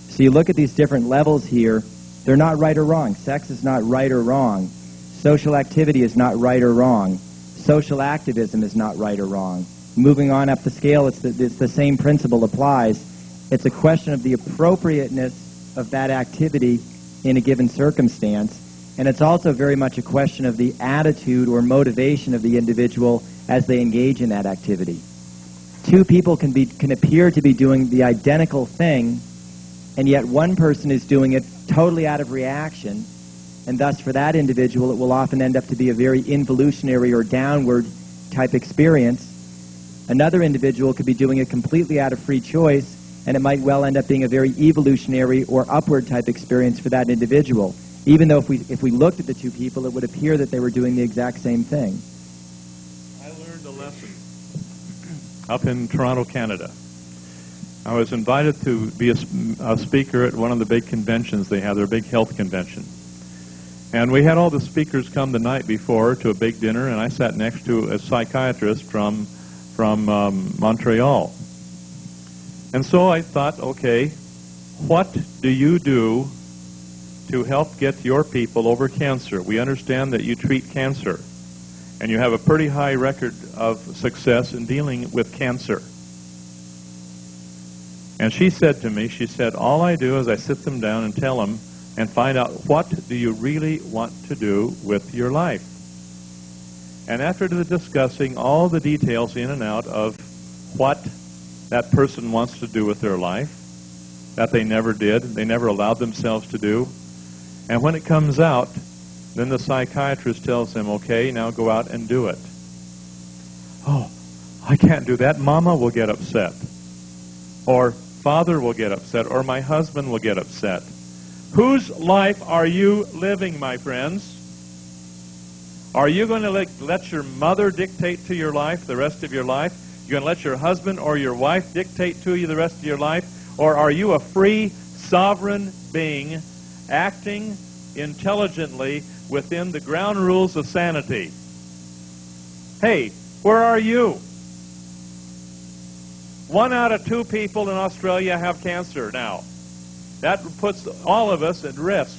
So you look at these different levels here, they're not right or wrong. Sex is not right or wrong. Social activity is not right or wrong. Social activism is not right or wrong. moving on up the scale, it's the same principle applies. It's a question of the appropriateness of that activity in a given circumstance, and it's also very much a question of the attitude or motivation of the individual as they engage in that activity. Two people can appear to be doing the identical thing, and yet one person is doing it totally out of reaction, and thus for that individual it will often end up to be a very involutionary or downward type experience. Another individual could be doing it completely out of free choice, and it might well end up being a very evolutionary or upward type experience for that individual. Even though if we looked at the two people, it would appear that they were doing the exact same thing. I learned a lesson up in Toronto, Canada. I was invited to be a speaker at one of the big conventions they have, their big health convention. And we had all the speakers come the night before to a big dinner, and I sat next to a psychiatrist from Montreal. And so I thought, okay, what do you do to help get your people over cancer? We understand that you treat cancer, and you have a pretty high record of success in dealing with cancer. And she said to me, she said, all I do is I sit them down and tell them and find out, what do you really want to do with your life? And after discussing all the details in and out of what that person wants to do with their life, that they never did, they never allowed themselves to do, and when it comes out, then the psychiatrist tells them, okay, now go out and do it. Oh, I can't do that. Mama will get upset. Or Father will get upset. Or my husband will get upset. Whose life are you living, my friends? Are you going to let your mother dictate to your life the rest of your life? You're going to let your husband or your wife dictate to you the rest of your life? Or are you a free, sovereign being acting intelligently within the ground rules of sanity? Hey, where are you? 1 out of 2 people in Australia have cancer now. That puts all of us at risk.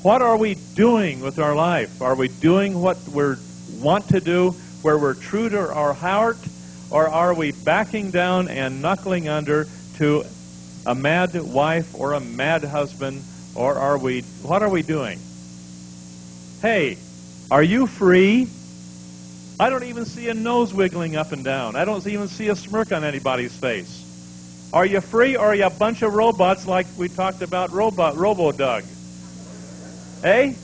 What are we doing with our life? Are we doing what we want to do, where we're true to our heart, or are we backing down and knuckling under to a mad wife or a mad husband, or what are we doing? Hey, are you free? I don't even see a nose wiggling up and down. I don't even see a smirk on anybody's face. Are you free, or are you a bunch of robots like we talked about Robo-Doug? Hey?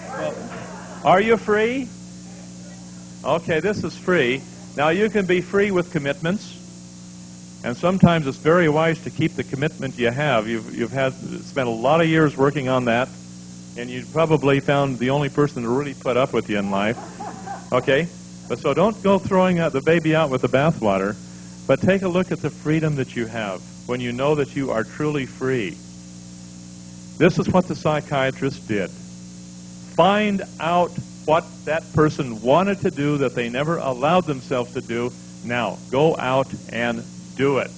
Well, are you free? Okay, this is free. Now you can be free with commitments, and sometimes it's very wise to keep the commitment you have. You've spent a lot of years working on that, and you probably found the only person to really put up with you in life. Okay? But so don't go throwing the baby out with the bathwater, but take a look at the freedom that you have when you know that you are truly free. This is what the psychiatrist did. Find out what that person wanted to do that they never allowed themselves to do. Now, go out and do it.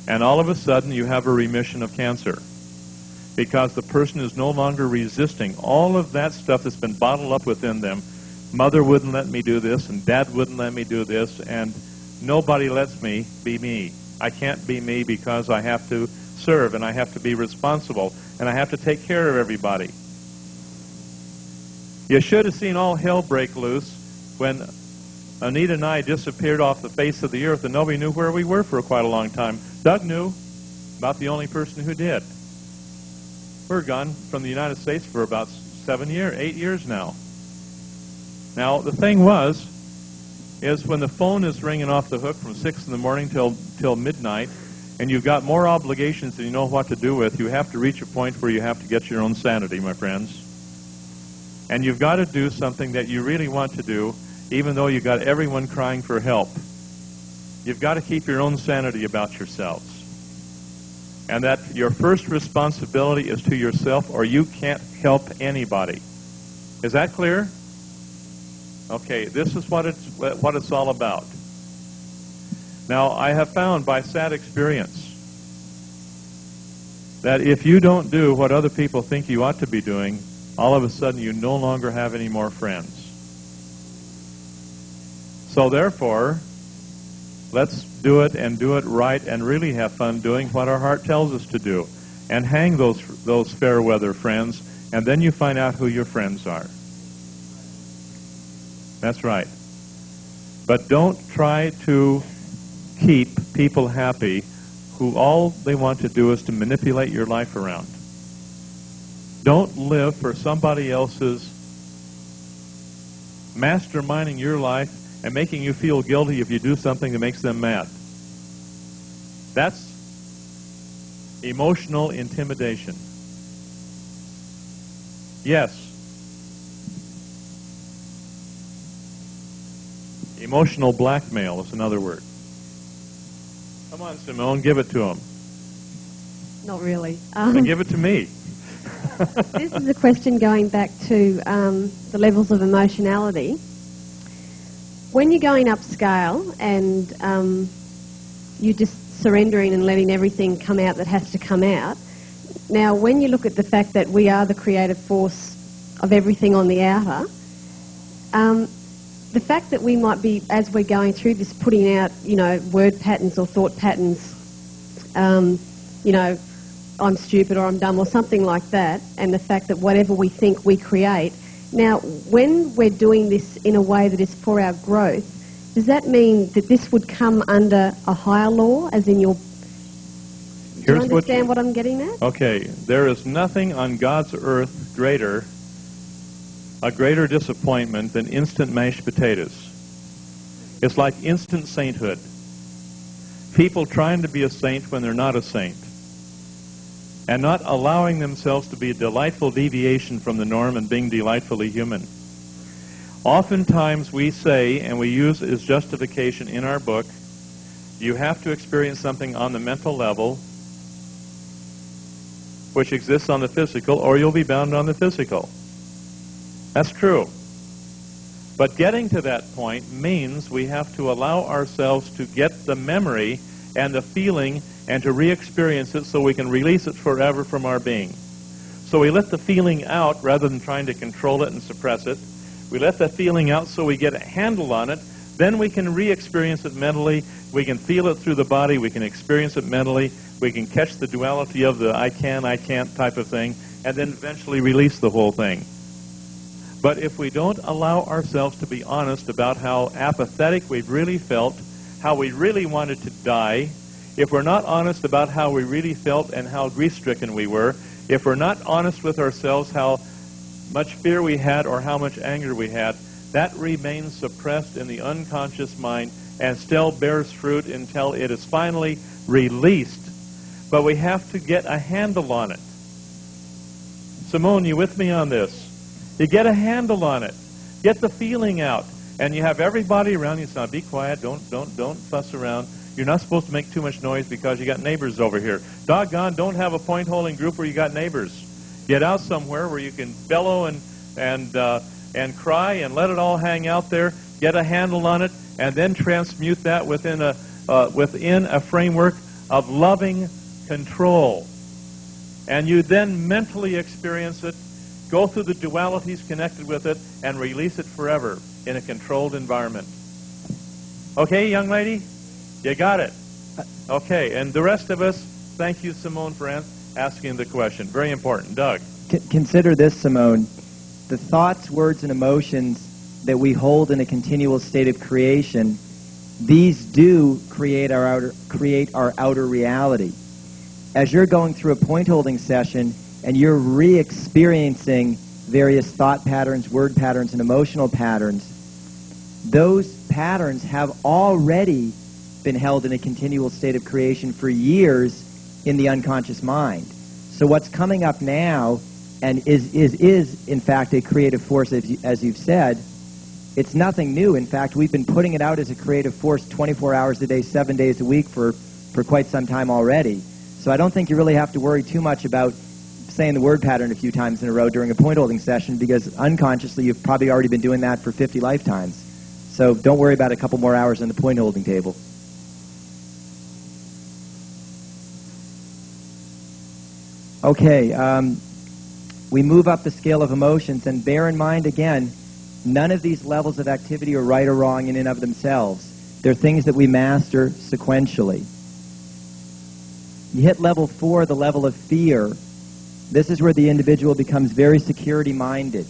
And all of a sudden, you have a remission of cancer, because the person is no longer resisting all of that stuff that's been bottled up within them. Mother wouldn't let me do this, and Dad wouldn't let me do this, and nobody lets me be me. I can't be me because I have to serve, and I have to be responsible, and I have to take care of everybody. You should have seen all hell break loose when Anita and I disappeared off the face of the earth, and nobody knew where we were for quite a long time. Doug knew, about the only person who did. We're gone from the United States for about 8 years now. Now, the thing is when the phone is ringing off the hook from 6 in the morning till midnight, and you've got more obligations than you know what to do with, you have to reach a point where you have to get your own sanity, my friends. And you've got to do something that you really want to do, even though you've got everyone crying for help. You've got to keep your own sanity about yourselves. And that your first responsibility is to yourself, or you can't help anybody. Is that clear? Okay, this is what it's all about. Now, I have found by sad experience that if you don't do what other people think you ought to be doing, all of a sudden you no longer have any more friends. So therefore, let's do it and do it right and really have fun doing what our heart tells us to do. And hang those fair weather friends, and then you find out who your friends are. That's right. But don't try to keep people happy who all they want to do is to manipulate your life around. Don't live for somebody else's masterminding your life and making you feel guilty if you do something that makes them mad. That's emotional intimidation. Yes. Emotional blackmail is another word. Come on, Simone, give it to him. Not really. Then give it to me. This is a question going back to the levels of emotionality. When you're going upscale and you're just surrendering and letting everything come out that has to come out, now when you look at the fact that we are the creative force of everything on the outer, the fact that we might be, as we're going through this, putting out, word patterns or thought patterns, I'm stupid or I'm dumb or something like that, and the fact that whatever we think we create. Now, when we're doing this in a way that is for our growth, does that mean that this would come under a higher law, as in your... Do you understand what I'm getting at? Okay, there is nothing on God's earth a greater disappointment than instant mashed potatoes. It's like instant sainthood. People trying to be a saint when they're not a saint, and not allowing themselves to be a delightful deviation from the norm and being delightfully human. Oftentimes we say, and we use as justification in our book, you have to experience something on the mental level which exists on the physical, or you'll be bound on the physical. That's true. But getting to that point means we have to allow ourselves to get the memory and the feeling and to re-experience it so we can release it forever from our being. So we let the feeling out rather than trying to control it and suppress it. We let the feeling out so we get a handle on it. Then we can re-experience it mentally. We can feel it through the body. We can experience it mentally. We can catch the duality of the I can't type of thing, and then eventually release the whole thing. But if we don't allow ourselves to be honest about how apathetic we've really felt, how we really wanted to die, if we're not honest about how we really felt and how grief-stricken we were, if we're not honest with ourselves how much fear we had or how much anger we had, that remains suppressed in the unconscious mind and still bears fruit until it is finally released. But we have to get a handle on it. Simone, you with me on this? You get a handle on it. Get the feeling out. And you have everybody around you. So be quiet. Don't fuss around. You're not supposed to make too much noise because you got neighbors over here. Doggone, don't have a point-holding group where you got neighbors. Get out somewhere where you can bellow and cry and let it all hang out there. Get a handle on it, and then transmute that within a framework of loving control. And you then mentally experience it, go through the dualities connected with it, and release it forever in a controlled environment. Okay, young lady? You got it. Okay, and the rest of us, thank you, Simone, for asking the question. Very important. Doug? Consider this, Simone. The thoughts, words, and emotions that we hold in a continual state of creation, these do create our outer reality. As you're going through a point-holding session and you're re-experiencing various thought patterns, word patterns, and emotional patterns, those patterns have already been held in a continual state of creation for years in the unconscious mind. So what's coming up now and is in fact a creative force, as you've said. It's nothing new. In fact, we've been putting it out as a creative force 24 hours a day, 7 days a week for quite some time already. So I don't think you really have to worry too much about saying the word pattern a few times in a row during a point-holding session, because unconsciously you've probably already been doing that for 50 lifetimes. So don't worry about a couple more hours on the point-holding table. Okay, we move up the scale of emotions, and bear in mind again, none of these levels of activity are right or wrong in and of themselves. They're things that we master sequentially. You hit level 4, the level of fear. This is where the individual becomes very security-minded.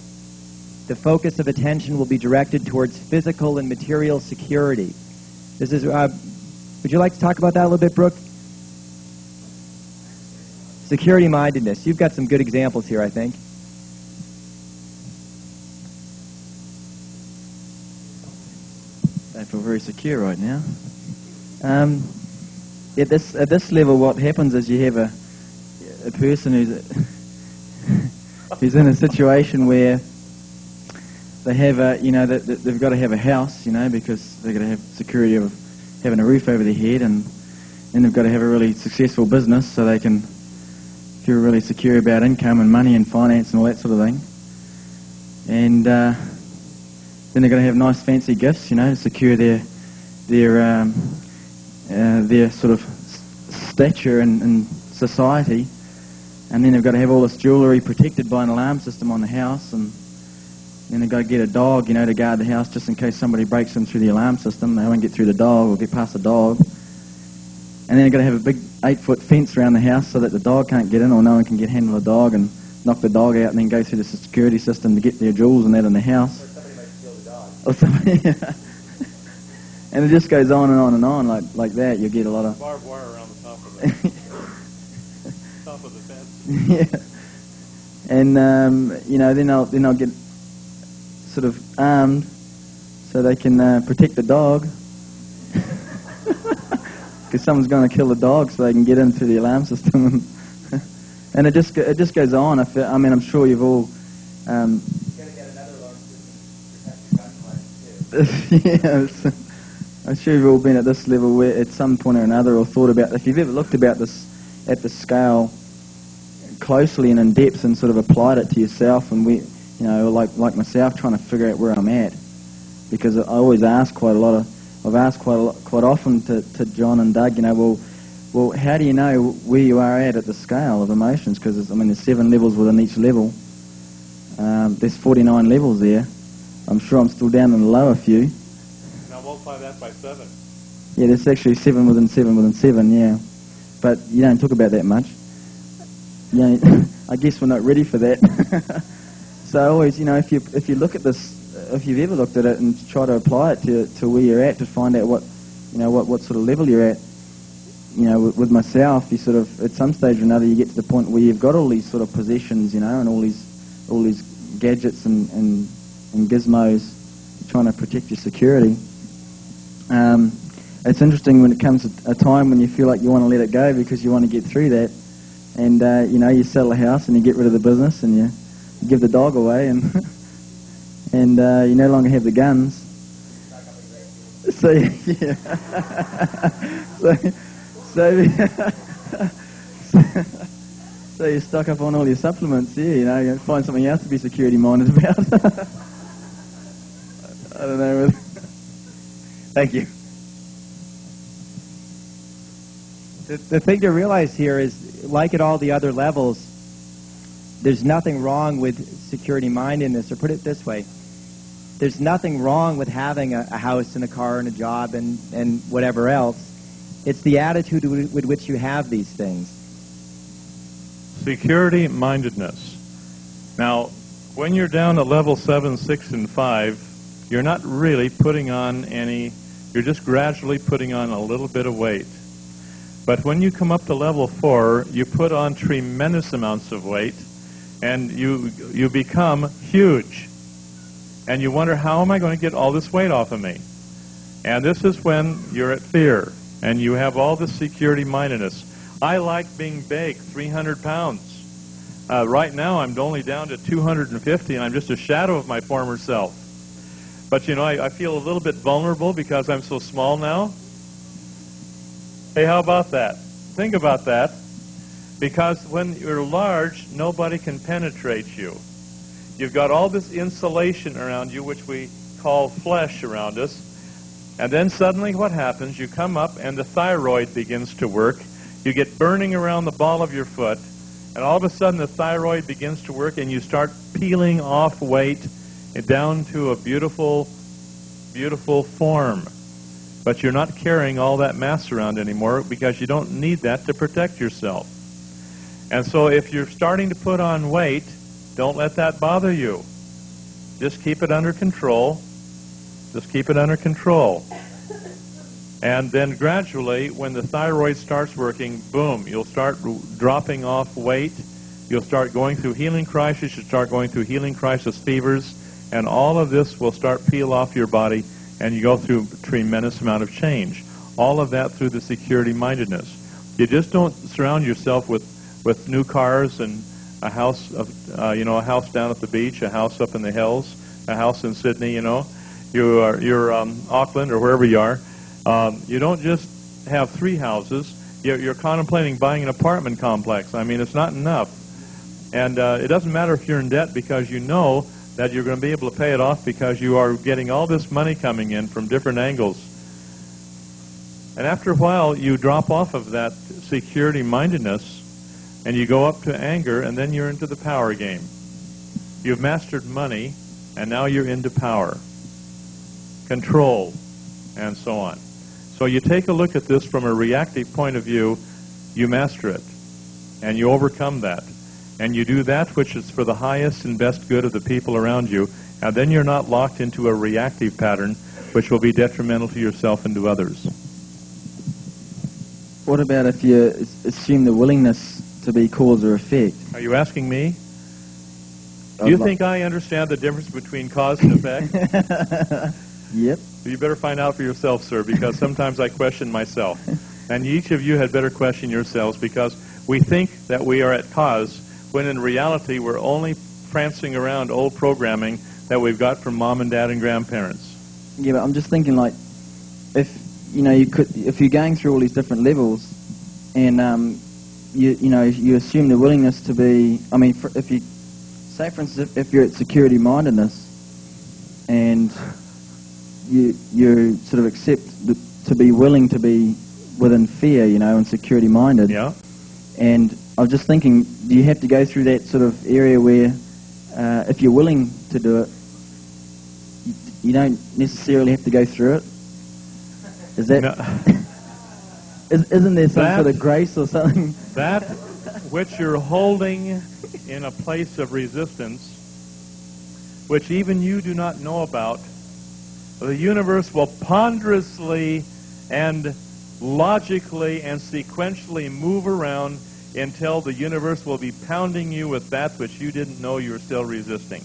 The focus of attention will be directed towards physical and material security. This is, would you like to talk about that a little bit, Brooke? Security-mindedness. You've got some good examples here, I think. I feel very secure right now. At this level, what happens is you have a person who's in a situation where they have they've got to have a house, because they've got to have security of having a roof over their head, and then they've got to have a really successful business so they can feel really secure about income and money and finance and all that sort of thing. And then they're going to have nice fancy gifts, to secure their sort of stature in society. And then they've got to have all this jewellery protected by an alarm system on the house, and then they've got to get a dog, to guard the house just in case somebody breaks in through the alarm system. They won't get through the dog or get past the dog. And then they've got to have a big 8-foot fence around the house so that the dog can't get in, or no one can handle the dog and knock the dog out and then go through the security system to get their jewels and that in the house. Or somebody might steal the dog. And it just goes on and on and on like that. You get a lot of barbed wire around the top of it. Top of the fence. Yeah. And then they'll get sort of armed so they can protect the dog. Because someone's going to kill the dog so they can get in through the alarm system. And it just goes on. I'm sure you've all. Yeah, I'm sure you've all been at this level where, at some point or another, or thought about, if you've ever looked about this at the scale closely and in depth and sort of applied it to yourself, and like myself, trying to figure out where I'm at, because I always ask I've asked quite often to John and Doug, well, how do you know where you are at the scale of emotions? Because there's 7 levels within each level. There's 49 levels there. I'm sure I'm still down in the lower few. Now multiply that by 7. Yeah, there's actually 7 within 7 within 7. Yeah, but you don't talk about that much. I guess we're not ready for that. So always, if you look at this. If you've ever looked at it and try to apply it to where you're at, to find out what sort of level you're at, with myself, you sort of, at some stage or another, you get to the point where you've got all these sort of possessions, and all these gadgets and gizmos trying to protect your security. It's interesting when it comes to a time when you feel like you want to let it go because you want to get through that, and you sell a house and you get rid of the business and you give the dog away and. And you no longer have the guns. So yeah. So you stock up on all your supplements. Yeah, you find something else to be security minded about. I don't know. Thank you. The thing to realize here is, like at all the other levels, there's nothing wrong with security mindedness, or put it this way. There's nothing wrong with having a house and a car and a job and whatever else. It's the attitude with which you have these things. Security-mindedness. Now, when you're down to level 7, 6, and 5, you're not really putting on you're just gradually putting on a little bit of weight. But when you come up to level 4, you put on tremendous amounts of weight, and you become huge. And you wonder, how am I going to get all this weight off of me? And this is when you're at fear, and you have all this security-mindedness. I like being big, 300 pounds. Right now, I'm only down to 250, and I'm just a shadow of my former self. But, I feel a little bit vulnerable because I'm so small now. Hey, how about that? Think about that. Because when you're large, nobody can penetrate you. You've got all this insulation around you, which we call flesh around us. And then suddenly what happens? You come up and the thyroid begins to work. You get burning around the ball of your foot. And all of a sudden the thyroid begins to work and you start peeling off weight down to a beautiful, beautiful form. But you're not carrying all that mass around anymore because you don't need that to protect yourself. And so if you're starting to put on weight, don't let that bother you. Just keep it under control. Just keep it under control. And then gradually, when the thyroid starts working, boom, you'll start dropping off weight. You'll start going through healing crisis. You'll start going through healing crisis fevers. And all of this will start peel off your body, and you go through a tremendous amount of change. All of that through the security mindedness. You just don't surround yourself with new cars and a house a house down at the beach, a house up in the hills, a house in Sydney. You're Auckland or wherever you are. You don't just have 3 houses. You're contemplating buying an apartment complex. I mean, it's not enough. And it doesn't matter if you're in debt, because you know that you're going to be able to pay it off because you are getting all this money coming in from different angles. And after a while, you drop off of that security mindedness and you go up to anger, and then you're into the power game. You've mastered money, and now you're into power, control, and so on. So you take a look at this from a reactive point of view, you master it, and you overcome that. And you do that which is for the highest and best good of the people around you, and then you're not locked into a reactive pattern which will be detrimental to yourself and to others. What about if you assume the willingness to be cause or effect? Are you asking me? Do you think I understand the difference between cause and effect? Yep. You better find out for yourself, sir, because sometimes I question myself. And each of you had better question yourselves, because we think that we are at cause, when in reality we're only prancing around old programming that we've got from mom and dad and grandparents. Yeah, but I'm just thinking, like, if you're going through all these different levels, and you assume the willingness to be. I mean, if you say, for instance, if you're at security mindedness, and you sort of accept to be willing to be within fear, and security minded. Yeah. And I was just thinking, do you have to go through that sort of area where, if you're willing to do it, you don't necessarily have to go through it? Is that? No. Isn't there some sort of grace or something? That which you're holding in a place of resistance, which even you do not know about, the universe will ponderously and logically and sequentially move around until the universe will be pounding you with that which you didn't know you were still resisting.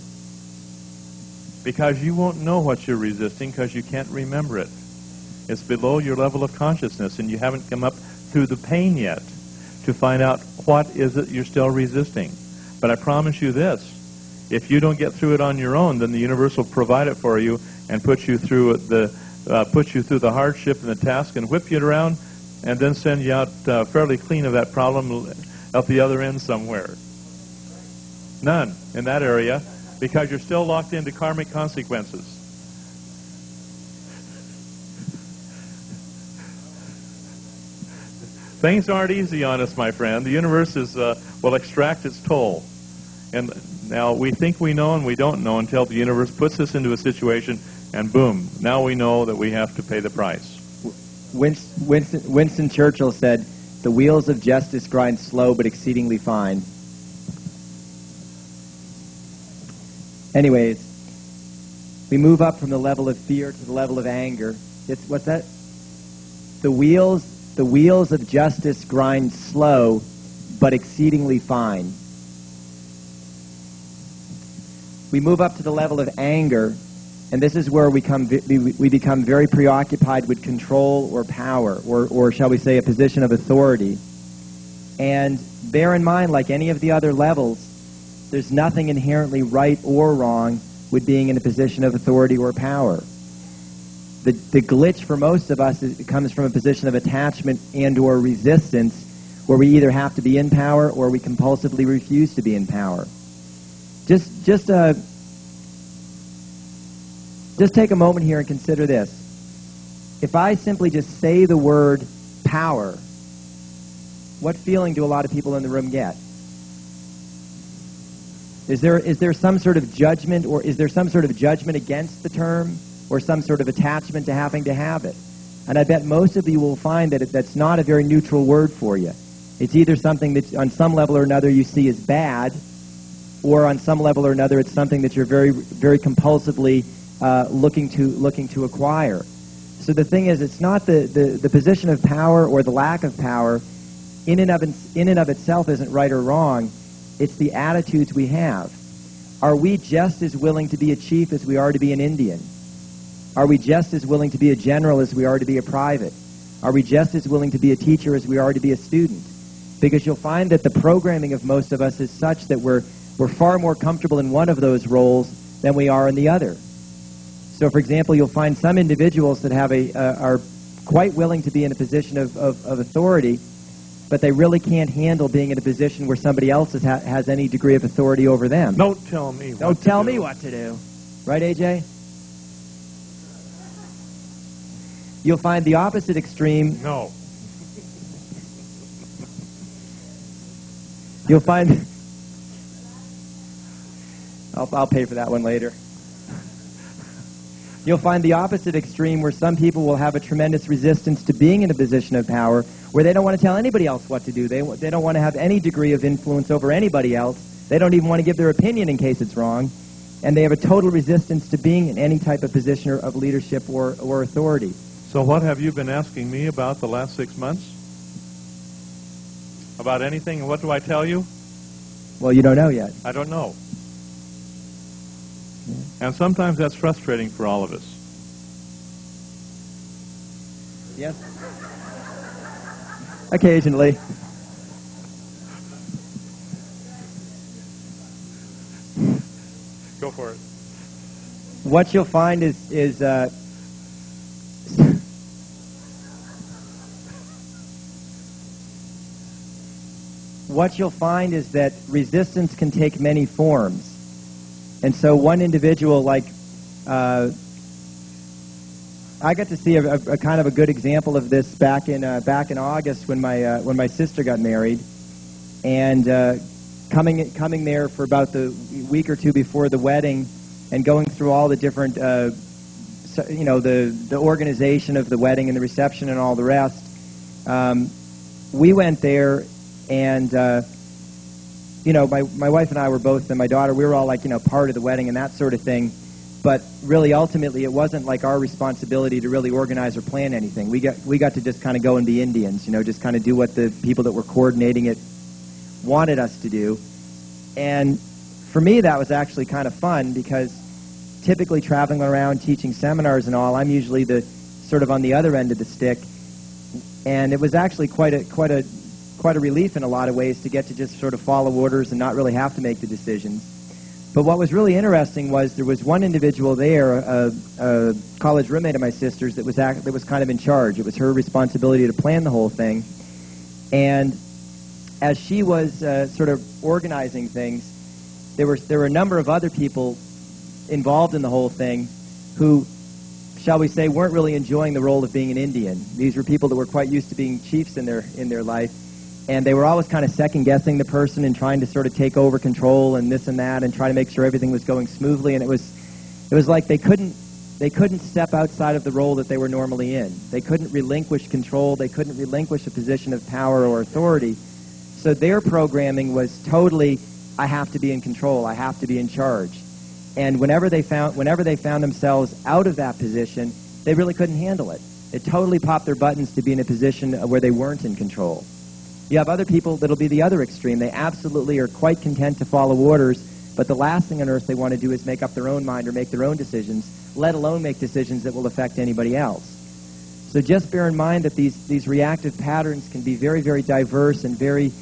Because you won't know what you're resisting because you can't remember it. It's below your level of consciousness, and you haven't come up through the pain yet to find out what is it you're still resisting. But I promise you this, if you don't get through it on your own, then the universe will provide it for you and put you through the hardship and the task and whip you around, and then send you out fairly clean of that problem at the other end somewhere. None in that area, because you're still locked into karmic consequences. Things aren't easy on us, my friend. The universe will extract its toll. And now we think we know and we don't know until the universe puts us into a situation, and boom, now we know that we have to pay the price. Winston Churchill said, "The wheels of justice grind slow but exceedingly fine." Anyways, we move up from the level of fear to the level of anger. What's that? The wheels of justice grind slow but exceedingly fine. We move up to the level of anger, and this is where we become very preoccupied with control or power, or shall we say a position of authority. And bear in mind, like any of the other levels, there's nothing inherently right or wrong with being in a position of authority or power. The glitch for most of us comes from a position of attachment and or resistance, where we either have to be in power or we compulsively refuse to be in power. Just take a moment here and consider this. If I simply just say the word power, what feeling do a lot of people in the room get? Is there some sort of judgment, or is there some sort of judgment against the term, or some sort of attachment to having to have it? And I bet most of you will find that that's not a very neutral word for you. It's either something that on some level or another you see as bad, or on some level or another it's something that you're very, very compulsively looking to acquire. So the thing is, it's not the position of power or the lack of power in and of itself isn't right or wrong. It's the attitudes we have. Are we just as willing to be a chief as we are to be an Indian? Are we just as willing to be a general as we are to be a private? Are we just as willing to be a teacher as we are to be a student? Because you'll find that the programming of most of us is such that we're far more comfortable in one of those roles than we are in the other. So, for example, you'll find some individuals that are quite willing to be in a position of authority, but they really can't handle being in a position where somebody else has any degree of authority over them. Don't tell me what Don't to tell do. me what to do. Right, AJ? You'll find the opposite extreme. No. You'll find... I'll pay for that one later. You'll find the opposite extreme where some people will have a tremendous resistance to being in a position of power, where they don't want to tell anybody else what to do. They don't want to have any degree of influence over anybody else. They don't even want to give their opinion in case it's wrong. And they have a total resistance to being in any type of position of leadership or authority. So what have you been asking me about the last 6 months? About anything? And what do I tell you? Well, you don't know yet. I don't know. And sometimes that's frustrating for all of us. Yes? Occasionally. Go for it. What you'll find is what you'll find is that resistance can take many forms. And so one individual, like, I got to see a kind of a good example of this back in August when my sister got married, and coming there for about the week or two before the wedding, and going through all the different, the organization of the wedding and the reception and all the rest. We went there, and my wife and I were both, and my daughter, we were all like, part of the wedding and that sort of thing. But really, ultimately, it wasn't like our responsibility to really organize or plan anything. We got to just kind of go and be Indians, just kind of do what the people that were coordinating it wanted us to do. And for me, that was actually kind of fun, because typically traveling around teaching seminars and all, I'm usually the sort of on the other end of the stick. And it was actually quite a relief in a lot of ways to get to just sort of follow orders and not really have to make the decisions. But what was really interesting was there was one individual there, a college roommate of my sister's, that was kind of in charge. It was her responsibility to plan the whole thing. And as she was sort of organizing things, there were a number of other people involved in the whole thing who, shall we say, weren't really enjoying the role of being an Indian. These were people that were quite used to being chiefs in their life. And they were always kind of second-guessing the person and trying to sort of take over control and this and that and try to make sure everything was going smoothly. And it was like they couldn't step outside of the role that they were normally in. They couldn't relinquish control. They couldn't relinquish a position of power or authority. So their programming was totally, I have to be in control. I have to be in charge. And whenever they found themselves out of that position, they really couldn't handle it. It totally popped their buttons to be in a position where they weren't in control. You have other people that'll be the other extreme. They absolutely are quite content to follow orders, but the last thing on earth they want to do is make up their own mind or make their own decisions, let alone make decisions that will affect anybody else. So just bear in mind that these reactive patterns can be very, very diverse and very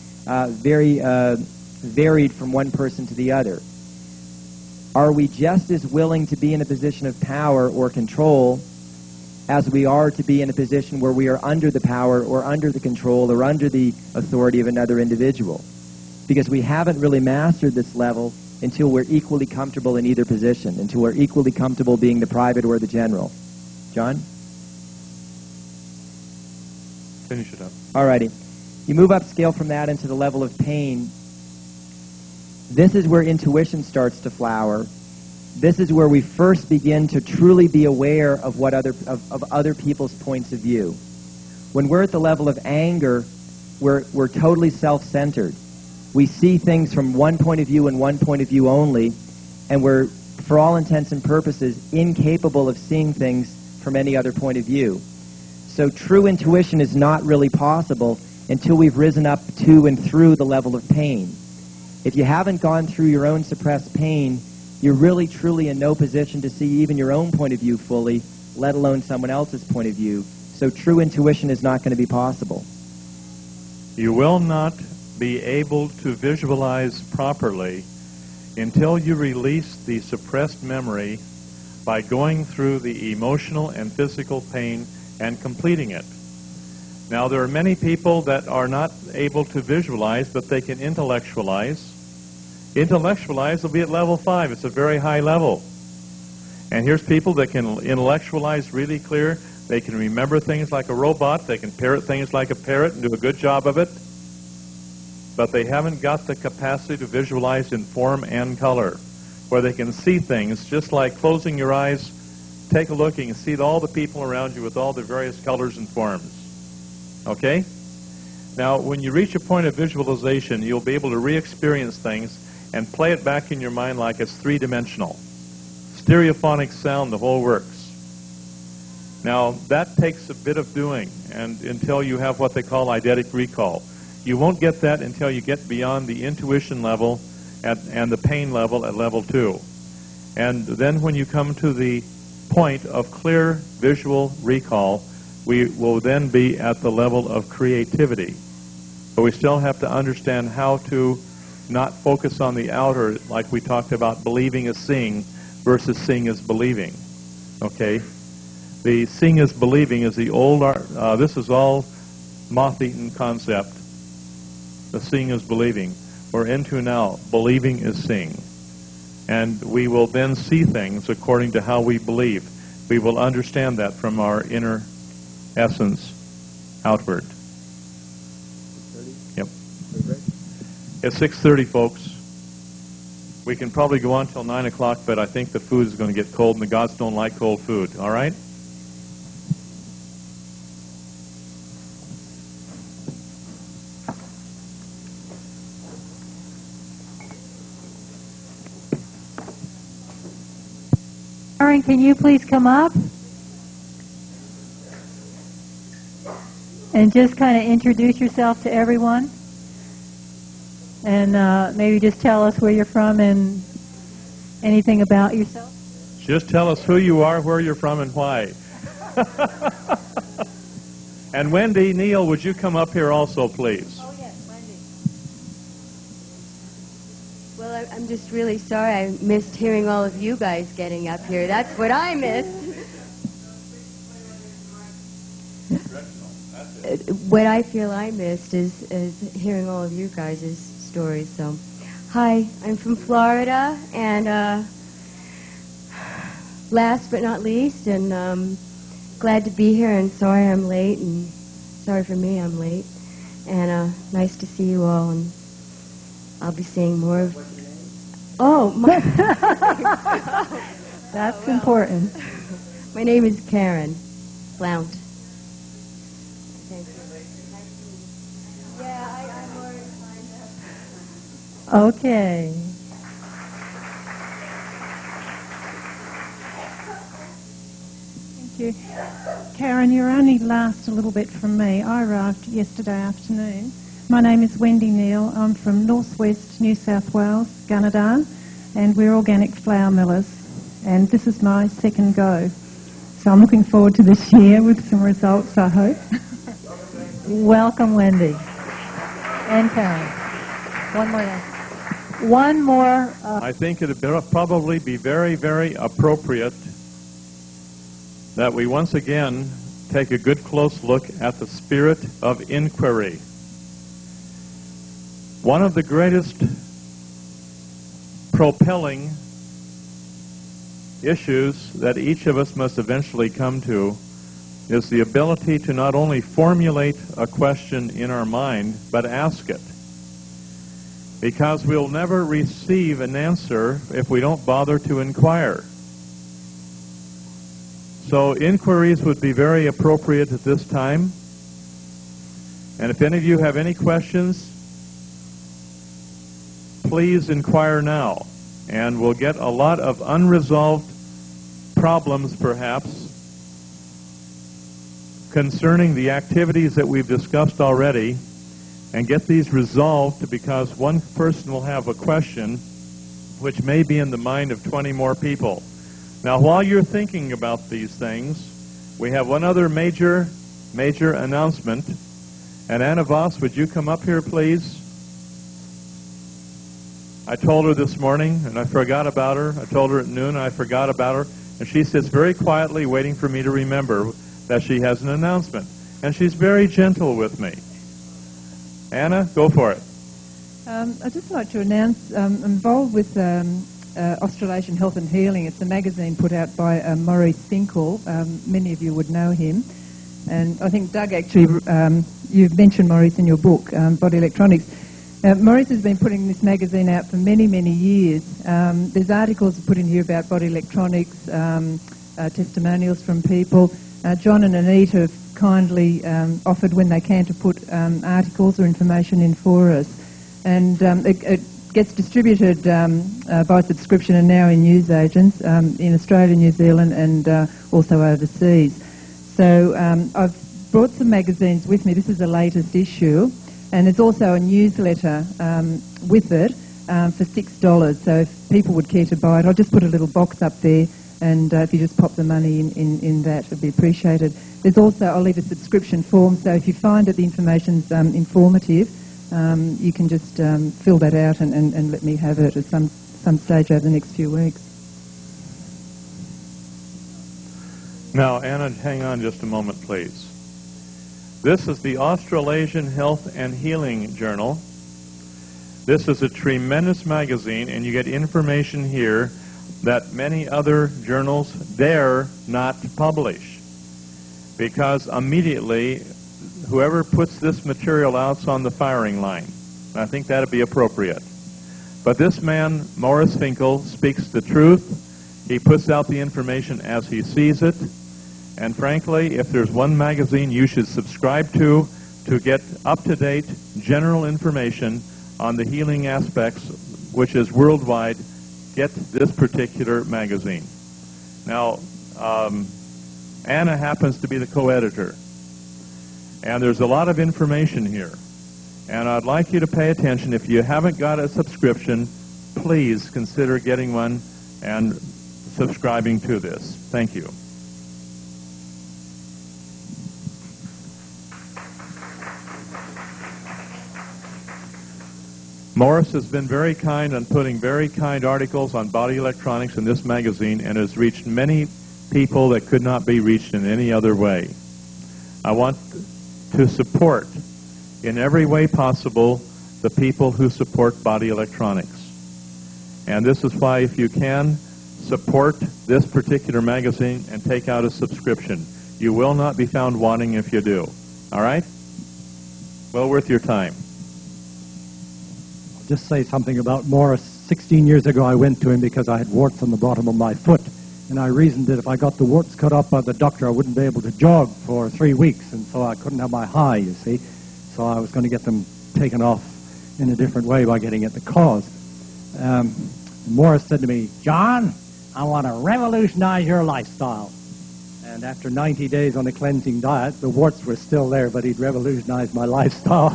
varied from one person to the other. Are we just as willing to be in a position of power or control as we are to be in a position where we are under the power or under the control or under the authority of another individual? Because we haven't really mastered this level until we're equally comfortable in either position, until we're equally comfortable being the private or the general. John? Finish it up. Alrighty. You move upscale from that into the level of pain. This is where intuition starts to flower. This is where we first begin to truly be aware of what other people's points of view. When we're at the level of anger, we're totally self-centered. We see things from one point of view and one point of view only, and we're, for all intents and purposes, incapable of seeing things from any other point of view. So true intuition is not really possible until we've risen up to and through the level of pain. If you haven't gone through your own suppressed pain, you're really truly in no position to see even your own point of view fully, let alone someone else's point of view. So true intuition is not going to be possible. You will not be able to visualize properly until you release the suppressed memory by going through the emotional and physical pain and completing it. Now, there are many people that are not able to visualize, but they can intellectualize. Intellectualize will be at level 5. It's a very high level. And here's people that can intellectualize really clear. They can remember things like a robot. They can parrot things like a parrot and do a good job of it. But they haven't got the capacity to visualize in form and color, where they can see things just like closing your eyes, take a look, and you can see all the people around you with all the various colors and forms. Okay? Now, when you reach a point of visualization, you'll be able to re-experience things and play it back in your mind like it's three-dimensional. Stereophonic sound, the whole works. Now, that takes a bit of doing, and until you have what they call eidetic recall. You won't get that until you get beyond the intuition level and the pain level at level 2. And then when you come to the point of clear visual recall, we will then be at the level of creativity. But we still have to understand how to not focus on the outer, like we talked about believing is seeing versus seeing is believing. Okay? The seeing is believing is the old, this is all moth-eaten concept. The seeing is believing. We're into now, believing is seeing. And we will then see things according to how we believe. We will understand that from our inner essence outward. Yep. It's 6:30, folks. We can probably go on till 9 o'clock, but I think the food is going to get cold, and the gods don't like cold food. All right? Karen, can you please come up and just kind of introduce yourself to everyone, and maybe just tell us where you're from and anything about yourself? Just tell us who you are, where you're from, and why. And Wendy, Neil, would you come up here also, please? Oh, yes, Wendy. Well, I'm just really sorry I missed hearing all of you guys getting up here. That's what I missed. What I feel I missed is hearing all of you guys' stories. So, hi, I'm from Florida, and last but not least, and glad to be here, and sorry I'm late, and sorry for me I'm late, and nice to see you all, and I'll be seeing more of... Oh, my... That's important. My name is Karen Blount. Okay. Thank you. Karen, you're only last a little bit from me. I arrived yesterday afternoon. My name is Wendy Neal. I'm from northwest New South Wales, Gunnedah, and we're organic flour millers. And this is my second go. So I'm looking forward to this year with some results, I hope. Welcome, Wendy. And Karen. One more. I think it would probably be very, very appropriate that we once again take a good close look at the spirit of inquiry. One of the greatest propelling issues that each of us must eventually come to is the ability to not only formulate a question in our mind, but ask it. because we'll never receive an answer if we don't bother to inquire. So inquiries would be very appropriate at this time. And if any of you have any questions, please inquire now. And we'll get a lot of unresolved problems, perhaps, concerning the activities that we've discussed already, and get these resolved, because one person will have a question which may be in the mind of 20 more people. Now, while you're thinking about these things, we have one other major announcement. And Anna Voss, would you come up here, please? I told her this morning, and I forgot about her. I told her at noon, and I forgot about her. And she sits very quietly waiting for me to remember that she has an announcement. And she's very gentle with me. Anna, go for it. I'd just like to announce I'm involved with Australasian Health and Healing. It's a magazine put out by Maurice Finkel. Many of you would know him. And I think, Doug, actually, you've mentioned Maurice in your book, Body Electronics. Maurice has been putting this magazine out for many, many years. There's articles put in here about body electronics, testimonials from people. John and Anita have kindly offered, when they can, to put articles or information in for us. And it gets distributed by subscription and now in newsagents in Australia, New Zealand, and also overseas. So I've brought some magazines with me. This is the latest issue. And there's also a newsletter with it for $6. So if people would care to buy it, I'll just put a little box up there, and if you just pop the money in that, it would be appreciated. There's also, I'll leave a subscription form, so if you find that the information's informative, you can just fill that out and let me have it at some stage over the next few weeks. Now, Anna, hang on just a moment, please. This is the Australasian Health and Healing Journal. This is a tremendous magazine, and you get information here that many other journals dare not publish, because immediately whoever puts this material out is on the firing line. I think that would be appropriate. But this man, Maurice Finkel, speaks the truth. He puts out the information as he sees it. And frankly, if there's one magazine you should subscribe to get up-to-date general information on the healing aspects, which is worldwide, get this particular magazine. Now, Anna happens to be the co-editor. And there's a lot of information here. And I'd like you to pay attention. If you haven't got a subscription, please consider getting one and subscribing to this. Thank you. Morris has been very kind on putting very kind articles on body electronics in this magazine, and has reached many people that could not be reached in any other way. I want to support in every way possible the people who support body electronics. And this is why, if you can, support this particular magazine and take out a subscription. You will not be found wanting if you do. All right? Well worth your time. Just say something about Morris. 16 years ago I went to him because I had warts on the bottom of my foot, and I reasoned that if I got the warts cut off by the doctor I wouldn't be able to jog for 3 weeks, and so I couldn't have my high, you see. So I was going to get them taken off in a different way by getting at the cause. Morris said to me, "John, I want to revolutionize your lifestyle." And after 90 days on a cleansing diet, the warts were still there, but he'd revolutionized my lifestyle.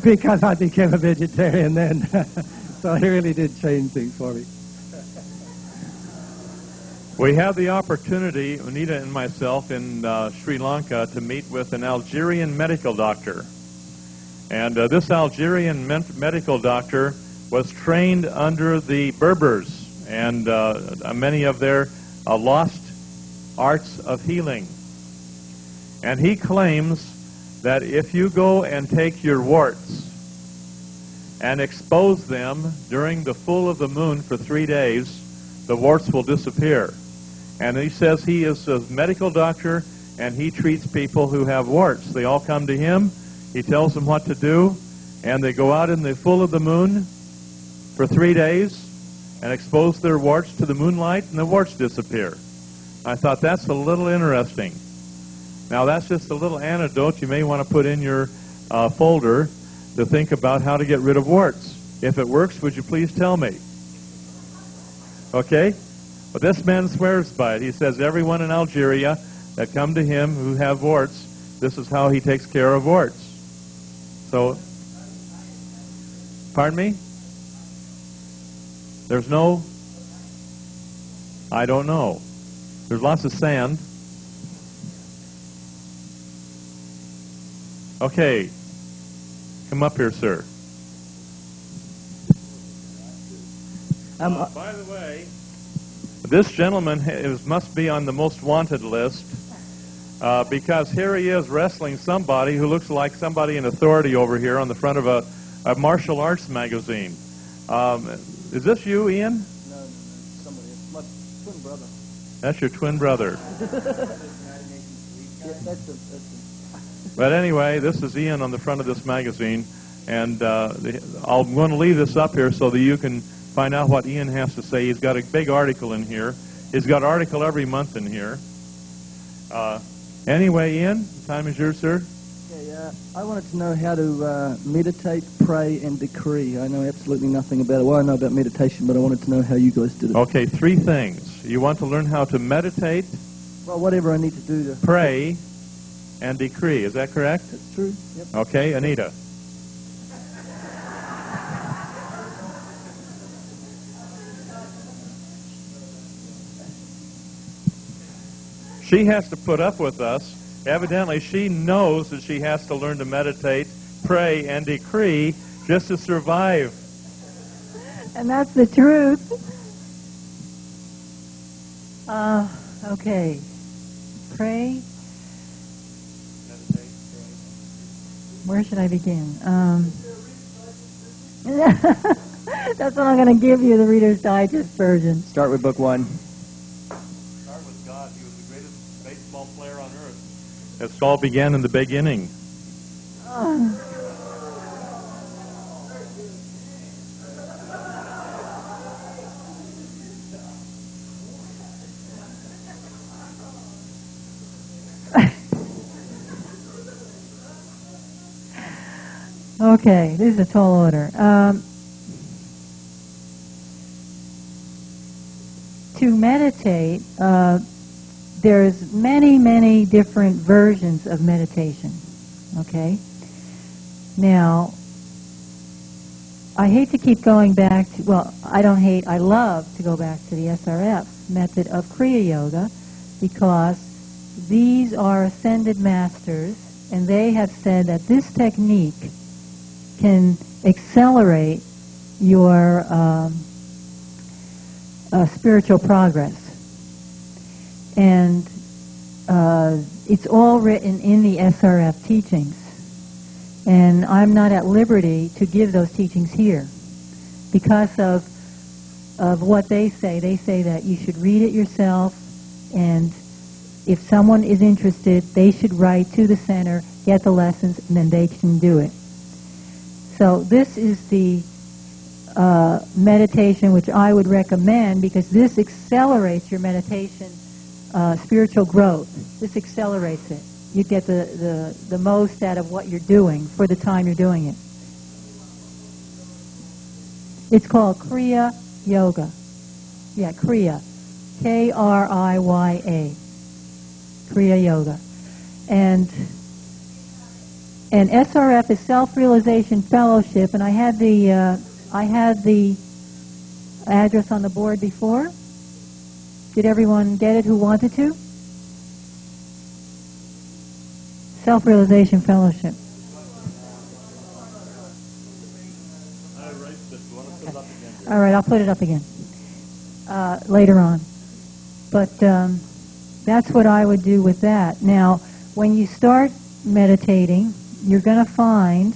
Because I became a vegetarian then. So he really did change things for me. We had the opportunity, Anita and myself, in Sri Lanka to meet with an Algerian medical doctor. And this Algerian medical doctor was trained under the Berbers and many of their lost arts of healing. And he claims that if you go and take your warts and expose them during the full of the moon for 3 days, the warts will disappear. And he says he is a medical doctor, and he treats people who have warts. They all come to him, he tells them what to do, and they go out in the full of the moon for 3 days and expose their warts to the moonlight, and the warts disappear. I thought that's a little interesting. Now, that's just a little anecdote you may want to put in your folder to think about how to get rid of warts. If it works, would you please tell me? Okay? But this man swears by it. He says everyone in Algeria that come to him who have warts, this is how he takes care of warts. So, pardon me? There's no, I don't know. There's lots of sand. Okay. Come up here, sir. By the way, this gentleman must be on the most wanted list because here he is wrestling somebody who looks like somebody in authority over here on the front of a martial arts magazine. Is this you, Ian? No, somebody. It's my twin brother. That's your twin brother. Yeah, that's But anyway, this is Ian on the front of this magazine, and I'm going to leave this up here so that you can find out what Ian has to say. He's got a big article in here. He's got an article every month in here. Anyway, Ian, the time is yours, sir. Okay, I wanted to know how to meditate, pray, and decree. I know absolutely nothing about it. Well, I know about meditation, but I wanted to know how you guys did it. Okay, 3 things. You want to learn how to meditate, Well, whatever I need to do to pray, and decree. Is that correct? That's true. Yep. Okay, Anita. She has to put up with us. Evidently, she knows that she has to learn to meditate, pray, and decree just to survive. And that's the truth. Okay. Pray. Where should I begin? That's what I'm going to give you, the Reader's Digest version. Start with book 1. Start with God. He was the greatest baseball player on earth. It all began in the beginning. Okay, this is a tall order. To meditate, there's many different versions of meditation. Okay? Now, I hate to keep going back to, well, I don't hate, I love to go back to the SRF method of Kriya Yoga because these are ascended masters and they have said that this technique can accelerate your spiritual progress. And it's all written in the SRF teachings. And I'm not at liberty to give those teachings here because of what they say. They say that you should read it yourself, and if someone is interested, they should write to the center, get the lessons, and then they can do it. So this is the meditation which I would recommend because this accelerates your meditation spiritual growth. This accelerates it. You get the most out of what you're doing for the time you're doing it. It's called Kriya Yoga. Yeah, Kriya. K-R-I-Y-A. Kriya Yoga. And SRF is Self-Realization Fellowship, and I had the address on the board before. Did everyone get it who wanted to? Self-Realization Fellowship. All right, I'll put it up again later on. But that's what I would do with that. Now, when you start meditating, you're going to find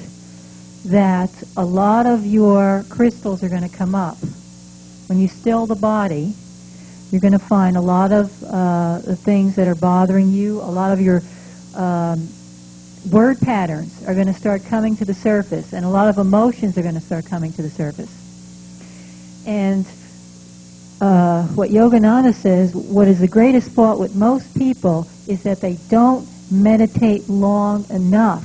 that a lot of your crystals are going to come up. When you still the body, you're going to find a lot of the things that are bothering you, a lot of your word patterns are going to start coming to the surface, and a lot of emotions are going to start coming to the surface. And what Yogananda says, what is the greatest fault with most people is that they don't meditate long enough.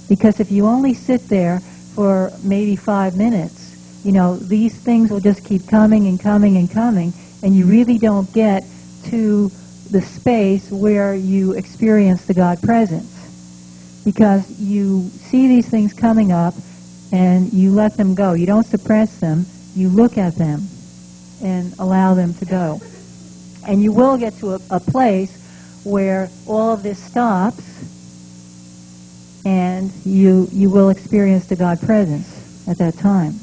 Because if you only sit there for maybe 5 minutes, you know, these things will just keep coming and coming and coming, and you really don't get to the space where you experience the God presence. Because you see these things coming up, and you let them go. You don't suppress them, you look at them and allow them to go. And you will get to a place where all of this stops, and you will experience the God presence at that time.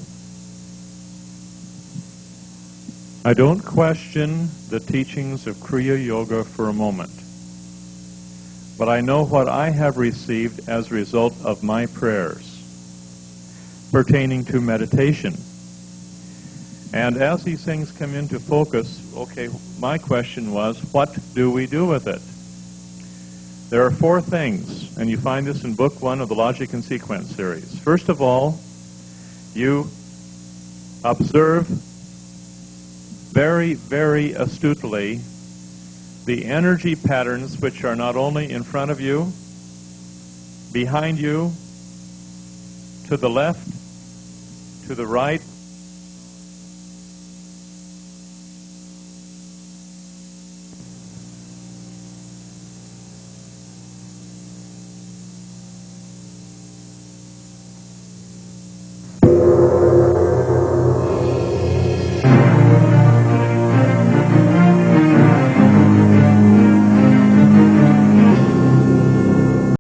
I don't question the teachings of Kriya Yoga for a moment, but I know what I have received as a result of my prayers pertaining to meditation. And as these things come into focus, okay, my question was, what do we do with it? There are 4 things, and you find this in Book 1 of the Logic and Sequence series. First of all, you observe very, very astutely the energy patterns which are not only in front of you, behind you, to the left, to the right,